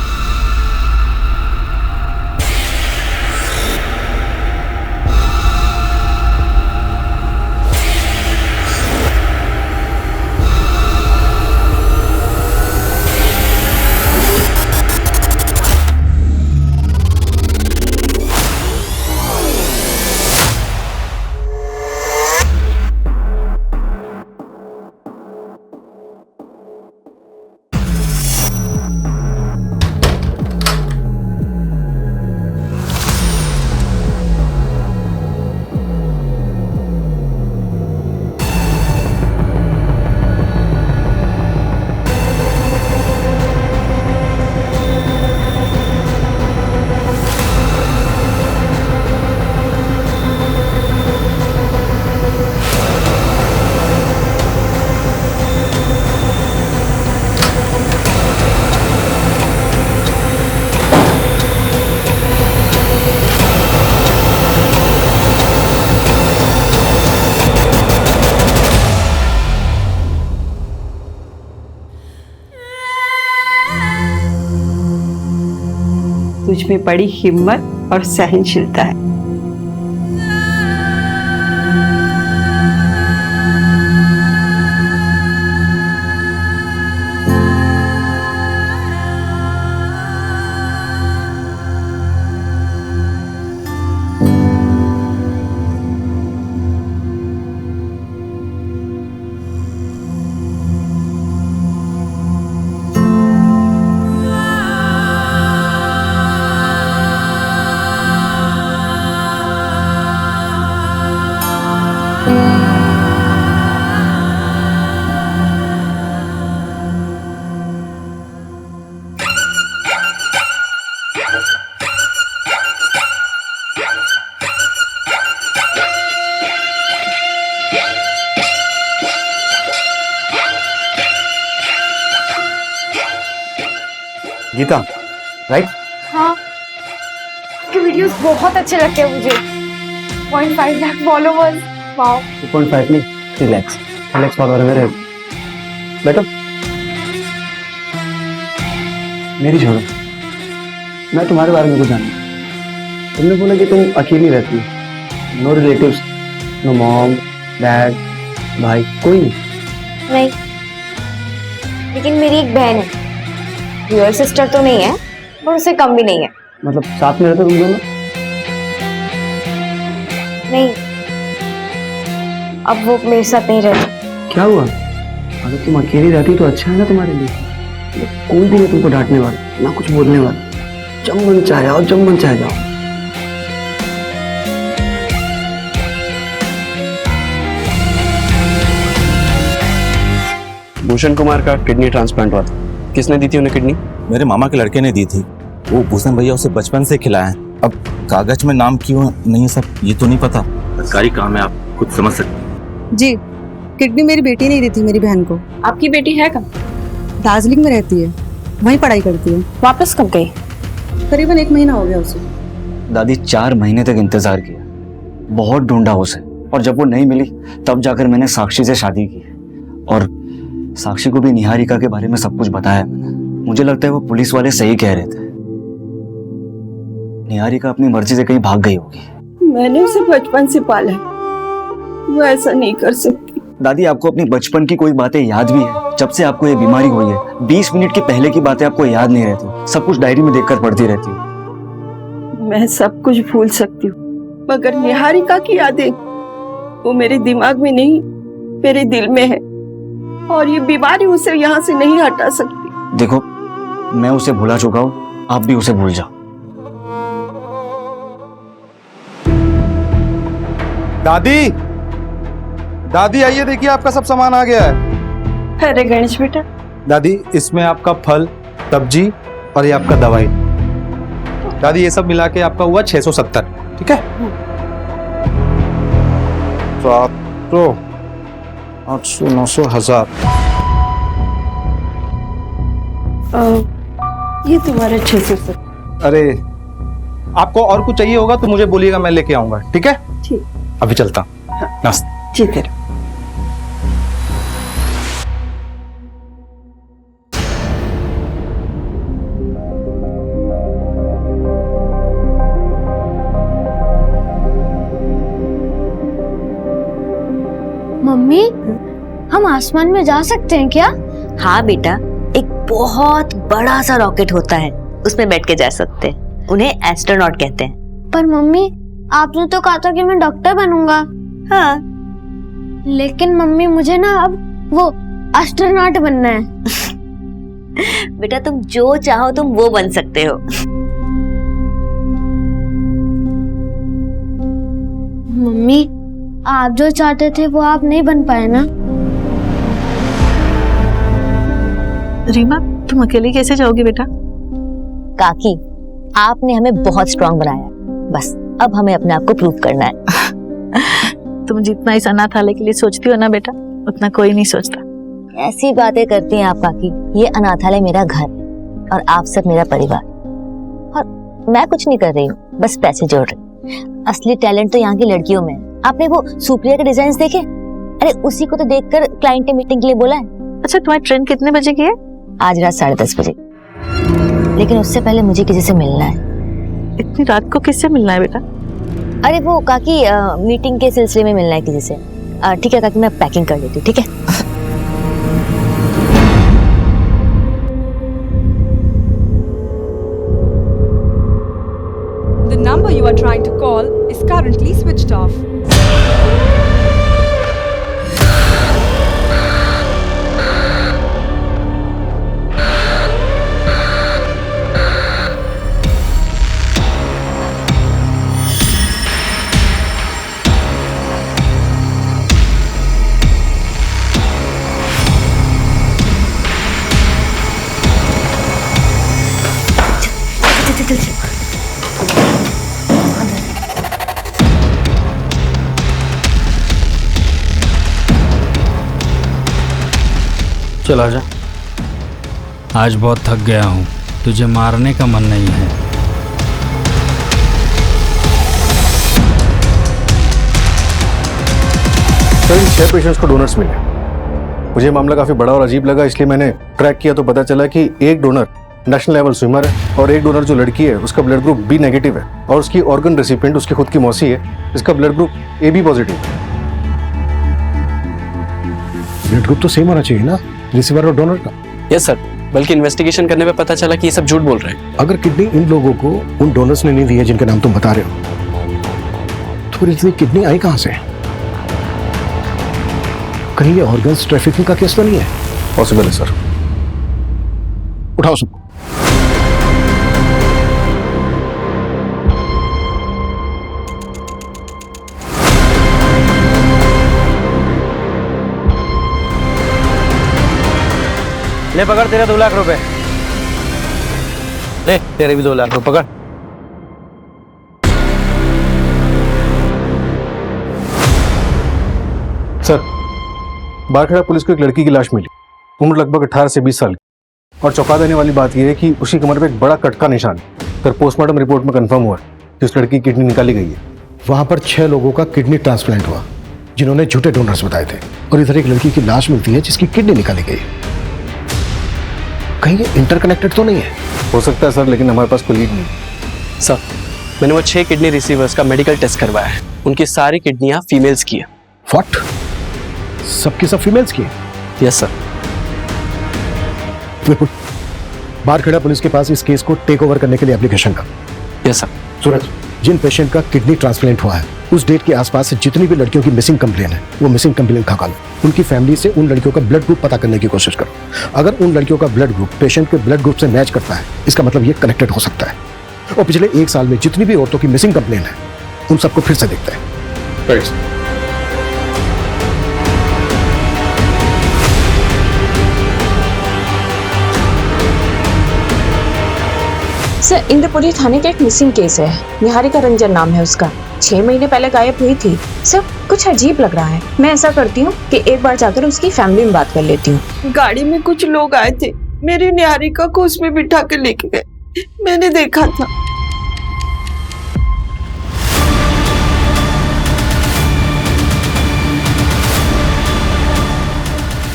S8: तुझ में बड़ी हिम्मत और सहनशीलता है।
S11: गीता, राइट?
S4: हाँ, आपके वीडियोस बहुत अच्छे लगते हैं मुझे। 0.5 लाख फॉलोवर्स, वाओ।
S3: 2.5 नहीं, 3 lakhs। 3 lakhs फॉलोअर मेरे। बैठो। मेरी छोड़ो, मैं तुम्हारे बारे में कुछ जानता। तुमने बोला कि तुम अकेली रहती हो, no relatives, no mom, dad, भाई, कोई नहीं।
S15: नहीं, लेकिन मेरी एक बहन है। योर सिस्टर तो नहीं है, पर उससे कम भी नहीं है।
S3: मतलब साथ में रहते तुम दोनों?
S15: नहीं, अब वो मेरे साथ नहीं रहती।
S3: क्या हुआ? अगर तुम अकेली रहती तो अच्छा है ना तुम्हारे लिए। कोई भी नहीं तुमको डांटने वाला, ना कुछ बोलने वाला। जब मन चाहे आओ, जब मन चाहे जाओ। भूषण कुमार का किडनी ट्रांसप्लांट हुआ था। किसने दी थी उन्हें किडनी?
S12: मेरे मामा के लड़के ने दी थी। वो भूषण भैया उसे बचपन से खिलाए। अब कागज में नाम क्यों नहीं है सब ये तो नहीं पता। सरकारी काम है, आप खुद समझ सकते हैं।
S13: जी, किडनी मेरी बेटी ने दी थी मेरी बहन को।
S4: आपकी बेटी है कहाँ?
S13: दार्जिलिंग में रहती है, वहीं पढ़ाई करती है।
S4: वापस कब गई?
S13: करीबन 1 महीना हो गया उसे।
S20: दादी 4 महीने तक इंतजार किया, बहुत ढूंढा उसे, और जब वो नहीं मिली तब जाकर मैंने साक्षी से शादी की। और साक्षी को भी निहारिका के बारे में सब कुछ बताया मैंने। मुझे लगता है वो पुलिस वाले सही कह रहे थे, निहारिका अपनी मर्जी से कहीं भाग गई होगी।
S8: मैंने उसे बचपन से पाला है, वो ऐसा नहीं कर सकती।
S20: दादी, आपको अपनी बचपन की कोई बातें याद भी है? जब से आपको ये बीमारी हुई है 20 मिनट के पहले की बातें आपको याद नहीं रहती, सब कुछ डायरी में देखकर पढ़ती रहती हूँ।
S8: मैं सब कुछ भूल सकती हूँ, मगर निहारिका की यादें वो मेरे दिमाग में नहीं, मेरे दिल में है, और ये बीमारी उसे यहाँ से नहीं हटा सकती।
S20: देखो, मैं उसे भुला चुका हूँ, आप भी उसे भूल जाओ।
S16: दादी, दादी आइए, देखिए आपका सब सामान आ गया है।
S8: अरे गणेश बेटा।
S16: दादी, इसमें आपका फल, सब्जी और ये आपका दवाई। दादी, ये सब मिला के आपका हुआ 670, ठीक है? 700, 800, 900, 1000।
S8: ये तुम्हारा 670।
S16: अरे, आपको और कुछ चाहिए होगा तो मुझे बोलिएगा, मैं लेके आऊंगा, ठीक है?
S8: ठीक।
S16: अभी चलता हूँ। नमस्ते।
S8: ठीक है।
S15: मम्मी, हम आसमान में जा सकते हैं क्या?
S1: हाँ बेटा, एक बहुत बड़ा सा रॉकेट होता है, उसमें बैठ के जा सकते हैं। उन्हें एस्ट्रोनॉट कहते हैं।
S15: पर मम्मी, आपने तो कहा था कि मैं डॉक्टर बनूंगा।
S1: हाँ,
S15: लेकिन मम्मी मुझे ना अब वो एस्ट्रोनॉट बनना है।
S1: बेटा, तुम जो चाहो तुम वो बन सकते हो।
S15: मम्मी, आप जो चाहते थे वो आप नहीं बन पाए ना?
S13: रीमा, तुम अकेले कैसे जाओगी बेटा?
S1: काकी, आपने हमें बहुत स्ट्रांग बनाया, बस अब हमें अपने आप को प्रूव करना है।
S13: तुम जितना इस अनाथालय के लिए सोचती हो ना बेटा, उतना कोई नहीं सोचता।
S1: ऐसी बातें करती हैं आप काकी। ये अनाथालय मेरा घर और आप सब मेरा परिवार, और मैं कुछ नहीं कर रही हूँ, बस पैसे जोड़ रही। असली टैलेंट तो यहाँ की लड़कियों में है। आपने वो सुप्रिया के डिजाइन देखे? अरे उसी को तो देखकर क्लाइंट ने मीटिंग के लिए बोला है।
S13: अच्छा, तुम्हारी ट्रेन कितने बजे की है?
S1: आज रात 10:30 बजे, लेकिन उससे पहले मुझे किसी से मिलना है।
S13: इतनी रात को किससे मिलना है बेटा?
S1: अरे वो काकी, मीटिंग के सिलसिले में मिलना है किसी से। ठीक है काकी, मैं पैकिंग कर लेती हूँ, ठीक है?
S18: The number you are trying to call is currently switched off.
S5: चल आजा। आज बहुत थक गया हूँ, तुझे मारने का मन नहीं है।
S21: सर, इन 6 पेशेंट्स को डोनर्स मिले। मुझे मामला काफी बड़ा और अजीब लगा, इसलिए मैंने ट्रैक किया तो पता चला कि एक डोनर नेशनल लेवल स्विमर है और एक डोनर जो लड़की है उसका ब्लड ग्रुप बी नेगेटिव है, और उसकी ऑर्गन रेसिपिएंट उसकी खुद की मौसी है, इसका blood group A B positive है।
S7: ब्लड ग्रुप तो सेम होना चाहिए ना, रिसीवर और डोनर का।
S3: यस सर, बल्कि इन्वेस्टिगेशन करने पे पता चला कि ये सब झूठ बोल रहे हैं।
S7: अगर किडनी इन लोगों को उन डोनर्स ने नहीं दी है जिनके नाम तुम बता रहे हो, तो फिर इतनी किडनी आई कहां से? कहीं ये ऑर्गन्स ट्रैफिकिंग का केस तो नहीं है?
S21: पॉसिबल है सर।
S7: उठाओ सबको।
S23: ले पकड़, तेरे 2 लाख रुपए। ले, तेरे भी 2 लाख रुपए पकड़।
S21: सर, बारखेड़ा पुलिस को एक लड़की की लाश मिली, उम्र लगभग 18 से 20 साल की, और चौंका देने वाली बात यह है कि उसकी कमर पे एक बड़ा कट का निशान है। सर, पोस्टमार्टम रिपोर्ट में कंफर्म हुआ है
S6: कि उस लड़की की किडनी निकाली गई है। वहां पर 6 लोगों का किडनी ट्रांसप्लांट हुआ जिन्होंने झूठे डोनर्स बताए थे, और इधर एक लड़की की लाश मिलती है जिसकी किडनी निकाली गई है। कहीं ये इंटरकनेक्टेड तो नहीं है?
S2: हो सकता है सर, लेकिन हमारे पास कोई लीड नहीं।
S3: सर, मैंने वो 6 किडनी रिसीवर्स का मेडिकल टेस्ट करवाया है। उनकी सारी किडनियां फीमेल्स की है।
S6: व्हाट? सबकी सब फीमेल्स की?
S3: Yes sir.
S6: बारखेड़ा पुलिस के पास इस केस को टेक ओवर करने के लिए एप्लीकेशन कर।
S3: Yes sir.
S6: सूरज, जिन पेशेंट का किडनी ट्रांसप्लांट हुआ है उस डेट के आसपास से जितनी भी लड़कियों की मिसिंग कंप्लेन है वो मिसिंग कंप्लेन खा लो। उनकी फैमिली से उन लड़कियों का ब्लड ग्रुप पता करने की कोशिश करो। अगर उन लड़कियों का ब्लड ग्रुप पेशेंट के ब्लड ग्रुप से मैच करता है, इसका मतलब ये कनेक्टेड हो सकता है। और पिछले 1 साल में जितनी भी औरतों की मिसिंग कंप्लेन है उन सबको फिर से देखते हैं।
S19: सर, इंद्रपुरी थाने का एक मिसिंग केस है। निहारिका रंजन नाम है उसका। 6 महीने पहले गायब हुई थी। सर, कुछ अजीब लग रहा है। मैं ऐसा करती हूँ कि एक बार जाकर उसकी फैमिली में बात कर लेती हूँ।
S8: गाड़ी में कुछ लोग आए थे, मेरी निहारिका को उसमें बिठा के लेके गए। मैंने देखा था।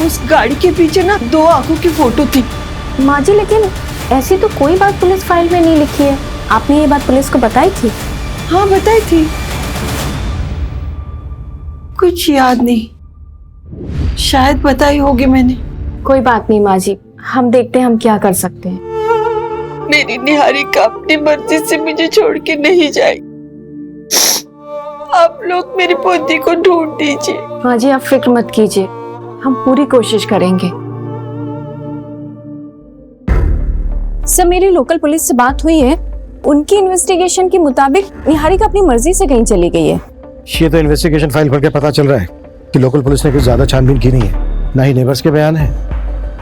S8: उस गाड़ी के पीछे ना 2 आंखों की फोटो थी।
S15: माँ जी, लेकिन ऐसी तो कोई बात पुलिस फाइल में नहीं लिखी है। आपने ये बात पुलिस को बताई थी?
S8: हाँ, बताई थी। कुछ याद नहीं, शायद बताई होगी मैंने।
S15: कोई बात नहीं माँ जी, हम देखते हैं हम क्या कर सकते हैं।
S8: मेरी निहारिका अपनी मर्जी से मुझे छोड़ के नहीं जाएगी। आप लोग मेरी पोती को ढूंढ दीजिए।
S15: माँ जी, आप फिक्र मत कीजिए, हम पूरी कोशिश करेंगे। सर, मेरी लोकल पुलिस से बात हुई है। उनकी इन्वेस्टिगेशन के मुताबिक निहारिका अपनी मर्जी से कहीं चली गई है।
S6: ये तो इन्वेस्टिगेशन फाइल पढ़ के पता चल रहा है कि लोकल पुलिस ने कुछ ज्यादा छानबीन की नहीं है। ना ही नेबर्स के बयान है,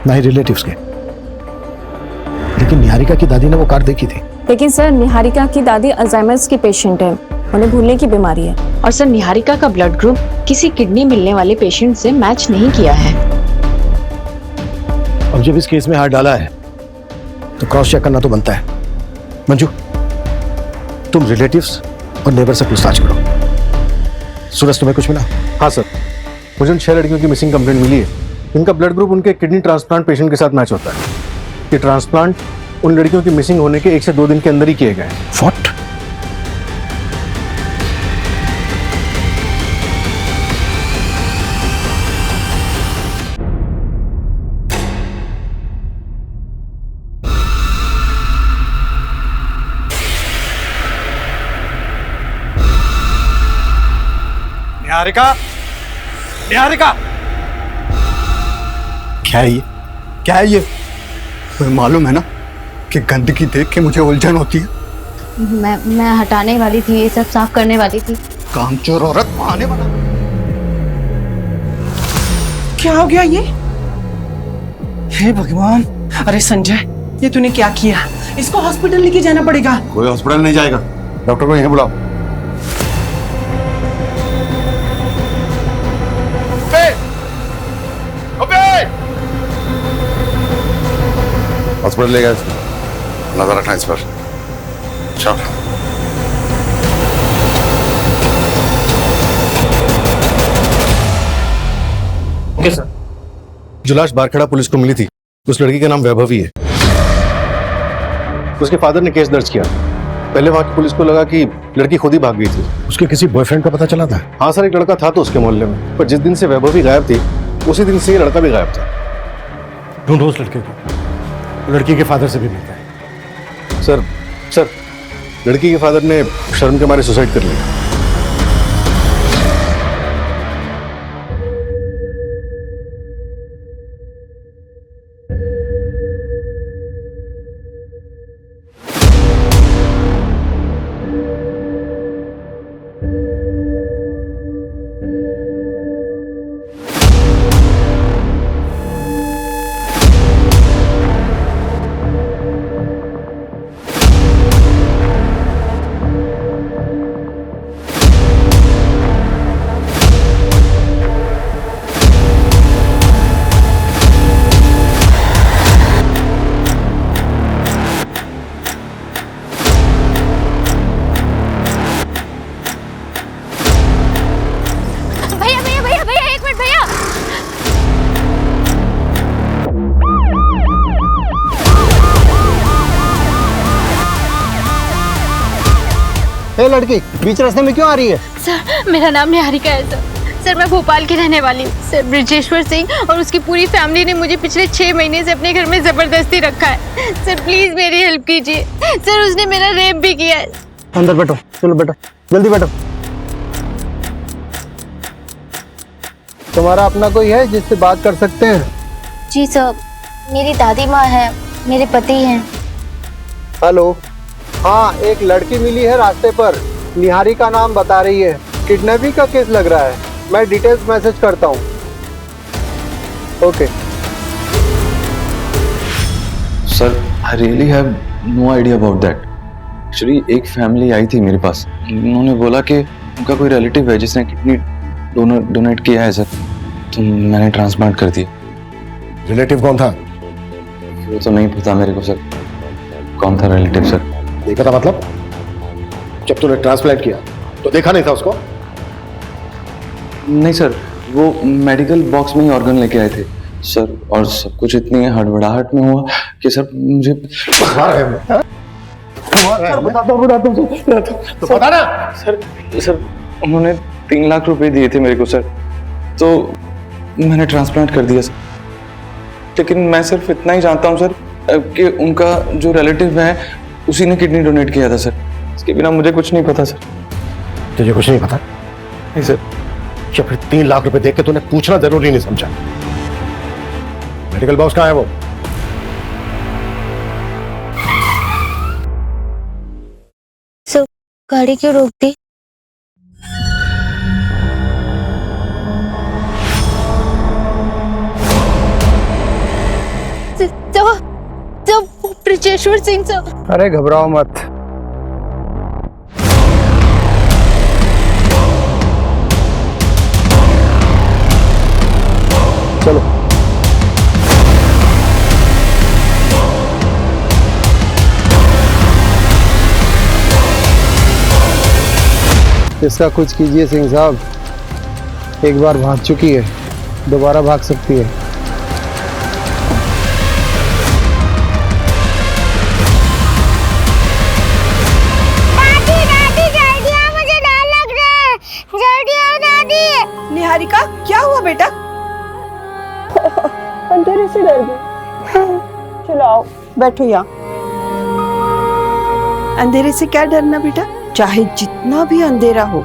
S6: ना ही रिलेटिव्स के। लेकिन निहारिका की दादी ने वो कार देखी थी।
S15: लेकिन सर, निहारिका की दादी अल्जाइमर्स की पेशेंट है, उन्हें भूलने की बीमारी है।
S19: और सर, निहारिका का ब्लड ग्रुप किसी किडनी मिलने वाले पेशेंट से मैच नहीं किया है।
S6: अब जब इस केस में हाथ डाला है तो क्रॉस चेक करना तो बनता है। मंजू, तुम रिलेटिव्स और नेबर से पूछताछ करो। सूरज, तुम्हें कुछ मिला?
S2: हाँ सर, मुझे उन 6 लड़कियों की मिसिंग कंप्लेंट मिली है। इनका ब्लड ग्रुप उनके किडनी ट्रांसप्लांट पेशेंट के साथ मैच होता है। ये ट्रांसप्लांट उन लड़कियों की मिसिंग होने के 1 से 2 दिन के अंदर ही किए गए।
S6: व्हाट?
S16: निहारिका, निहारिका,
S21: क्या है ये? क्या है ये? तुम्हें मालूम है ना कि गंदगी देख के मुझे उलझन होती है।
S15: मैं हटाने वाली थी, ये सब साफ करने वाली थी।
S21: कामचोर औरत आने वाला।
S23: क्या हो गया ये? हे भगवान! अरे संजय, ये तूने क्या किया? इसको हॉस्पिटल लेके जाना पड़ेगा।
S21: कोई हॉस्पिटल नहीं जाएगा, डॉक्टर को यहीं बुलाओ। हॉस्पिटल ले गया, नजर रखना इस पर। चल।
S2: Okay sir. जो लाश बारखेड़ा पुलिस को मिली थी उस लड़की का नाम वैभवी है। उसके फादर ने केस दर्ज किया। पहले वहां की पुलिस को लगा कि लड़की खुद ही भाग गई थी।
S6: उसके किसी बॉयफ्रेंड का पता चला था?
S2: हाँ सर, एक लड़का था तो उसके मोहल्ले में, पर जिस दिन से वैभवी गायब थी उसी दिन से ये लड़का भी गायब था।
S6: ढूंढो उस लड़के को, लड़की के फादर से भी मिलता है।
S2: सर, लड़की के फादर ने शर्म के मारे सुसाइड कर लिया।
S6: ए लड़की, बीच रास्ते में क्यों आ रही है?
S15: सर मेरा नाम निहारिका है सर। सर मैं भोपाल की रहने वाली हूँ। सर ब्रिजेश्वर सिंह और उसकी पूरी फैमिली ने मुझे पिछले 6 महीने से अपने घर में जबरदस्ती रखा है। सर प्लीज मेरी हेल्प कीजिए। सर उसने मेरा रेप भी किया है।
S6: अंदर बैठो, चलो बैठो, जल्दी बैठो। तुम्हारा अपना कोई है जिससे बात कर सकते हैं?
S1: जी सर, मेरी दादी माँ है, मेरे पति हैं।
S6: हेलो, हाँ एक लड़की मिली है रास्ते पर, निहारिका नाम बता रही है। किडनैपिंग का केस लग रहा है, मैं डिटेल्स मैसेज करता हूँ। Okay
S17: sir I really have no idea about that. Actually एक फैमिली आई थी मेरे पास, उन्होंने बोला कि उनका कोई रिलेटिव है जिसने किडनी डोनेट किया है सर, तो मैंने ट्रांसप्लांट कर दिया।
S6: रिलेटिव कौन था?
S17: वो तो नहीं पता मेरे को सर, कौन था रिलेटिव सर।
S6: देखा था मतलब? जब तूने ट्रांसप्लांट किया तो देखा नहीं था उसको?
S17: नहीं सर, वो मेडिकल बॉक्स में ही ऑर्गन लेके आए थे सर, और सब कुछ इतनी हड़बड़ाहट में हुआ कि सर मुझे
S6: तो पता ना
S17: सर उन्होंने 3 लाख रुपए दिए थे मेरे को सर, तो मैंने ट्रांसप्लांट कर दिया सर। लेकिन मैं सिर्फ इतना ही जानता हूँ सर कि उनका जो रिलेटिव है उसी ने किडनी डोनेट किया था सर, इसके बिना मुझे कुछ नहीं पता सर।
S6: तुझे कुछ नहीं पता?
S17: नहीं सर।
S6: या फिर 3 लाख रुपए देख के तूने पूछना जरूरी नहीं समझा? मेडिकल बॉक्स कहाँ है वो?
S1: सर गाड़ी क्यों रोक दी? ब्रिजेश्वर सिंह सर।
S6: अरे घबराओ मत, चलो। इसका कुछ कीजिए सिंह साहब, एक बार भाग चुकी है, दोबारा भाग सकती है।
S8: निहारिका क्या हुआ बेटा? अंधेरे से डर गई। चलो आओ बैठो यहाँ। अंधेरे से क्या डरना बेटा, चाहे जितना भी अंधेरा हो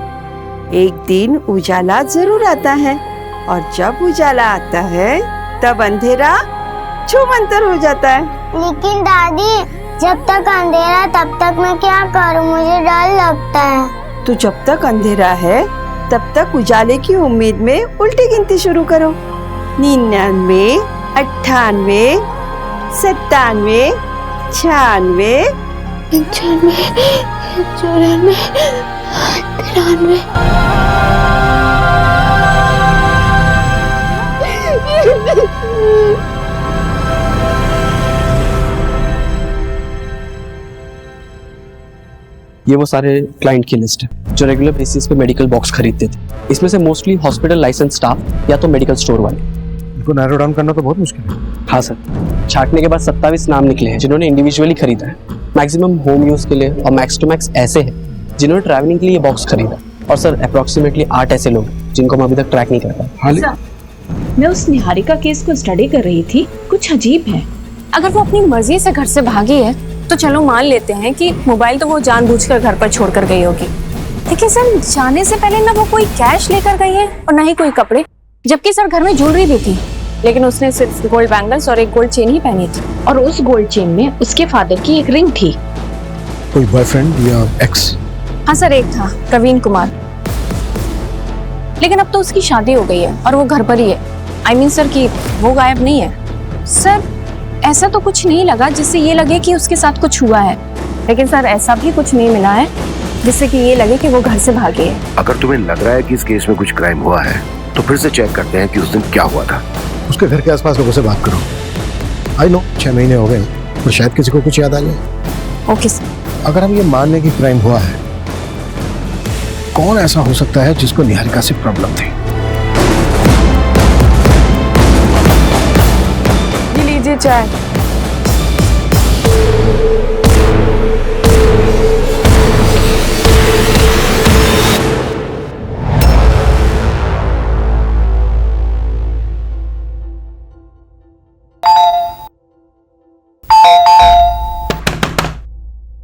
S8: एक दिन उजाला जरूर आता है, और जब उजाला आता है तब अंधेरा छूमंतर हो जाता है।
S9: लेकिन दादी जब तक अंधेरा तब तक मैं क्या करूं, मुझे डर लगता है।
S8: तो जब तक अंधेरा है तब तक उजाले की उम्मीद में उल्टी गिनती शुरू करो। 99, 98, 97, 96,
S9: 95, 94, 93।
S3: ये वो सारे क्लाइंट की लिस्ट है जो रेगुलर बेसिस पे मेडिकल बॉक्स खरीदते थे। इसमें से मोस्टली हॉस्पिटल लाइसेंस स्टाफ या तो मेडिकल स्टोर वाले।
S2: इनको नैरो डाउन करना तो बहुत मुश्किल है।
S3: हाँ सर, छांटने के बाद 27 नाम निकले हैं जिन्होंने इंडिविजुअली खरीदा है। मैक्सिमम होम यूज के लिए और मैक्स टू मैक्स ऐसे हैं जिन्होंने ट्रैवलिंग के लिए बॉक्स खरीदा। और सर अप्रोक्सीमेटली 8 ऐसे लोग जिनको हम अभी तक ट्रैक नहीं कर पाए।
S19: मैं उस निहारिका केस को स्टडी कर रही थी, कुछ अजीब है।
S15: अगर वो अपनी मर्जी से घर से भागी है तो चलो मान लेते हैं कि मोबाइल तो वो जानबूझकर घर पर छोड़कर गई होगी, लेकिन सर जाने से पहले ना वो कोई कैश लेकर गई है और ना ही कोई कपड़े, जबकि सर घर में ज्वेलरी भी थी, लेकिन उसने सिर्फ गोल्ड बैंगल्स और एक गोल्ड चेन ही पहनी थी।
S19: और उस गोल्ड चेन में उसके फादर की एक रिंग थी।
S6: कोई बॉयफ्रेंड या एक्स?
S15: हाँ सर, एक था प्रवीण कुमार, लेकिन अब तो उसकी शादी हो गई है और वो घर पर ही है। आई मीन सर कि वो गायब नहीं है। सर ऐसा तो कुछ नहीं लगा जिससे ये लगे कि उसके साथ कुछ हुआ है, लेकिन सर ऐसा भी कुछ नहीं मिला है जिससे कि ये लगे कि वो घर से भागी है।
S6: अगर तुम्हें लग रहा है कि इस केस में कुछ क्राइम हुआ है तो फिर से चेक करते हैं कि उस दिन क्या हुआ था। उसके घर के आसपास लोगों से बात करो। आई नो 6 महीने हो गए, तो शायद किसी को कुछ याद आ जाए।
S15: Okay sir.
S6: अगर हम ये मान लें कि क्राइम हुआ है, कौन ऐसा हो सकता है जिसको निहारिका से प्रॉब्लम थी?
S8: ये लीजिए चाय।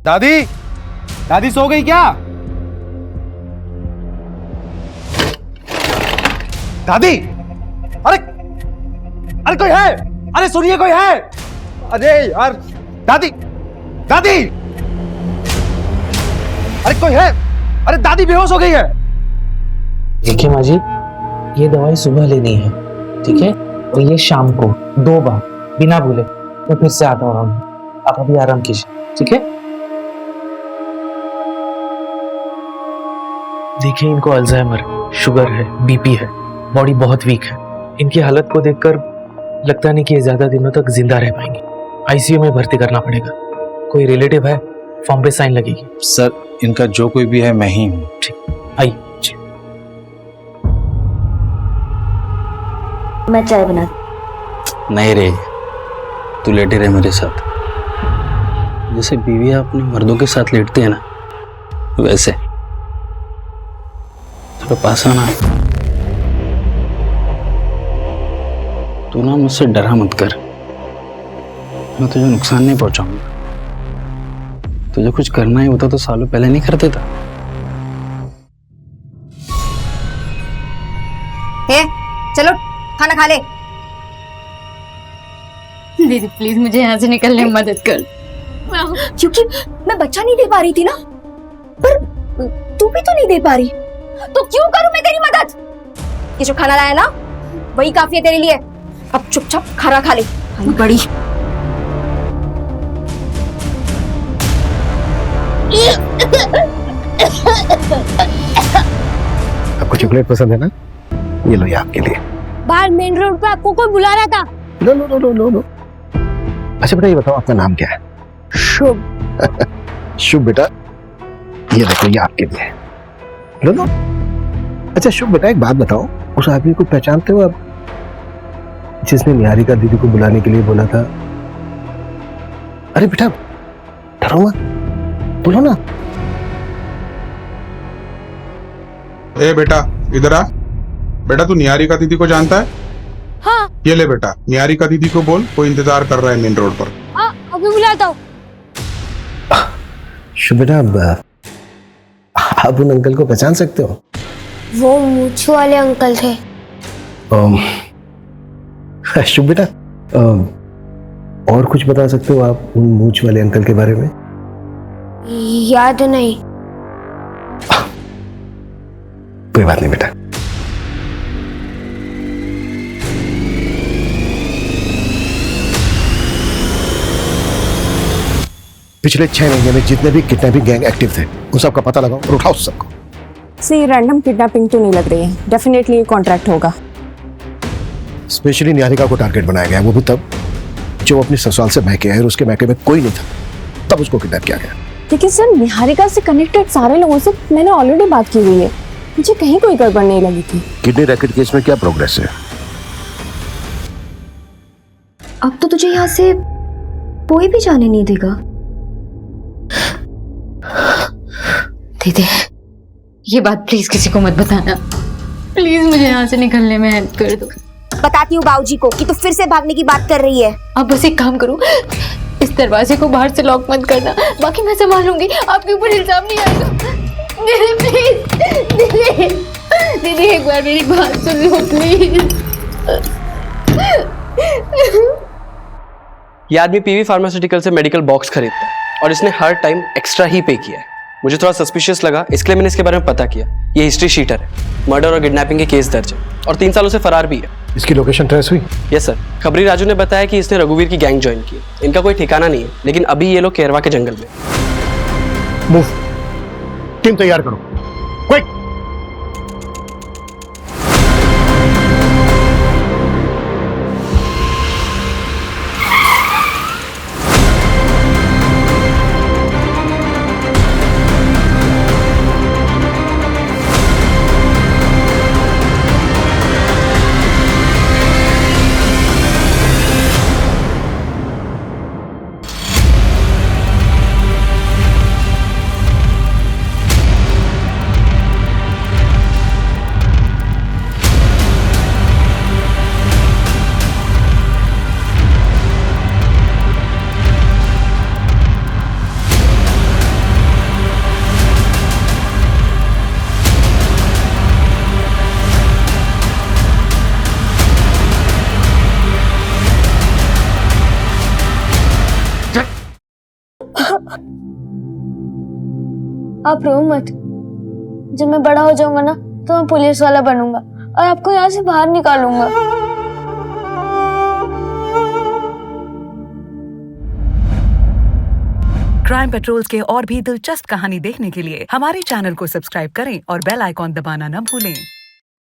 S16: दादी, दादी सो गई क्या? दादी, अरे अरे कोई है? अरे सुनिए, कोई है? अरे यार, दादी, दादी, अरे कोई है? अरे दादी बेहोश हो गई है।
S10: देखिए माँ जी, ये दवाई सुबह लेनी है, ठीक है? और ये शाम को 2 बार बिना भूले। मैं फिर से आता हूँ, आप अभी आराम कीजिए, ठीक है? देखिए, इनको अल्जाइमर, शुगर है, बीपी है, बॉडी बहुत वीक है। इनकी हालत को देखकर लगता नहीं कि ये ज्यादा दिनों तक जिंदा रह पाएंगे। आईसीयू में भर्ती करना पड़ेगा। कोई रिलेटिव है? फॉर्म पे साइन लगेगी।
S12: सर, इनका जो कोई भी है मैं ही हूँ।
S10: ठीक, आइए।
S1: मैं चाय बना।
S3: नहीं रे, तू लेटे रहे मेरे साथ। जैसे बीवियां अपने मर्दों के साथ लेटती है ना, वैसे थोड़ा पास आना। तू ना मुझसे डरा मत कर, मैं तुझे नुकसान नहीं पहुंचाऊंगा। तुझे कुछ करना ही होता तो सालों पहले नहीं कर देता।
S15: चलो खाना खा ले।
S14: दीदी प्लीज मुझे यहाँ से निकलने में मदद कर।
S15: क्योंकि मैं बच्चा नहीं दे पा रही थी ना, पर तू भी तो नहीं दे पा रही, तो क्यों करूं मैं तेरी मदद? ये जो खाना लाया ना, वही काफी है तेरे लिए। अब चुपचाप खाना खा ले, बड़ी।
S6: आपको चॉकलेट पसंद है ना? ये लो, ये आपके लिए।
S9: बाहर मेन रोड पे आपको कोई बुला रहा था।
S6: लो लो लो लो लो लो। अच्छा बेटा, ये बताओ आपका नाम क्या है? शुभ। शुभ बेटा, ये देखो, ये आपके लिए। लो लो। अच्छा शुभ बेटा, एक बात बताओ, उस आदमी को पहचानते हो आप, जिसने निहारिका दीदी को बुलाने के लिए बोला था? अरे बेटा डरो मत, बोलो ना।
S22: ए बेटा, इधर आ। बेटा, तू निहारिका दीदी को जानता है?
S9: हाँ।
S22: ये ले बेटा, निहारिका दीदी को बोल, कोई इंतजार कर रहा है मेन रोड पर।
S9: हाँ, अभी बुलाता हूँ।
S6: शुभ बेटा, आप उन अंकल को पहचान सकते हो?
S9: वो मूंछ वाले अंकल थे।
S6: शुभ बेटा, और कुछ बता सकते हो आप उन मूंछ वाले अंकल के बारे में?
S9: याद नहीं।
S6: कोई बात नहीं बेटा। पिछले 6 महीने में जितने भी किडनैपिंग गैंग एक्टिव थे, उन सबका पता लगाओ और उठाओ सबको।
S19: से ये रैंडम किडनैपिंग तो नहीं लग रही है, डेफिनेटली ये कॉन्ट्रैक्ट होगा।
S6: स्पेशली निहारिका को टारगेट बनाया गया, वो भी तब जब अपनी ससुराल से मैके आए और उसके मैके में कोई नहीं था, तब उसको किडनैप किया गया।
S19: लेकिन सर, निहारिका से कनेक्टेड सारे लोगों से मैंने ऑलरेडी बात की हुई है, मुझे कहीं कोई गड़बड़ नहीं लगी थी।
S6: किडनी रैकेट केस में क्या प्रोग्रेस है?
S15: अब तो तुझे यहाँ से कोई भी जाने नहीं देगा।
S14: दीदी ये बात प्लीज किसी को मत बताना, प्लीज मुझे यहाँ से निकलने में हेल्प कर दो।
S15: बताती हूँ बाबूजी को कि तू फिर से भागने की बात कर रही है।
S14: आप बस एक काम करो, इस दरवाजे को बाहर से लॉक मत करना, बाकी मैं संभालूंगी, आपके ऊपर इल्जाम नहीं आएगा। दीदी प्लीज, दीदी दीदी एक बार मेरी बात सुन लो प्लीज।
S3: ये आदमी पीवी फार्मास्यूटिकल से मेडिकल बॉक्स खरीदता है और इसने हर टाइम एक्स्ट्रा ही पे किया है। मुझे थोड़ा सस्पिशियस लगा, इसलिए मैंने इसके बारे में पता किया। ये हिस्ट्री शीटर है, मर्डर और किडनैपिंग के केस दर्ज है और 3 सालों से फरार भी है।
S6: इसकी लोकेशन ट्रेस हुई?
S3: यस सर, खबरी राजू ने बताया कि इसने रघुवीर की गैंग ज्वाइन की। इनका कोई ठिकाना नहीं है, लेकिन अभी ये लोग केरवा के जंगल में।
S6: मूव, टीम तैयार करो, क्विक।
S14: आप रो मत। जब मैं बड़ा हो जाऊंगा ना तो मैं पुलिस वाला बनूंगा और आपको यहाँ से बाहर निकालूंगा।
S4: क्राइम पेट्रोल्स के और भी दिलचस्प कहानी देखने के लिए हमारे चैनल को सब्सक्राइब करें और बेल आइकॉन दबाना न भूलें।